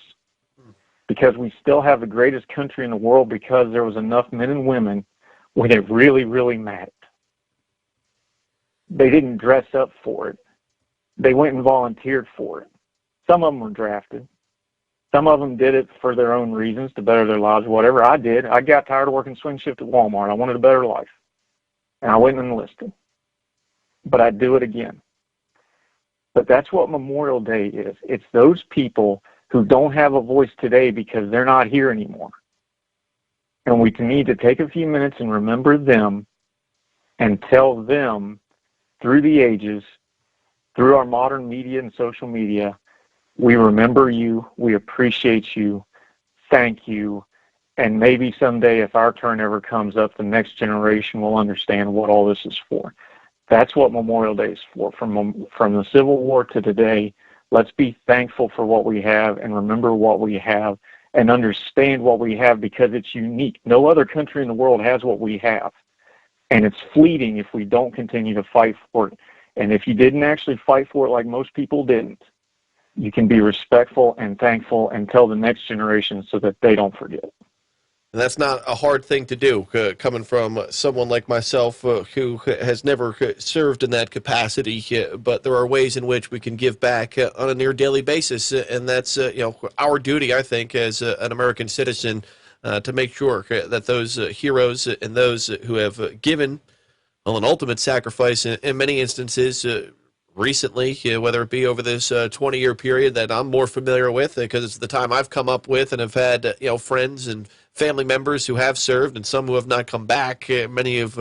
Because we still have the greatest country in the world because there was enough men and women when it really, really mattered. They didn't dress up for it. They went and volunteered for it. Some of them were drafted. Some of them did it for their own reasons to better their lives, whatever. I did. I got tired of working swing shift at Walmart. I wanted a better life. And I went and enlisted. But I'd do it again. But that's what Memorial Day is. It's those people who don't have a voice today because they're not here anymore. And we need to take a few minutes and remember them and tell them through the ages, through our modern media and social media, we remember you, we appreciate you, thank you, and maybe someday if our turn ever comes up, the next generation will understand what all this is for. That's what Memorial Day is for. From the Civil War to today, let's be thankful for what we have and remember what we have and understand what we have because it's unique. No other country in the world has what we have. And it's fleeting if we don't continue to fight for it. And if you didn't actually fight for it like most people didn't, you can be respectful and thankful and tell the next generation so that they don't forget. And that's not a hard thing to do, coming from someone like myself who has never served in that capacity. But there are ways in which we can give back on a near daily basis, and that's our duty, I think, as an American citizen, to make sure that those heroes and those who have given an ultimate sacrifice in many instances recently, whether it be over this 20-year period that I'm more familiar with, because it's the time I've come up with and have had friends and family members who have served and some who have not come back, many of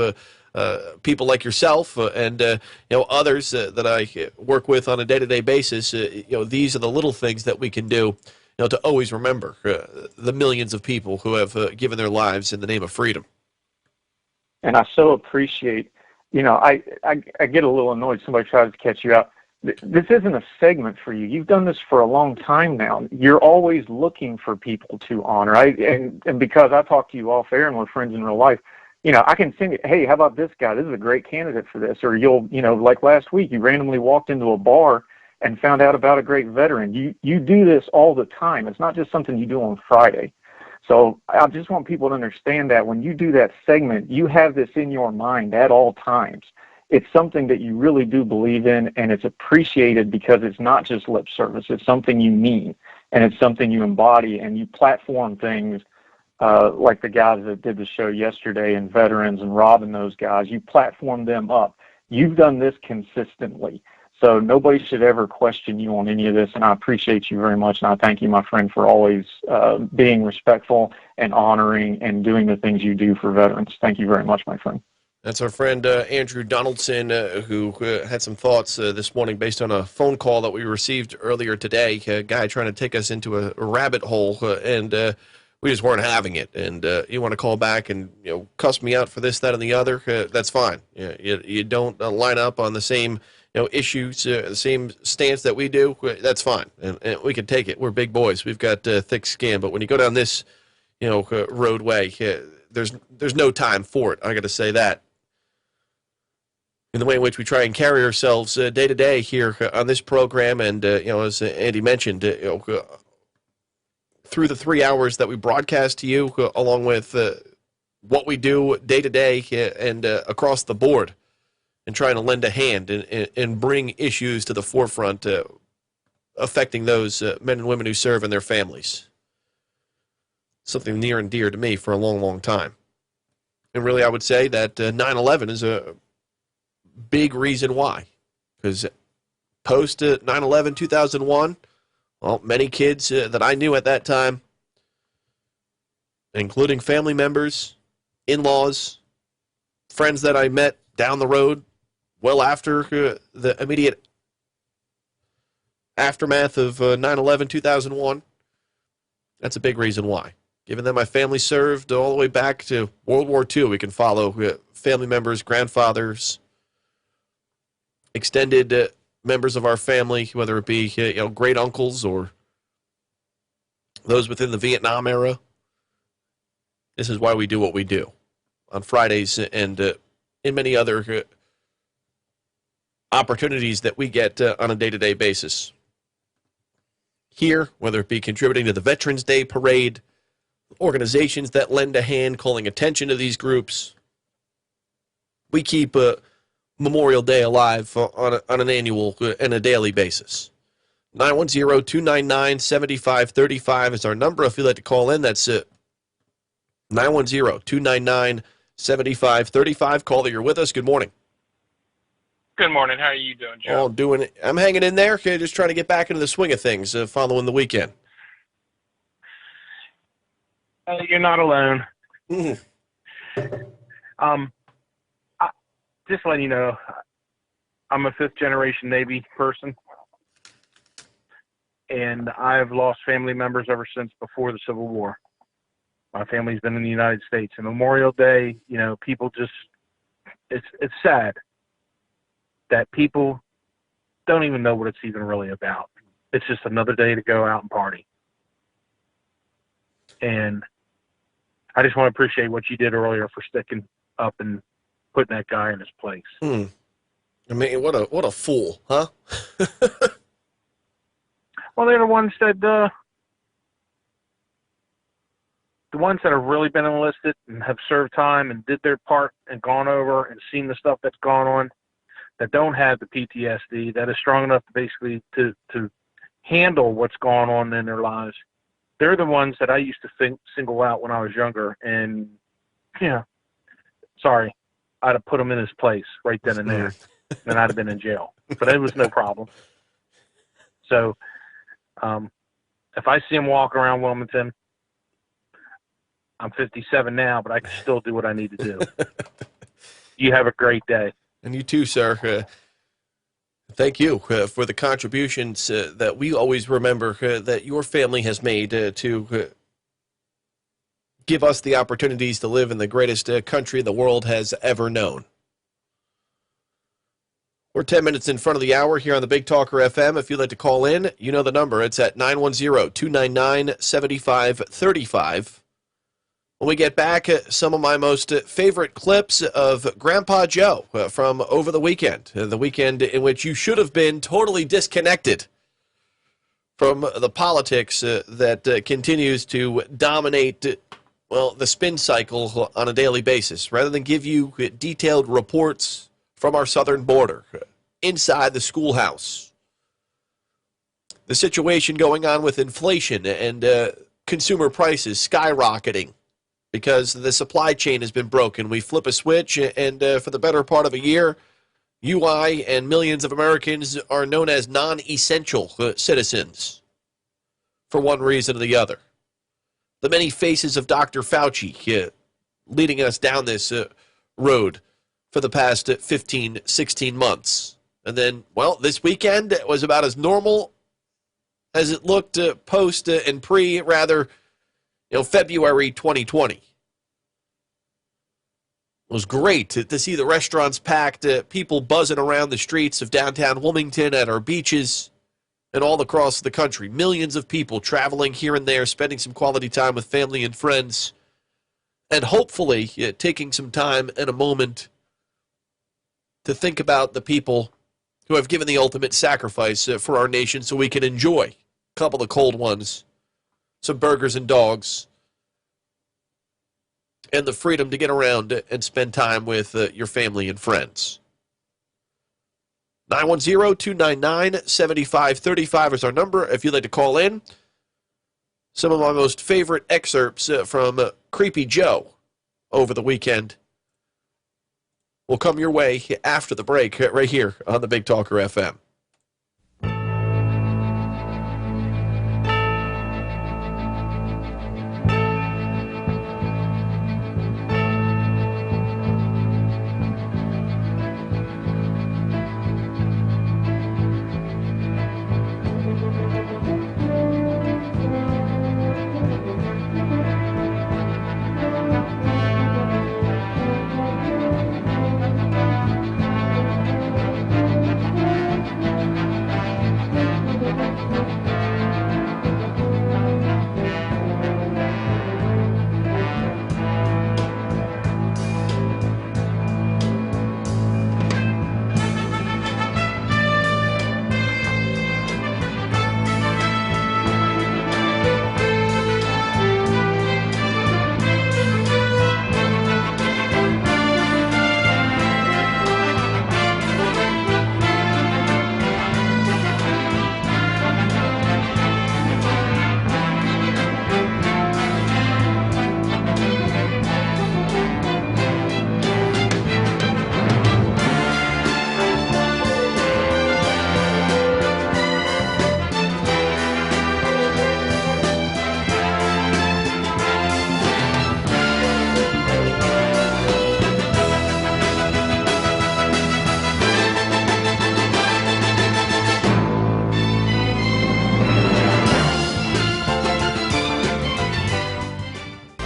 people like yourself and others that I work with on a day-to-day basis. These are the little things that we can do to always remember the millions of people who have given their lives in the name of freedom. And I so appreciate, I get a little annoyed. Somebody tries to catch you out. This isn't a segment for you. You've done this for a long time now. You're always looking for people to honor. And because I talk to you off air and we're friends in real life, I can send you, hey, how about this guy? This is a great candidate for this. Or you'll, like last week, you randomly walked into a bar and found out about a great veteran. You do this all the time. It's not just something you do on Friday. So I just want people to understand that when you do that segment, you have this in your mind at all times. It's something that you really do believe in, and it's appreciated because it's not just lip service. It's something you mean, and it's something you embody, and you platform things like the guys that did the show yesterday and veterans and Rob and those guys. You platform them up. You've done this consistently. So nobody should ever question you on any of this, and I appreciate you very much, and I thank you, my friend, for always being respectful and honoring and doing the things you do for veterans. Thank you very much, my friend. That's our friend Andrew Donaldson, who had some thoughts this morning based on a phone call that we received earlier today. A guy trying to take us into a rabbit hole, and we just weren't having it. And you want to call back and cuss me out for this, that, and the other? That's fine. You don't line up on the same issues, the same stance that we do. That's fine, and we can take it. We're big boys. We've got thick skin. But when you go down this roadway, there's no time for it. I got to say that. In the way in which we try and carry ourselves day to day here on this program, and as Andy mentioned, through the 3 hours that we broadcast to you, along with what we do day to day and across the board, and trying to lend a hand and bring issues to the forefront affecting those men and women who serve and their families. Something near and dear to me for a long, long time. And really, I would say that 9/11 is a big reason why. Because post 9/11, 2001, well, many kids that I knew at that time, including family members, in-laws, friends that I met down the road, well after the immediate aftermath of 9/11, 2001, that's a big reason why. Given that my family served all the way back to World War II, we can follow family members, grandfathers, extended members of our family, whether it be great uncles or those within the Vietnam era. This is why we do what we do on Fridays and in many other opportunities that we get on a day-to-day basis. Here, whether it be contributing to the Veterans Day Parade, organizations that lend a hand calling attention to these groups, we keep Memorial Day alive on an annual and a daily basis. 910-299-7535 is our number. If you'd like to call in, that's 910-299-7535. Caller, you're with us. Good morning. Good morning. How are you doing, Joe? I'm hanging in there. Okay, just trying to get back into the swing of things following the weekend. You're not alone. Just letting you know, I'm a fifth-generation Navy person, and I've lost family members ever since before the Civil War. My family's been in the United States, and Memorial Day, people just, it's sad that people don't even know what it's even really about. It's just another day to go out and party. And I just want to appreciate what you did earlier for sticking up and putting that guy in his place. I mean, what a fool, huh? Well, they're the ones that have really been enlisted and have served time and did their part and gone over and seen the stuff that's gone on, that don't have the PTSD, that is strong enough to basically to handle what's going on in their lives. They're the ones that I used to single out when I was younger, and sorry, I'd have put him in his place right then and there, and I'd have been in jail. But it was no problem. So if I see him walk around Wilmington, I'm 57 now, but I can still do what I need to do. You have a great day. And you too, sir. Thank you for the contributions that we always remember that your family has made to give us the opportunities to live in the greatest country the world has ever known. We're 10 minutes in front of the hour here on the Big Talker FM. If you'd like to call in, you know the number. It's at 910-299-7535. When we get back, some of my most favorite clips of Grandpa Joe from over the weekend in which you should have been totally disconnected from the politics that continues to dominate, the spin cycle on a daily basis. Rather than give you detailed reports from our southern border, inside the schoolhouse, the situation going on with inflation and consumer prices skyrocketing, because the supply chain has been broken. We flip a switch, and for the better part of a year, UI and millions of Americans are known as non-essential citizens for one reason or the other. The many faces of Dr. Fauci leading us down this road for the past 15, 16 months. And then, this weekend it was about as normal as it looked post and pre, February 2020. It was great to see the restaurants packed, people buzzing around the streets of downtown Wilmington, at our beaches, and all across the country. Millions of people traveling here and there, spending some quality time with family and friends, and hopefully taking some time and a moment to think about the people who have given the ultimate sacrifice for our nation so we can enjoy a couple of cold ones, some burgers and dogs, and the freedom to get around and spend time with your family and friends. 910-299-7535 is our number if you'd like to call in. Some of my most favorite excerpts from Creepy Joe over the weekend will come your way after the break right here on the Big Talker FM.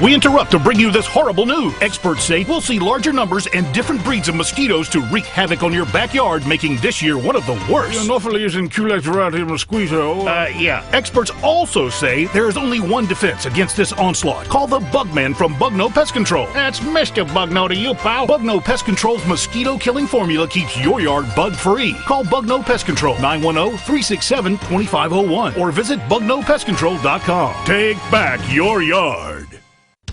We interrupt to bring you this horrible news. Experts say we'll see larger numbers and different breeds of mosquitoes to wreak havoc on your backyard, making this year one of the worst. Anopheles inculectorati mosquito. Yeah. Experts also say there is only one defense against this onslaught. Call the Bugman from Bugno Pest Control. That's Mr. Bugno to you, pal. Bugno Pest Control's mosquito-killing formula keeps your yard bug-free. Call Bugno Pest Control, 910-367-2501, or visit bugnopestcontrol.com. Take back your yard.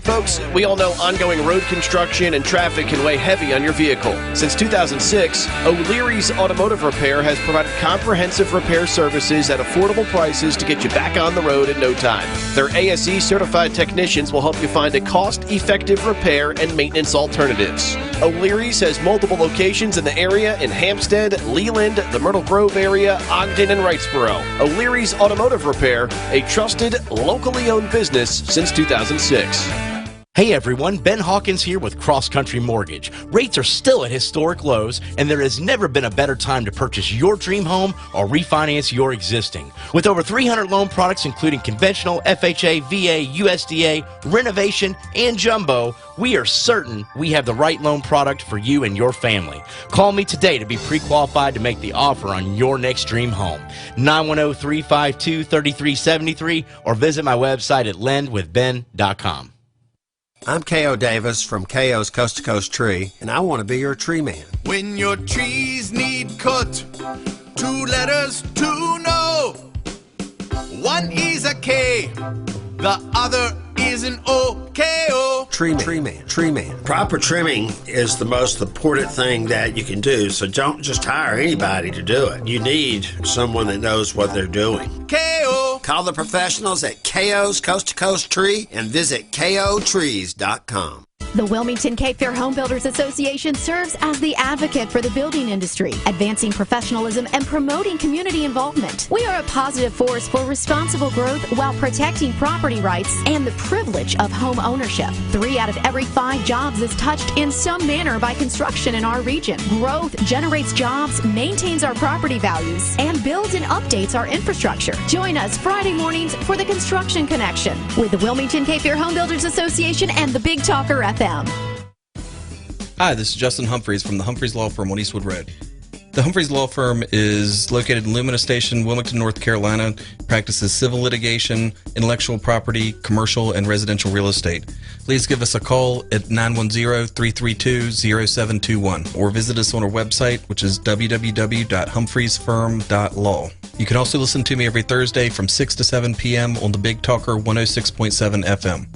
Folks, we all know ongoing road construction and traffic can weigh heavy on your vehicle. Since 2006, O'Leary's Automotive Repair has provided comprehensive repair services at affordable prices to get you back on the road in no time. Their ASE certified technicians will help you find a cost-effective repair and maintenance alternatives. O'Leary's has multiple locations in the area in Hampstead, Leland, the Myrtle Grove area, Ogden, and Wrightsboro. O'Leary's Automotive Repair, a trusted, locally owned business since 2006. Hey everyone, Ben Hawkins here with Cross Country Mortgage. Rates are still at historic lows, and there has never been a better time to purchase your dream home or refinance your existing. With over 300 loan products including conventional, FHA, VA, USDA, renovation, and jumbo, we are certain we have the right loan product for you and your family. Call me today to be pre-qualified to make the offer on your next dream home. 910-352-3373 or visit my website at lendwithben.com. I'm K.O. Davis from K.O.'s Coast to Coast Tree, and I want to be your tree man. When your trees need cut, 2 letters to know. One is a K, the other is an O. K.O. Tree man. Proper trimming is the most important thing that you can do, so don't just hire anybody to do it. You need someone that knows what they're doing. K.O. Call the professionals at K.O.'s Coast to Coast Tree and visit KOTrees.com. The Wilmington Cape Fear Home Builders Association serves as the advocate for the building industry, advancing professionalism and promoting community involvement. We are a positive force for responsible growth while protecting property rights and the privilege of home ownership. 3 out of every 5 jobs is touched in some manner by construction in our region. Growth generates jobs, maintains our property values, and builds and updates our infrastructure. Join us Friday mornings for the Construction Connection with the Wilmington Cape Fear Home Builders Association and the Big Talker FM. Hi, this is Justin Humphreys from the Humphreys Law Firm on Eastwood Road. The Humphreys Law Firm is located in Lumina Station, Wilmington, North Carolina, practices civil litigation, intellectual property, commercial, and residential real estate. Please give us a call at 910-332-0721 or visit us on our website, which is www.humphreysfirm.law. You can also listen to me every Thursday from 6 to 7 p.m. on the Big Talker 106.7 FM.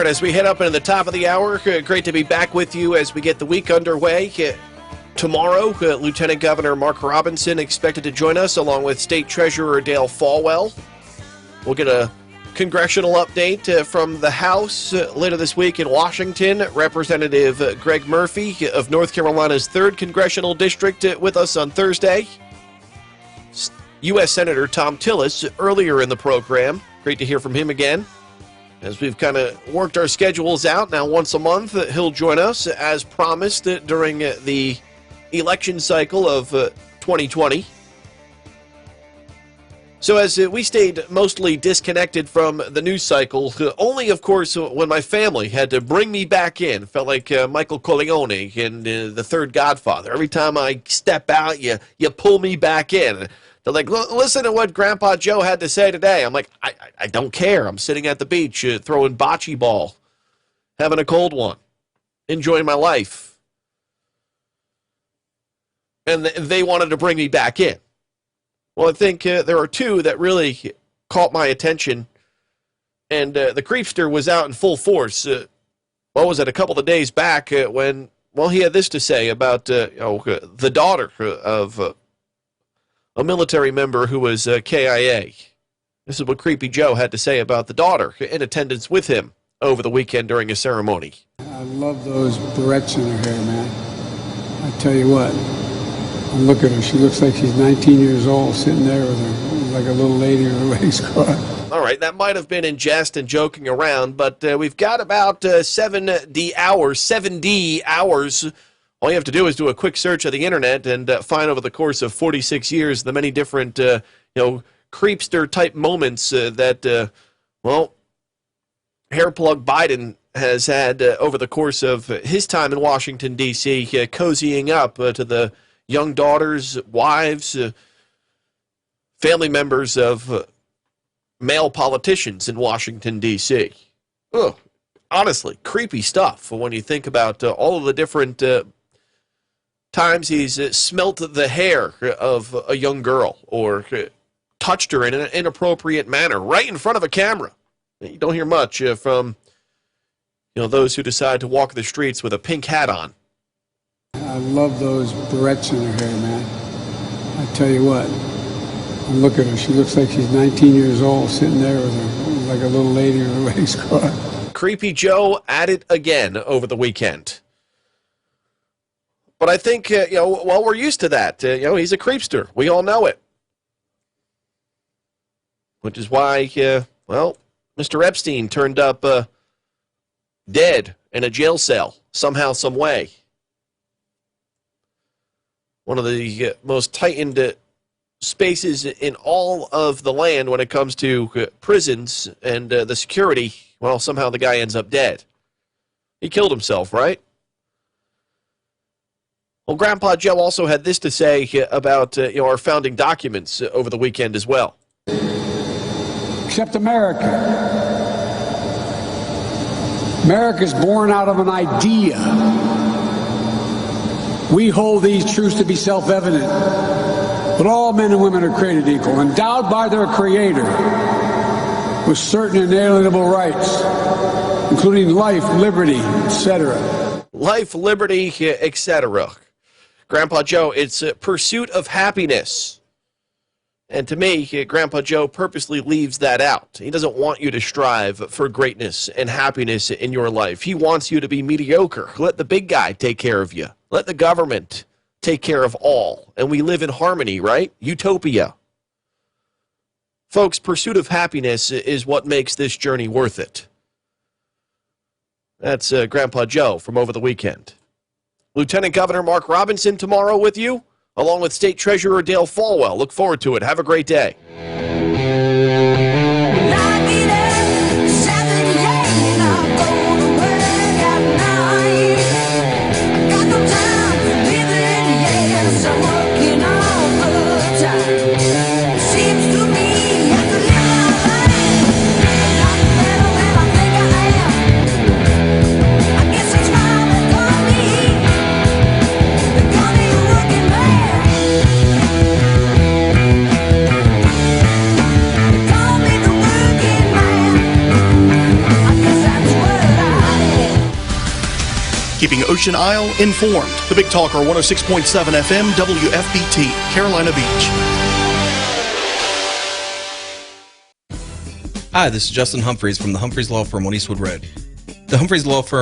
As we head up into the top of the hour, great to be back with you as we get the week underway. Tomorrow, Lieutenant Governor Mark Robinson expected to join us along with State Treasurer Dale Falwell. We'll get a congressional update from the House later this week in Washington. Representative Greg Murphy of North Carolina's 3rd Congressional District with us on Thursday. U.S. Senator Thom Tillis earlier in the program. Great to hear from him again. As we've kind of worked our schedules out, now once a month, he'll join us as promised during the election cycle of 2020. So as we stayed mostly disconnected from the news cycle, only, of course, when my family had to bring me back in. Felt like Michael Corleone in The Third Godfather. Every time I step out, you pull me back in. They're like, listen to what Grandpa Joe had to say today. I'm like, I don't care. I'm sitting at the beach throwing bocce ball, having a cold one, enjoying my life. And they wanted to bring me back in. Well, I think there are 2 that really caught my attention. And the creepster was out in full force. What was it, a couple of days back when, well, he had this to say about the daughter of a military member who was KIA. This is what Creepy Joe had to say about the daughter in attendance with him over the weekend during a ceremony. I love those barrettes in her hair, man. I tell you what, look at her. She looks like she's 19 years old, sitting there with her, like a little lady with her legs crossed. All right, that might have been in jest and joking around, but we've got about 70 hours. All you have to do is do a quick search of the internet and find over the course of 46 years the many different, creepster-type moments that, Hairplug Biden has had over the course of his time in Washington, D.C., cozying up to the young daughters, wives, family members of male politicians in Washington, D.C. Ugh, honestly, creepy stuff when you think about all of the different times he's smelt the hair of a young girl or touched her in an inappropriate manner right in front of a camera. You don't hear much from those who decide to walk the streets with a pink hat on. I love those barrettes in her hair, man. I tell you what, look at her. She looks like she's 19 years old, sitting there with her, like a little lady with her legs crossed. Creepy Joe at it again over the weekend. But I think, we're used to that. He's a creepster. We all know it. Which is why, Mr. Epstein turned up dead in a jail cell somehow, some way. One of the most tightened spaces in all of the land when it comes to prisons and the security. Well, somehow the guy ends up dead. He killed himself, right? Well, Grandpa Joe also had this to say about our founding documents over the weekend as well. Except America. America's born out of an idea. We hold these truths to be self-evident, that all men and women are created equal, endowed by their Creator with certain inalienable rights, including life, liberty, etc. Life, liberty, etc. Grandpa Joe, it's a pursuit of happiness. And to me, Grandpa Joe purposely leaves that out. He doesn't want you to strive for greatness and happiness in your life. He wants you to be mediocre. Let the big guy take care of you. Let the government take care of all. And we live in harmony, right? Utopia. Folks, pursuit of happiness is what makes this journey worth it. That's Grandpa Joe from over the weekend. Lieutenant Governor Mark Robinson tomorrow with you, along with State Treasurer Dale Falwell. Look forward to it. Have a great day. Keeping Ocean Isle informed. The Big Talker 106.7 FM WFBT, Carolina Beach. Hi, this is Justin Humphreys from the Humphreys Law Firm on Eastwood Road. The Humphreys Law Firm